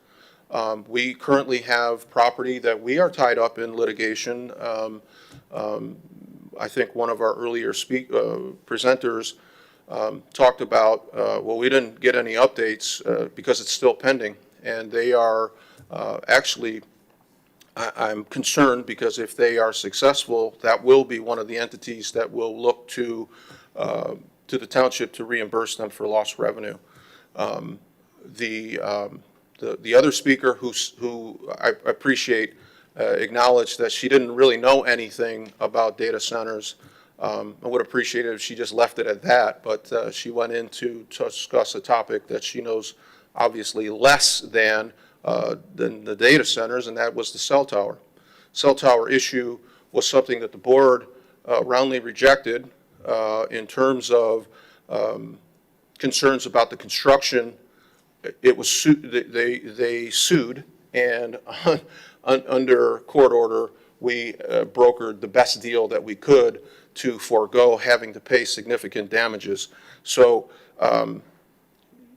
We currently have property that we are tied up in litigation. I think one of our earlier presenters talked about, well, we didn't get any updates because it's still pending. And they are actually, I'm concerned because if they are successful, that will be one of the entities that will look to the township to reimburse them for lost revenue. The other speaker who I appreciate acknowledged that she didn't really know anything about data centers. I would appreciate it if she just left it at that, but she went in to discuss a topic that she knows obviously less than the data centers, and that was the cell tower. Cell tower issue was something that the board roundly rejected in terms of concerns about the construction. It was they sued, and under court order, we brokered the best deal that we could to forego having to pay significant damages. So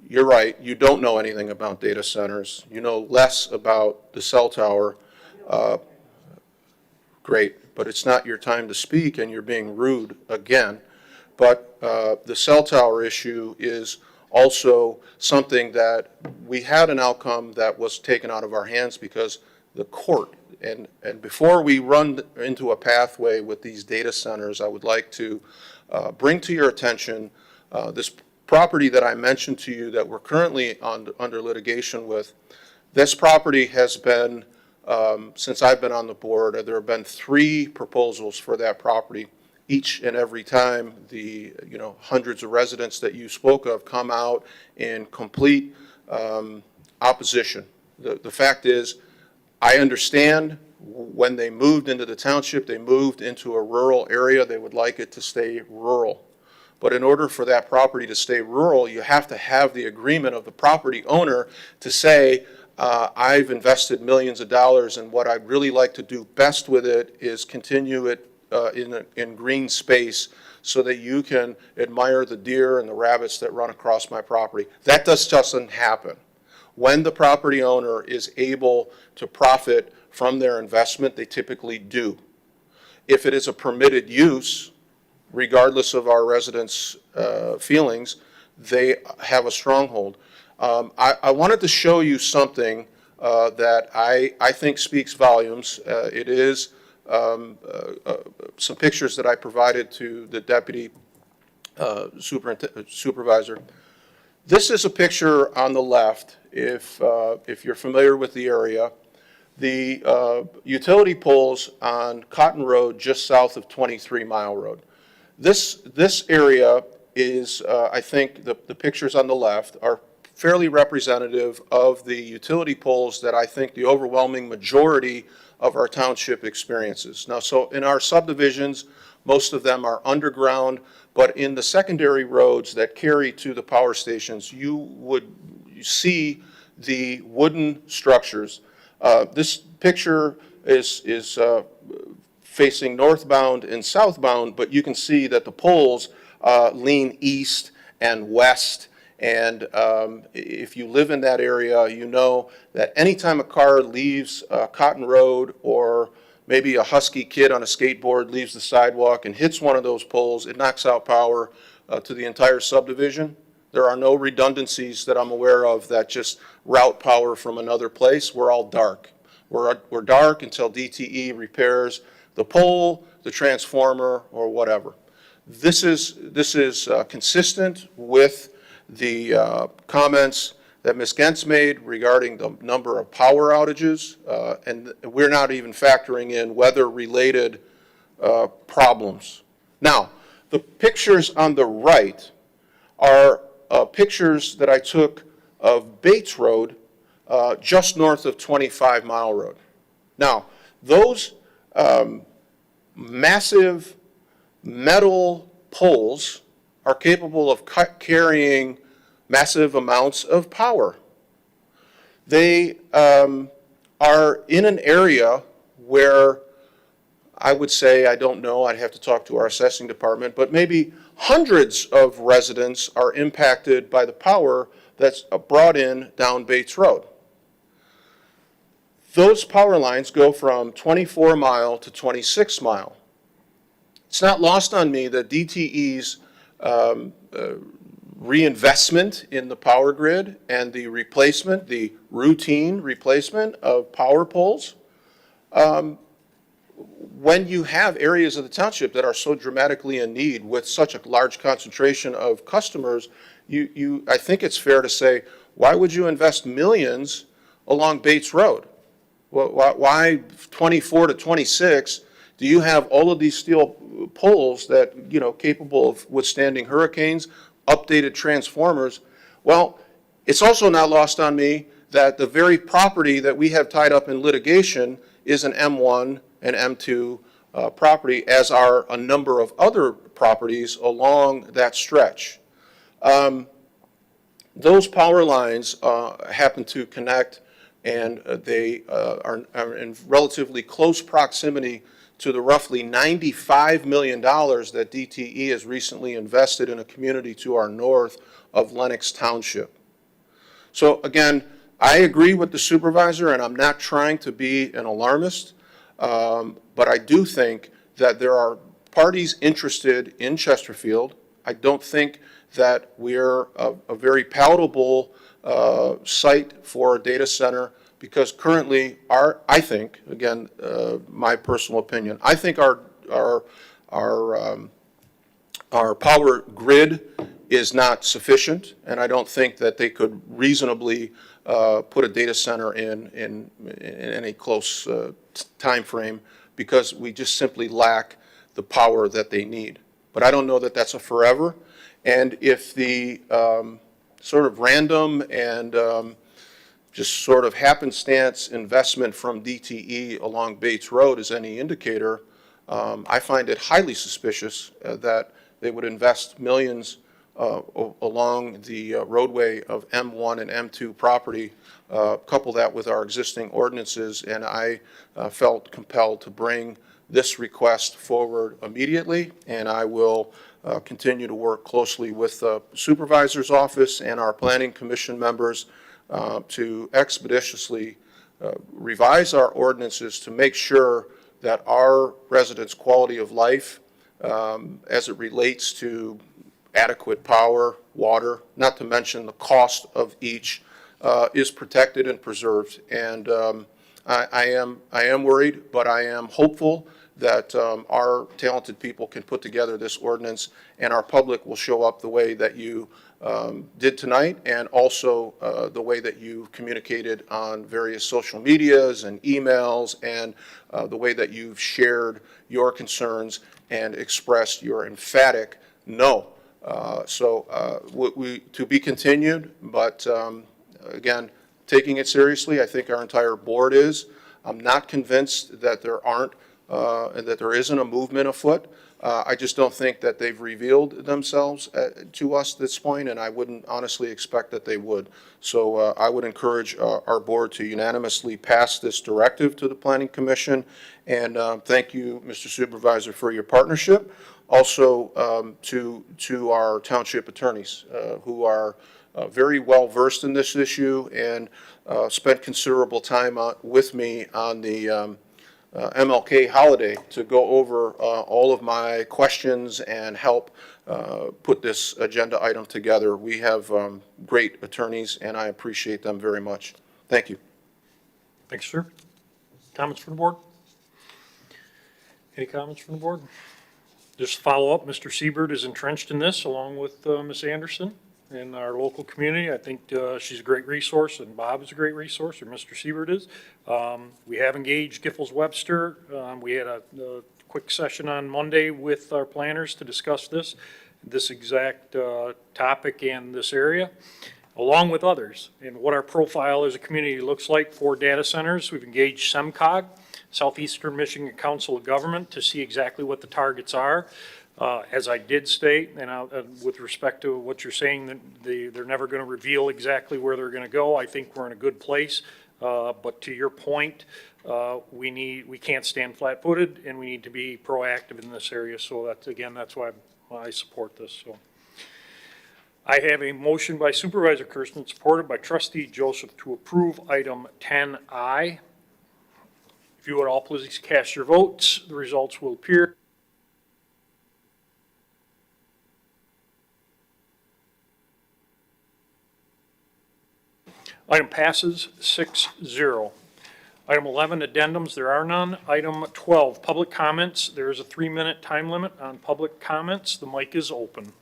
you're right, you don't know anything about data centers. You know less about the cell tower. Great, but it's not your time to speak, and you're being rude again. But the cell tower issue is also something that we had an outcome that was taken out of our hands because the court, and before we run into a pathway with these data centers, I would like to bring to your attention this property that I mentioned to you that we're currently under litigation with. This property has been, since I've been on the board, there have been 3 proposals for that property. Each and every time the hundreds of residents that you spoke of come out in complete opposition. The fact is, I understand when they moved into the township, they moved into a rural area. They would like it to stay rural. But in order for that property to stay rural, you have to have the agreement of the property owner to say, I've invested millions of dollars, and what I'd really like to do best with it is continue it in green space so that you can admire the deer and the rabbits that run across my property. That just doesn't happen. When the property owner is able to profit from their investment, they typically do. If it is a permitted use, regardless of our residents' feelings, they have a stronghold. I wanted to show you something that I think speaks volumes. It is some pictures that I provided to the deputy supervisor. This is a picture on the left, if you're familiar with the area. The utility poles on Cotton Road just south of 23 Mile Road. This area is, I think the pictures on the left are fairly representative of the utility poles that I think the overwhelming majority of our township experiences. Now, so in our subdivisions, Most of them are underground, but in the secondary roads that carry to the power stations, you would see the wooden structures. This picture is facing northbound and southbound, but you can see that the poles lean east and west. And if you live in that area, you know that anytime a car leaves Cotton Road, or maybe a husky kid on a skateboard leaves the sidewalk and hits one of those poles, it knocks out power to the entire subdivision. There are no redundancies that I'm aware of that just route power from another place. We're all dark. We're dark until DTE repairs the pole, the transformer, or whatever. This is consistent with the comments that Ms. Gentz made regarding the number of power outages, and we're not even factoring in weather-related problems. Now, the pictures on the right are pictures that I took of Bates Road, just north of 25 Mile Road. Now, those massive metal poles are capable of carrying massive amounts of power. They are in an area where I would say, I don't know, I'd have to talk to our assessing department, but maybe hundreds of residents are impacted by the power that's brought in down Bates Road. Those power lines go from 24 Mile to 26 Mile. It's not lost on me that DTE's reinvestment in the power grid and the replacement, the routine replacement of power poles, when you have areas of the township that are so dramatically in need with such a large concentration of customers, I think it's fair to say, why would you invest millions along Bates Road? Why 24 to 26? Do you have all of these steel poles that, you know, capable of withstanding hurricanes, updated transformers? Well, it's also not lost on me that the very property that we have tied up in litigation is an M1 and M2 property, as are a number of other properties along that stretch. Those power lines happen to connect, and they are in relatively close proximity to the roughly $95 million that DTE has recently invested in a community to our north of Lenox Township. So again, I agree with the supervisor, and I'm not trying to be an alarmist, but I do think that there are parties interested in Chesterfield. I don't think that we're a very palatable site for a data center, because currently I think, again, my personal opinion, I think our power grid is not sufficient, and I don't think that they could reasonably put a data center in any close time frame, because we just simply lack the power that they need. But I don't know that that's a forever. And if the sort of random and just sort of happenstance investment from DTE along Bates Road is any indicator, I find it highly suspicious that they would invest millions along the roadway of M1 and M2 property, couple that with our existing ordinances, and I felt compelled to bring this request forward immediately, and I will continue to work closely with the supervisor's office and our planning commission members to expeditiously revise our ordinances to make sure that our residents' quality of life, as it relates to adequate power, water, not to mention the cost of each, is protected and preserved. And I am worried, but I am hopeful that our talented people can put together this ordinance, and our public will show up the way that you did tonight, and also the way that you communicated on various social medias and emails, and the way that you've shared your concerns and expressed your emphatic no. To be continued, but again, taking it seriously, I think our entire board is. I'm not convinced that there aren't and that there isn't a movement afoot, I just don't think that they've revealed themselves to us at this point, and I wouldn't honestly expect that they would. So I would encourage our board to unanimously pass this directive to the Planning Commission. And thank you, Mr. Supervisor, for your partnership. Also to our township attorneys who are very well versed in this issue and spent considerable time with me on the MLK holiday to go over all of my questions and help put this agenda item together. We have great attorneys, and I appreciate them very much. Thank you. Thanks, sir. Comments from the board? Any comments from the board? Just to follow up, Mr. Siebert is entrenched in this along with Ms. Anderson in our local community. I think she's a great resource, and Bob is a great resource, or Mr. Siebert is. We have engaged Giffords Webster. We had a quick session on Monday with our planners to discuss this exact topic and this area, along with others, and what our profile as a community looks like for data centers. We've engaged SEMCOG, Southeastern Michigan Council of Government, to see exactly what the targets are. As I did state, and with respect to what you're saying, that they're never going to reveal exactly where they're going to go, I think we're in a good place. But to your point, we can't stand flat-footed, and we need to be proactive in this area. So that's why I support this. So I have a motion by Supervisor Kersten, supported by Trustee Joseph, to approve item 10I. If you would all please cast your votes, the results will appear. Item passes 6-0. Item 11, addendums, there are none. Item 12, public comments. There is a 3-minute time limit on public comments. The mic is open.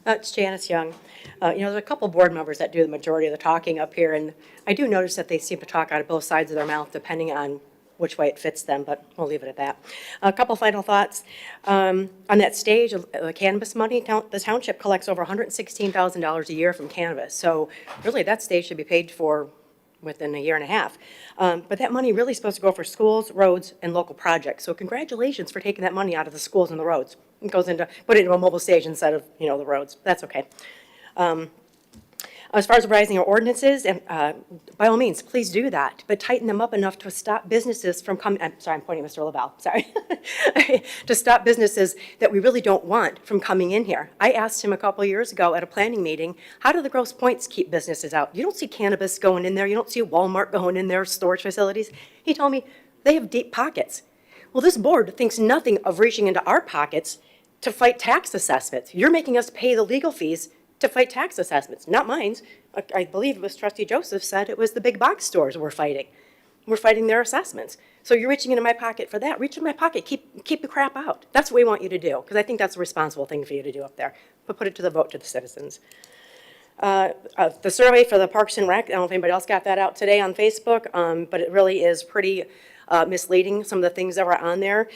It's Janice Young. There's a couple board members that do the majority of the talking up here, and I do notice that they seem to talk out of both sides of their mouth depending on which way it fits them, but we'll leave it at that. A couple final thoughts. On that stage, the cannabis money, the township collects over $116,000 a year from cannabis. So really, that stage should be paid for within a year and a half. But that money really is supposed to go for schools, roads, and local projects. So congratulations for taking that money out of the schools and the roads. It goes put it into a mobile stage instead of, the roads. That's okay. As far as revising our ordinances, and by all means, please do that, but tighten them up enough to stop businesses from coming, I'm pointing at Mr. Lavelle, sorry, to stop businesses that we really don't want from coming in here. I asked him a couple of years ago at a planning meeting, how do the Grosse Points keep businesses out? You don't see cannabis going in there, you don't see Walmart going in there, storage facilities. He told me they have deep pockets. Well, this board thinks nothing of reaching into our pockets to fight tax assessments. You're making us pay the legal fees to fight tax assessments, not mine. I believe it was Trustee Joseph said it was the big box stores we're fighting. We're fighting their assessments. So you're reaching into my pocket for that. Reach in my pocket, keep the crap out. That's what we want you to do, because I think that's a responsible thing for you to do up there. But put it to the vote to the citizens. The survey for the Parks and Rec, I don't know if anybody else got that out today on Facebook, but it really is pretty misleading, some of the things that were on there.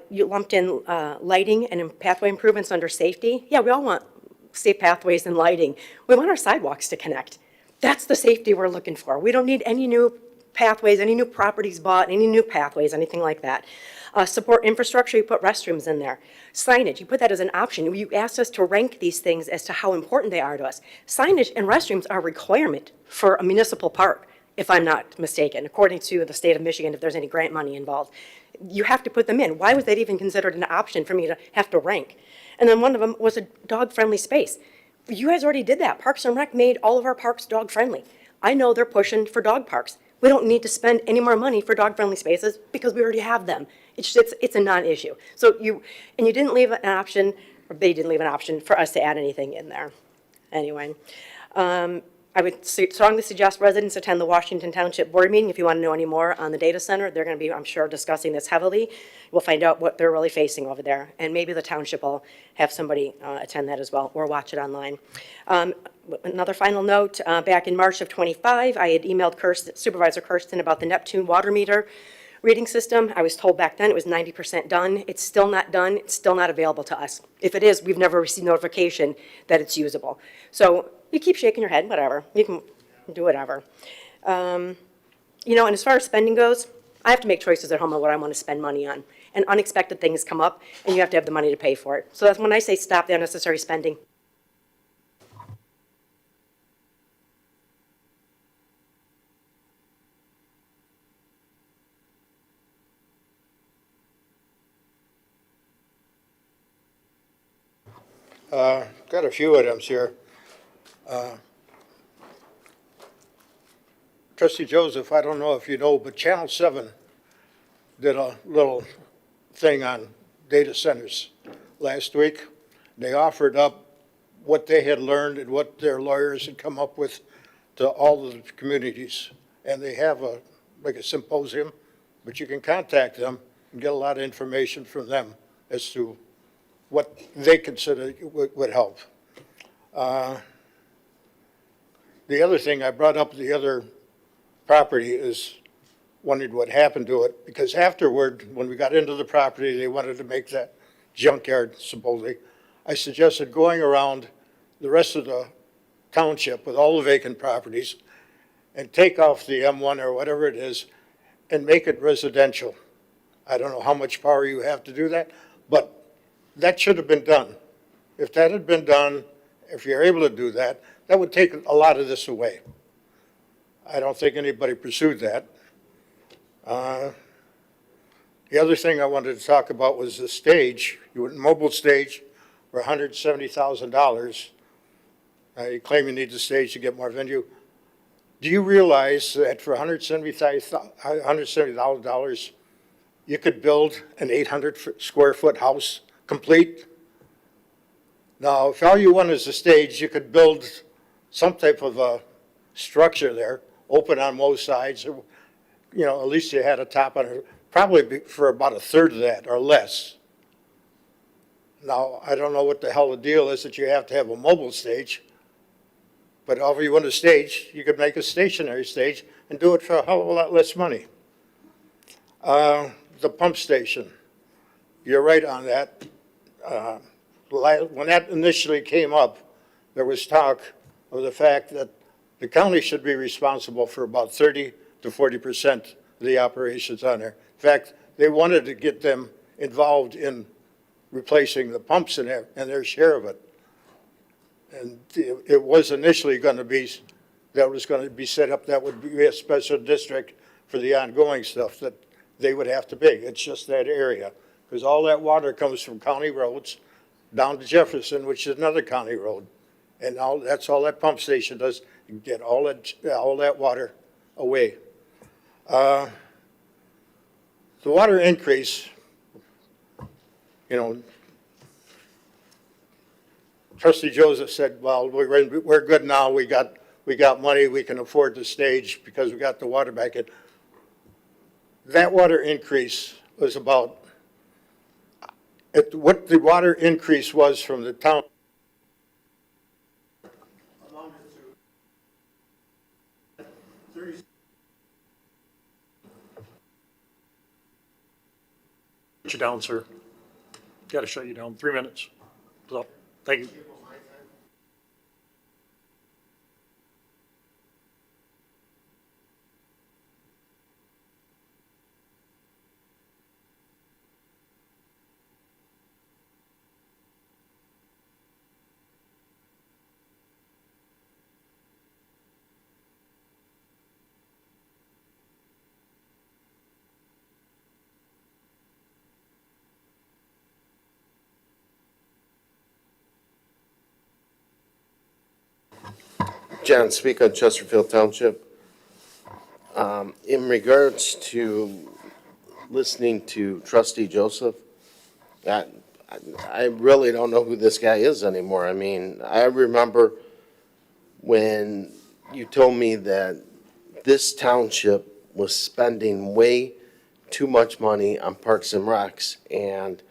You lumped in lighting and pathway improvements under safety. Yeah, we all want safe pathways and lighting. We want our sidewalks to connect. That's the safety we're looking for. We don't need any new pathways, any new properties bought, any new pathways, anything like that. Support infrastructure, you put restrooms in there. Signage, you put that as an option. You asked us to rank these things as to how important they are to us. Signage and restrooms are a requirement for a municipal park, if I'm not mistaken, according to the state of Michigan, if there's any grant money involved. You have to put them in. Why was that even considered an option for me to have to rank? And then one of them was a dog-friendly space. You guys already did that. Parks and Rec made all of our parks dog-friendly. I know they're pushing for dog parks. We don't need to spend any more money for dog-friendly spaces because we already have them. It's a non-issue. So you didn't leave an option, or they didn't leave an option for us to add anything in there. Anyway, I would strongly suggest residents attend the Washington Township Board meeting if you want to know any more on the data center. They're going to be, I'm sure, discussing this heavily. We'll find out what they're really facing over there. And maybe the township will have somebody attend that as well, or watch it online. Another final note, back in March of '25, I had emailed Supervisor Kersten about the Neptune water meter. reading system, I was told back then it was 90% done. It's still not done. It's still not available to us. If it is, we've never received notification that it's usable. So you keep shaking your head, whatever. You can do whatever. You know, and as far as spending goes, I have to make choices at home on what I want to spend money on. And unexpected things come up, and you have to have the money to pay for it. So that's when I say stop the unnecessary spending. Got a few items here. Trustee Joseph, I don't know if you know, but Channel 7 did a little thing on data centers last week. They offered up what they had learned and what their lawyers had come up with to all of the communities. And they have like a symposium, but you can contact them and get a lot of information from them as to what they consider would help. The other thing I brought up, the other property, is wondered what happened to it, because afterward, when we got into the property, they wanted to make that junkyard, supposedly. I suggested going around the rest of the township with all the vacant properties and take off the M1 or whatever it is and make it residential. I don't know how much power you have to do that, but that should have been done. If that had been done, if you're able to do that, that would take a lot of this away. I don't think anybody pursued that. The other thing I wanted to talk about was the stage. You went mobile stage for $170,000. You claim you need the stage to get more venue. Do you realize that for $170,000, you could build an 800 square foot house complete? Now, if all you want is a stage, you could build some type of a structure there, open on both sides, or, you know, at least you had a top on it, probably for about a third of that or less. Now, I don't know what the hell the deal is that you have to have a mobile stage, but however you want a stage, you could make a stationary stage and do it for a hell of a lot less money. The pump station, you're right on that. When that initially came up, there was talk of the fact that the county should be responsible for about 30 to 40% of the operations on there. In fact, they wanted to get them involved in replacing the pumps and their share of it. And it was initially going to be, that was going to be set up, that would be a special district for the ongoing stuff that they would have to pay. It's just that area, because all that water comes from county roads down to Jefferson, which is another county road. And that's all that pump station does, get all that water away. The water increase, you know, Trustee Joseph said, well, we're good now. We got money. We can afford the stage because we got the water back in. That water increase was about, what the water increase was from the town. Shut you down, sir. Got to shut you down. 3 minutes. So, thank you. John Speaker, Chesterfield Township. In regards to listening to Trustee Joseph, I really don't know who this guy is anymore. I mean, I remember when you told me that this township was spending way too much money on Parks and Recs, and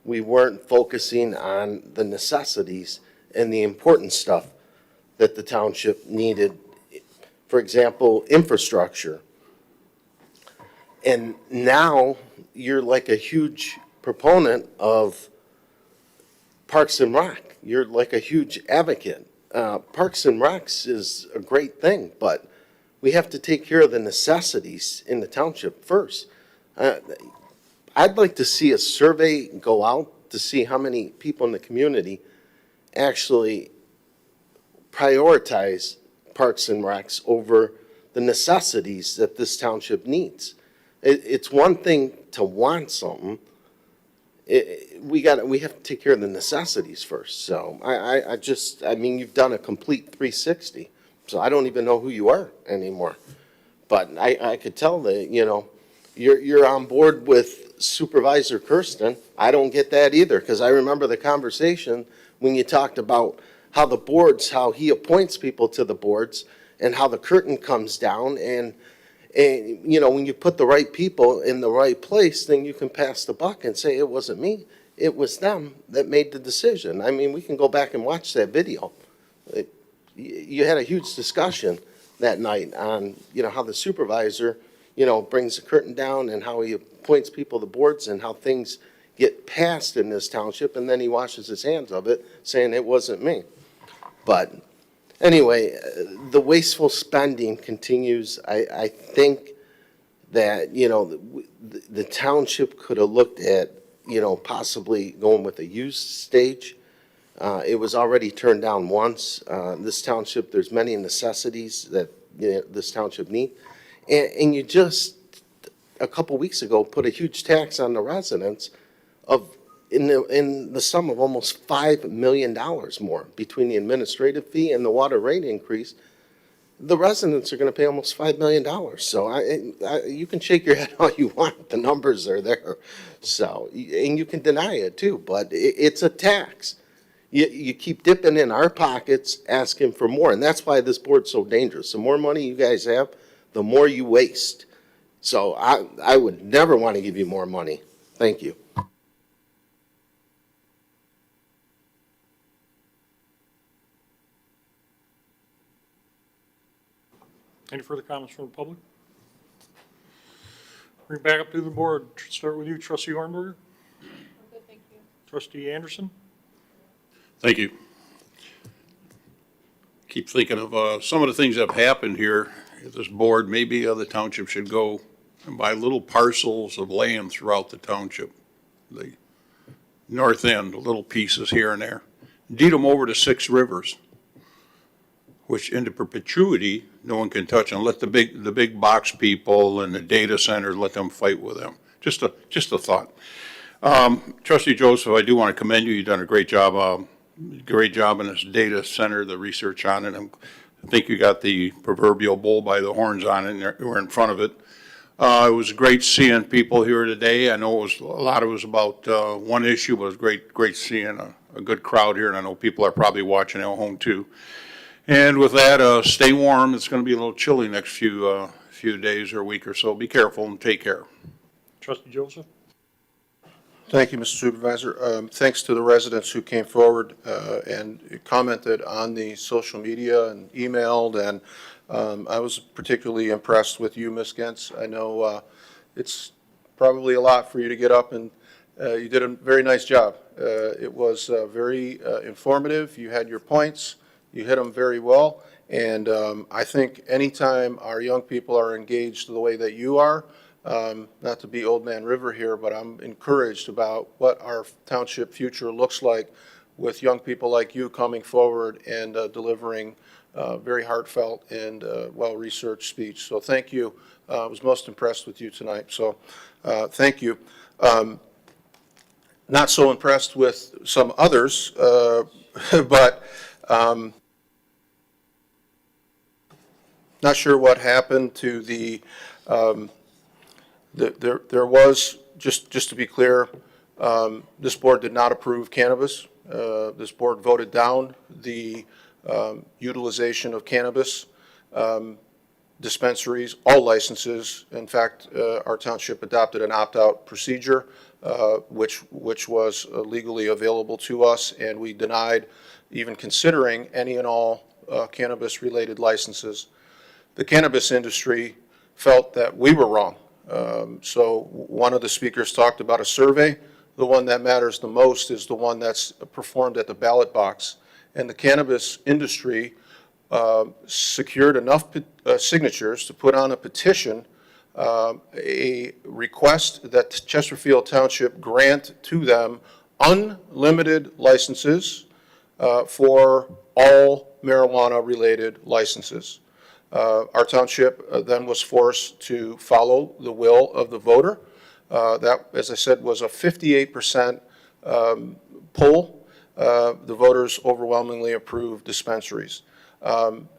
we weren't focusing on the necessities and the important stuff that the township needed. For example, infrastructure. And now you're like a huge proponent of Parks and Rec. You're like a huge advocate. Parks and Recs is a great thing, but we have to take care of the necessities in the township first. I'd like to see a survey go out to see how many people in the community actually prioritize Parks and Recs over the necessities that this township needs. It's one thing to want something. We have to take care of the necessities first. So I mean, you've done a complete 360. So I don't even know who you are anymore. But I could tell that, you know, you're on board with Supervisor Kersten. I don't get that either, because I remember the conversation when you talked about how the boards, how he appoints people to the boards, and how the curtain comes down, and you know, when you put the right people in the right place, then you can pass the buck and say, it wasn't me, it was them that made the decision. I mean, we can go back and watch that video. You had a huge discussion that night on, you know, how the supervisor, you know, brings the curtain down and how he appoints people to boards and how things get passed in this township, and then he washes his hands of it, saying it wasn't me. But anyway, the wasteful spending continues. I think that, you know, the township could have looked at, you know, possibly going with a used stage. It was already turned down once. This township, there's many necessities that, you know, this township need. And you just, a couple weeks ago, put a huge tax on the residents of, in the sum of almost $5 million more between the administrative fee and the water rate increase. The residents are going to pay almost $5 million. So you can shake your head all you want. The numbers are there. So, and you can deny it too, but it's a tax. You keep dipping in our pockets, asking for more. And that's why this board's so dangerous. The more money you guys have, the more you waste. So I would never want to give you more money. Thank you. Any further comments from the public? Bring it back up to the board. Start with you, Trustee Hornberger. Okay, thank you. Trustee Anderson. Thank you. Keep thinking of some of the things that have happened here at this board. Maybe the township should go and buy little parcels of land throughout the township. The north end, little pieces here and there. Deed them over to 6 rivers, which into perpetuity, no one can touch, and let the big box people and the data centers, let them fight with them. Just a thought. Trustee Joseph, I do want to commend you. You've done a great job in this data center, the research on it. I think you got the proverbial bull by the horns on it, and we're in front of it. It was great seeing people here today. I know a lot of it was about one issue, but it was great seeing a good crowd here, and I know people are probably watching at home too. And with that, stay warm. It's going to be a little chilly next few days or a week or so. Be careful and take care. Trustee Joseph. Thank you, Mr. Supervisor. Thanks to the residents who came forward and commented on the social media and emailed, and I was particularly impressed with you, Ms. Gentz. I know it's probably a lot for you to get up, and you did a very nice job. It was very informative. You had your points. You hit them very well, and I think anytime our young people are engaged the way that you are, not to be Old Man River here, but I'm encouraged about what our township future looks like with young people like you coming forward and delivering very heartfelt and well-researched speech. So thank you. I was most impressed with you tonight, so thank you. Not so impressed with some others, but not sure what happened to the there was, just to be clear, this board did not approve cannabis. This board voted down the utilization of cannabis dispensaries, all licenses. In fact, our township adopted an opt-out procedure, which was legally available to us, and we denied even considering any and all cannabis-related licenses. The cannabis industry felt that we were wrong. So one of the speakers talked about a survey. The one that matters the most is the one that's performed at the ballot box. And the cannabis industry secured enough signatures to put on a petition, a request that Chesterfield Township grant to them unlimited licenses for all marijuana-related licenses. Our township then was forced to follow the will of the voter. That, as I said, was a 58% poll. The voters overwhelmingly approved dispensaries.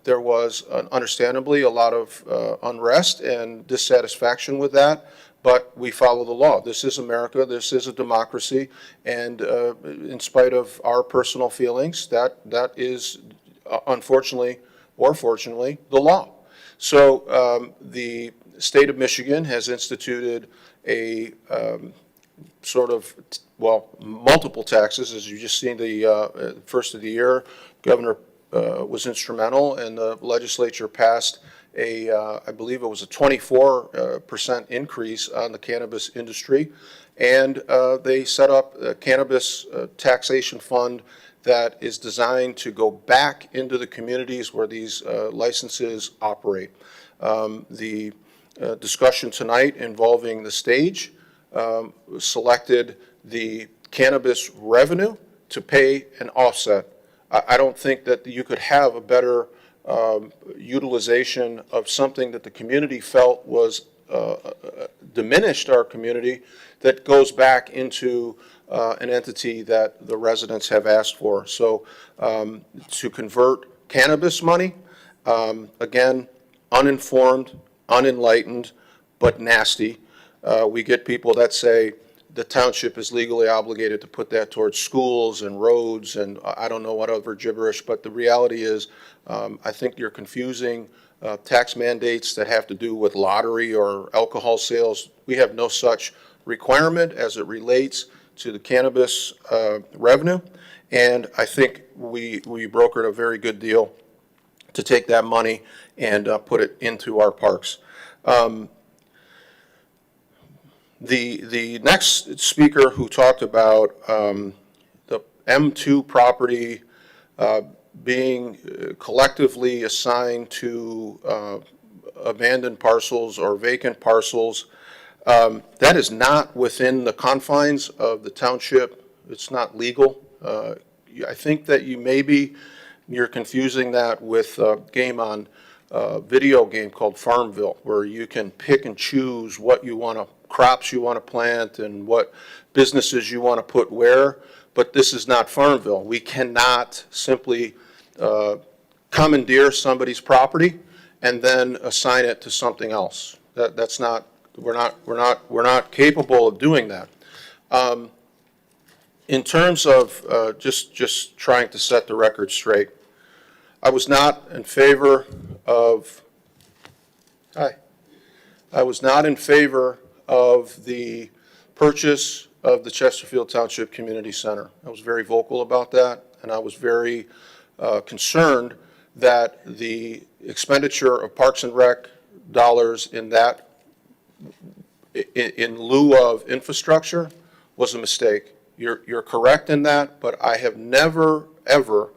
There was understandably a lot of unrest and dissatisfaction with that, but we follow the law. This is America, this is a democracy, and in spite of our personal feelings, that is unfortunately or fortunately the law. So the state of Michigan has instituted a sort of, well, multiple taxes. As you just seen the first of the year, Governor was instrumental, and the legislature passed I believe it was a 24% increase on the cannabis industry, and they set up a cannabis taxation fund that is designed to go back into the communities where these licenses operate. The discussion tonight involving the stage selected the cannabis revenue to pay an offset. I don't think that you could have a better utilization of something that the community felt was diminished our community, that goes back into an entity that the residents have asked for. So to convert cannabis money, again, uninformed, unenlightened, but nasty. We get people that say the township is legally obligated to put that towards schools and roads and I don't know what other gibberish, but the reality is I think you're confusing tax mandates that have to do with lottery or alcohol sales. We have no such requirement as it relates to the cannabis revenue, and I think we brokered a very good deal to take that money and put it into our parks. The next speaker who talked about the M2 property being collectively assigned to abandoned parcels or vacant parcels, that is not within the confines of the township. It's not legal. I think that you're confusing that with a video game called Farmville, where you can pick and choose what you want to, crops you want to plant and what businesses you want to put where, but this is not Farmville. We cannot simply commandeer somebody's property and then assign it to something else. That's not, we're not capable of doing that. In terms of just trying to set the record straight, I was not in favor of the purchase of the Chesterfield Township Community Center. I was very vocal about that, and I was very concerned that the expenditure of Parks and Rec dollars in lieu of infrastructure was a mistake. You're correct in that, but I have never, ever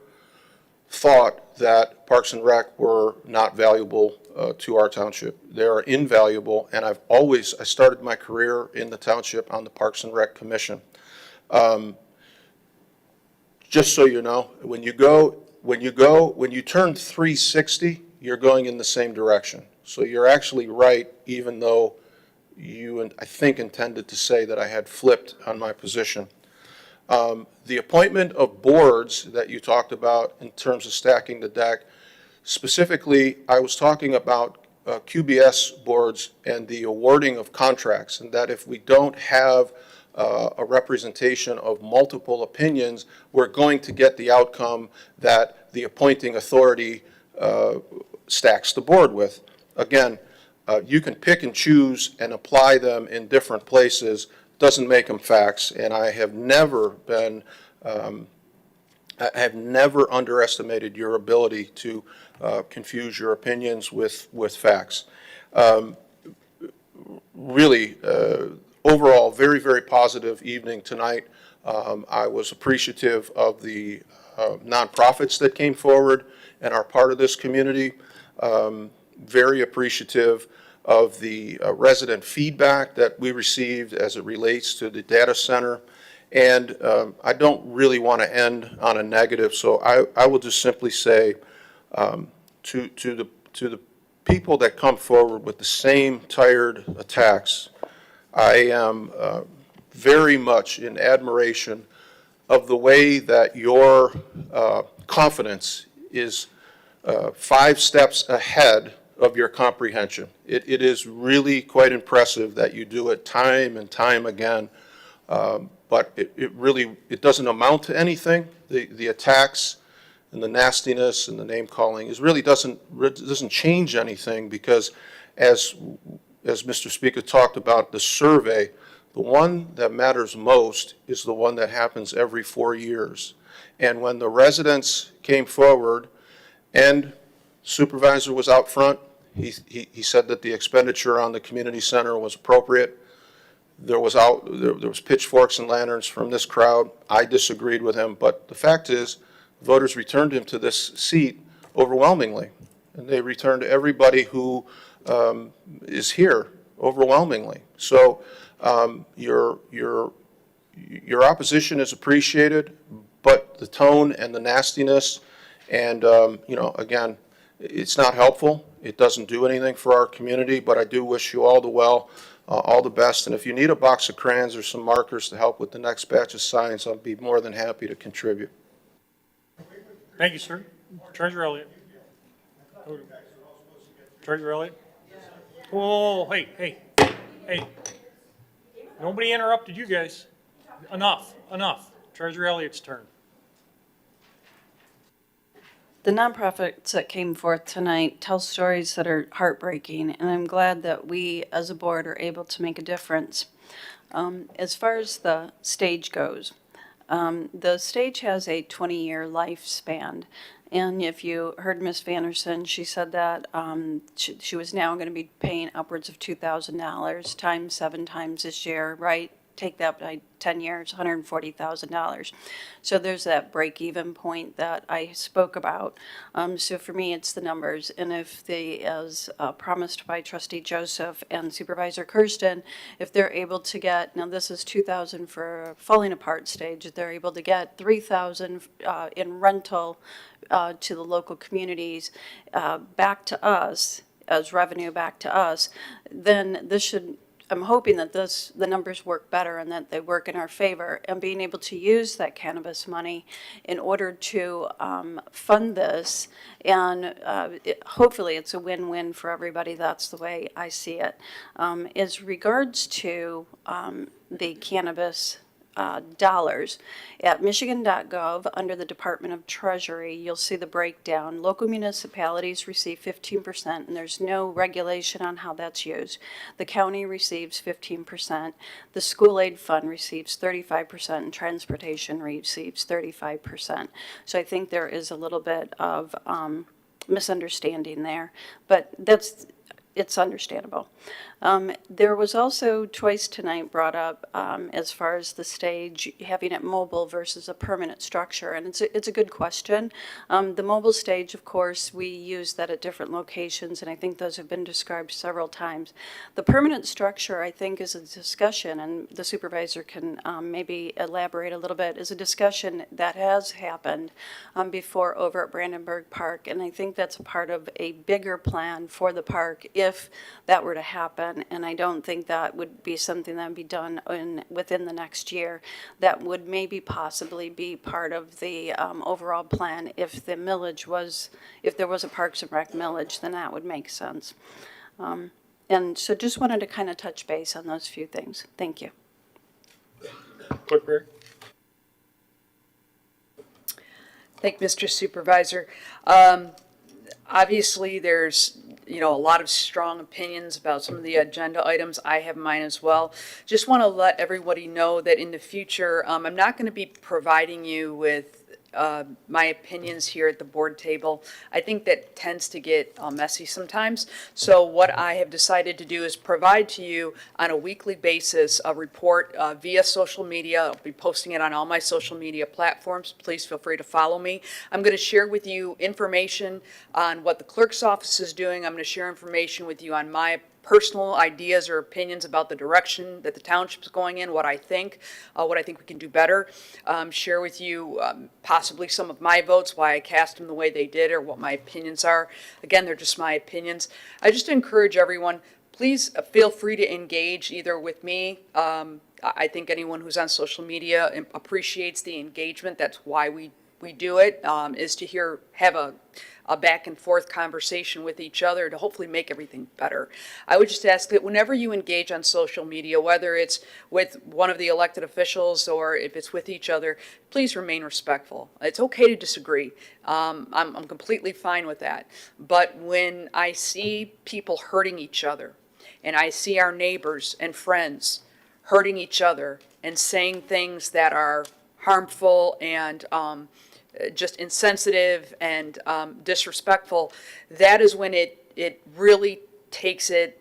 thought that Parks and Rec were not valuable to our township. They are invaluable, and I started my career in the township on the Parks and Rec Commission. Just so you know, when you turn 360, you're going in the same direction. So you're actually right, even though you, I think, intended to say that I had flipped on my position. The appointment of boards that you talked about in terms of stacking the deck, specifically, I was talking about QBS boards and the awarding of contracts, and that if we don't have a representation of multiple opinions, we're going to get the outcome that the appointing authority stacks the board with. Again, you can pick and choose and apply them in different places. Doesn't make them facts, and I have never underestimated your ability to confuse your opinions with facts. really, overall, very, very positive evening tonight. I was appreciative of the nonprofits that came forward and are part of this community. Very appreciative of the resident feedback that we received as it relates to the data center. And I don't really want to end on a negative, so I will just simply say to the people that come forward with the same tired attacks, I am very much in admiration of the way that your confidence is 5 steps ahead of your comprehension. It is really quite impressive that you do it time and time again, but it doesn't amount to anything. The attacks and the nastiness and the name calling really doesn't change anything, because as Mr. Speaker talked about the survey, the one that matters most is the one that happens every 4 years. And when the residents came forward and supervisor was out front, he said that the expenditure on the community center was appropriate. There was pitchforks and lanterns from this crowd. I disagreed with him, but the fact is, voters returned him to this seat overwhelmingly, and they returned everybody who is here overwhelmingly. So your opposition is appreciated, but the tone and the nastiness, and again, it's not helpful. It doesn't do anything for our community, but I do wish you all the best. And if you need a box of crayons or some markers to help with the next batch of signs, I'll be more than happy to contribute. Thank you, sir. Treasurer Elliott. Treasurer Elliott? Oh, hey. Nobody interrupted you guys. Enough. Treasurer Elliott's turn. The nonprofits that came forth tonight tell stories that are heartbreaking, and I'm glad that we as a board are able to make a difference. As far as the stage goes, the stage has a 20-year lifespan. And if you heard Ms. Vanderson, she said that she was now going to be paying upwards of $2,000 times 7 times this year, right? Take that by 10 years, $140,000. So there's that break-even point that I spoke about. So for me, it's the numbers. And if they, as promised by Trustee Joseph and Supervisor Kersten, if they're able to get, now this is $2,000 for a falling apart stage, if they're able to get $3,000 in rental to the local communities back to us, as revenue back to us, then this should, I'm hoping that the numbers work better and that they work in our favor, and being able to use that cannabis money in order to fund this, and hopefully it's a win-win for everybody. That's the way I see it. As regards to the cannabis dollars, at michigan.gov under the Department of Treasury, you'll see the breakdown. Local municipalities receive 15%, and there's no regulation on how that's used. The county receives 15%. The school aid fund receives 35%, and transportation receives 35%. So I think there is a little bit of misunderstanding there, but it's understandable. There was also twice tonight brought up as far as the stage, having it mobile versus a permanent structure, and it's a good question. The mobile stage, of course, we use that at different locations, and I think those have been described several times. The permanent structure, I think, is a discussion, and the supervisor can maybe elaborate a little bit, is a discussion that has happened before over at Brandenburg Park, and I think that's a part of a bigger plan for the park if that were to happen. And I don't think that would be something that would be done within the next year. That would maybe possibly be part of the overall plan. If the millage was, if there was a Parks and Rec millage, then that would make sense. And so just wanted to kind of touch base on those few things. Thank you. Clerk Bear. Thank you, Mr. Supervisor. Obviously, there's a lot of strong opinions about some of the agenda items. I have mine as well. Just want to let everybody know that in the future, I'm not going to be providing you with my opinions here at the board table. I think that tends to get messy sometimes. So what I have decided to do is provide to you on a weekly basis a report via social media. I'll be posting it on all my social media platforms. Please feel free to follow me. I'm going to share with you information on what the clerk's office is doing. I'm going to share information with you on my personal ideas or opinions about the direction that the township's going in, what I think we can do better. Share with you possibly some of my votes, why I cast them the way they did, or what my opinions are. Again, they're just my opinions. I just encourage everyone, please feel free to engage either with me. I think anyone who's on social media appreciates the engagement. That's why we do it, is to have a back and forth conversation with each other to hopefully make everything better. I would just ask that whenever you engage on social media, whether it's with one of the elected officials or if it's with each other, please remain respectful. It's okay to disagree. I'm completely fine with that. But when I see people hurting each other, and I see our neighbors and friends hurting each other and saying things that are harmful and just insensitive and disrespectful, that is when it really takes it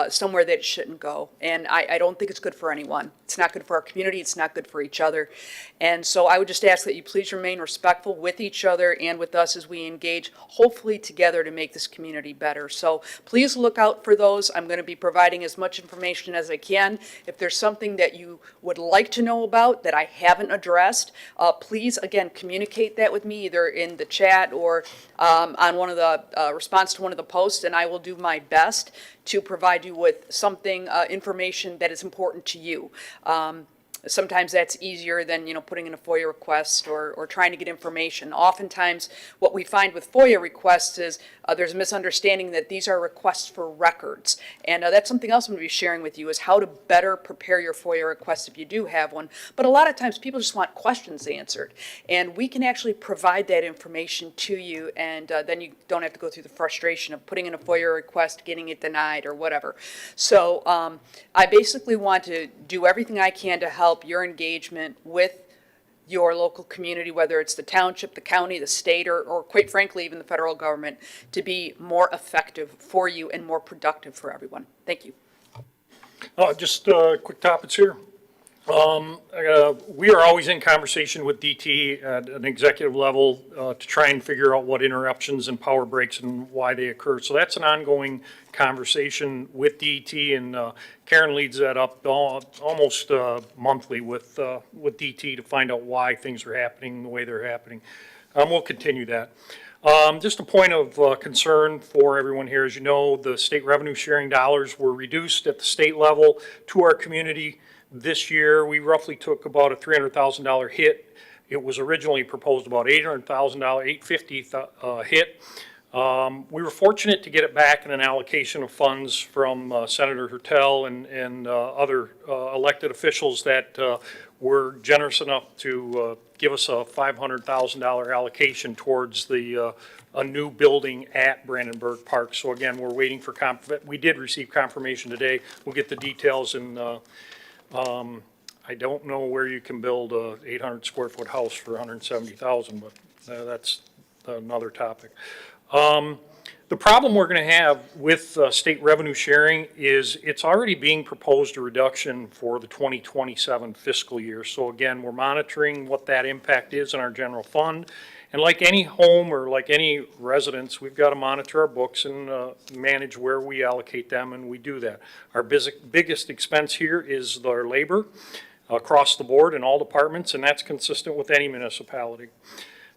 somewhere that it shouldn't go. And I don't think it's good for anyone. It's not good for our community. It's not good for each other. And so I would just ask that you please remain respectful with each other and with us as we engage, hopefully together, to make this community better. So please look out for those. I'm going to be providing as much information as I can. If there's something that you would like to know about that I haven't addressed, please, again, communicate that with me either in the chat or on one of the response to one of the posts, and I will do my best to provide you with something, information that is important to you. Sometimes that's easier than, putting in a FOIA request or trying to get information. Oftentimes, what we find with FOIA requests is there's a misunderstanding that these are requests for records. And that's something else I'm going to be sharing with you, is how to better prepare your FOIA request if you do have one. But a lot of times people just want questions answered. And we can actually provide that information to you, and then you don't have to go through the frustration of putting in a FOIA request, getting it denied, or whatever. So I basically want to do everything I can to help your engagement with your local community, whether it's the township, the county, the state, or quite frankly, even the federal government, to be more effective for you and more productive for everyone. Thank you. Just quick topics here. We are always in conversation with DT at an executive level to try and figure out what interruptions and power breaks and why they occur. So that's an ongoing conversation with DT, and Karen leads that up almost monthly with DT to find out why things are happening the way they're happening. We'll continue that. Just a point of concern for everyone here. As you know, the state revenue sharing dollars were reduced at the state level to our community. This year, we roughly took about a $300,000 hit. It was originally proposed about $800,000, $850,000 hit. We were fortunate to get it back in an allocation of funds from Senator Hertel and other elected officials that were generous enough to give us a $500,000 allocation towards a new building at Brandenburg Park. So again, we're waiting for we did receive confirmation today. We'll get the details in. I don't know where you can build a 800 square foot house for 170,000, but that's another topic. The problem we're going to have with state revenue sharing is it's already being proposed a reduction for the 2027 fiscal year. So again, we're monitoring what that impact is in our general fund. And like any home or like any residence, we've got to monitor our books and manage where we allocate them, and we do that. Our biggest expense here is our labor across the board in all departments, and that's consistent with any municipality.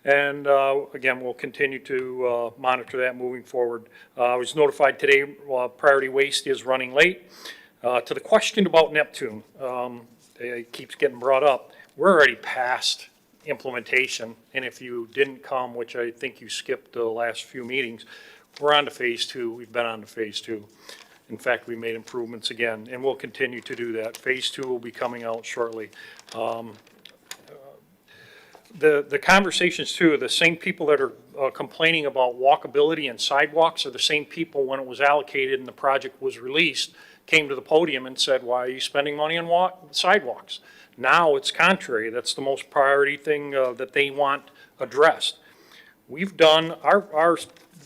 And again, we'll continue to monitor that moving forward. I was notified today priority waste is running late. To the question about Neptune, it keeps getting brought up. We're already past implementation, and if you didn't come, which I think you skipped the last few meetings, we're on to phase 2. We've been on to phase 2. In fact, we made improvements again, and we'll continue to do that. Phase 2 will be coming out shortly. The conversations too, the same people that are complaining about walkability and sidewalks are the same people when it was allocated and the project was released came to the podium and said, why are you spending money on sidewalks? Now it's contrary. That's the most priority thing that they want addressed. We've done, our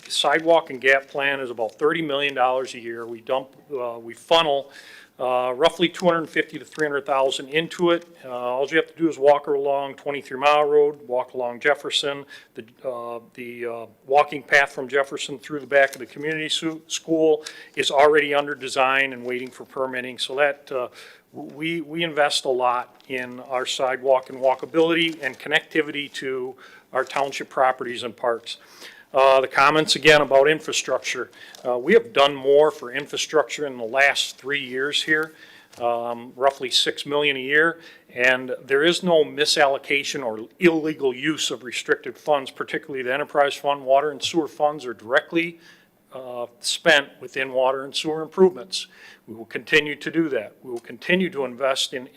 sidewalk and gap plan is about $30 million a year. We funnel roughly 250 to 300,000 into it. All you have to do is walk along 23 Mile Road, walk along Jefferson, the walking path from Jefferson through the back of the community school is already under design and waiting for permitting. So that we invest a lot in our sidewalk and walkability and connectivity to our township properties and parks. The comments again about infrastructure. We have done more for infrastructure in the last 3 years here, roughly $6 million a year, and there is no misallocation or illegal use of restricted funds, particularly the enterprise fund. Water and sewer funds are directly spent within water and sewer improvements. We will continue to do that. We will continue to invest in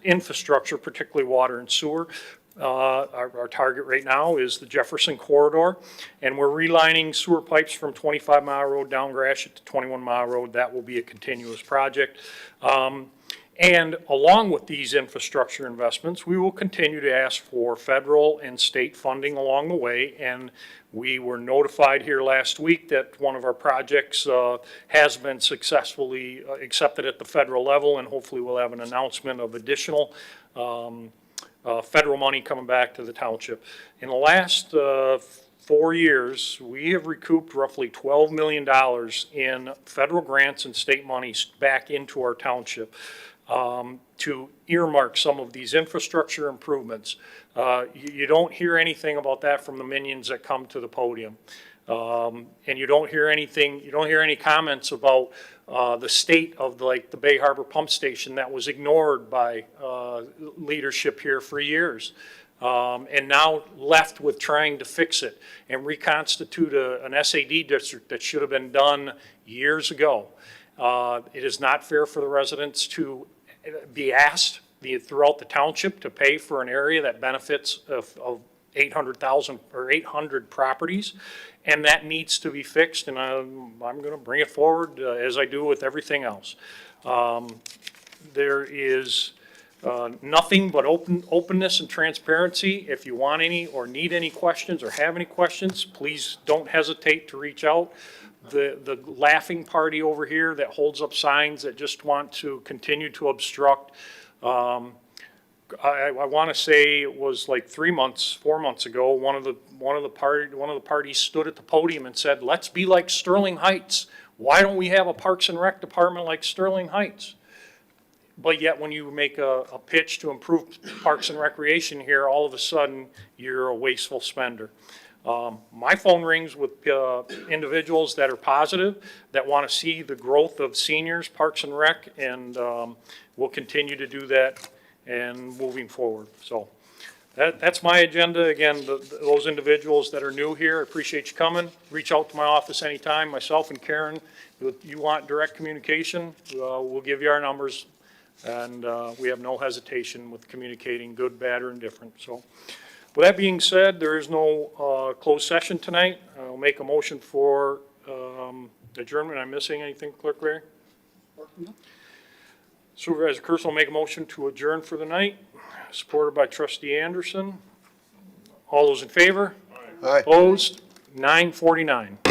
infrastructure, particularly water and sewer. Our target right now is the Jefferson corridor, and we're relining sewer pipes from 25 Mile Road down Gratiot to 21 Mile Road. That will be a continuous project. And along with these infrastructure investments, we will continue to ask for federal and state funding along the way. And we were notified here last week that one of our projects has been successfully accepted at the federal level, and hopefully we'll have an announcement of additional federal money coming back to the township. In the last 4 years, we have recouped roughly $12 million in federal grants and state monies back into our township to earmark some of these infrastructure improvements. You don't hear anything about that from the minions that come to the podium. And you don't hear anything, you don't hear any comments about the state of the Bay Harbor pump station that was ignored by leadership here for years. And now left with trying to fix it and reconstitute an SAD district that should have been done years ago. It is not fair for the residents to be asked throughout the township to pay for an area that benefits of 800,000 or 800 properties, and that needs to be fixed, and I'm going to bring it forward as I do with everything else. There is nothing but openness and transparency. If you want any or need any questions or have any questions, please don't hesitate to reach out. The laughing party over here that holds up signs that just want to continue to obstruct, I want to say it was like 4 months ago, one of the parties stood at the podium and said, let's be like Sterling Heights. Why don't we have a Parks and Rec department like Sterling Heights? But yet when you make a pitch to improve Parks and Recreation here, all of a sudden you're a wasteful spender. My phone rings with individuals that are positive, that want to see the growth of seniors, Parks and Rec, and we'll continue to do that and moving forward. So that's my agenda. Again, those individuals that are new here, I appreciate you coming. Reach out to my office anytime. Myself and Karen, if you want direct communication, we'll give you our numbers, and we have no hesitation with communicating, good, bad, or indifferent. So with that being said, there is no closed session tonight. I'll make a motion for adjournment. Am I missing anything, Clerk Ray? Supervisor Kersten will make a motion to adjourn for the night, supported by Trustee Anderson. All those in favor? Aye. Opposed? 9:49.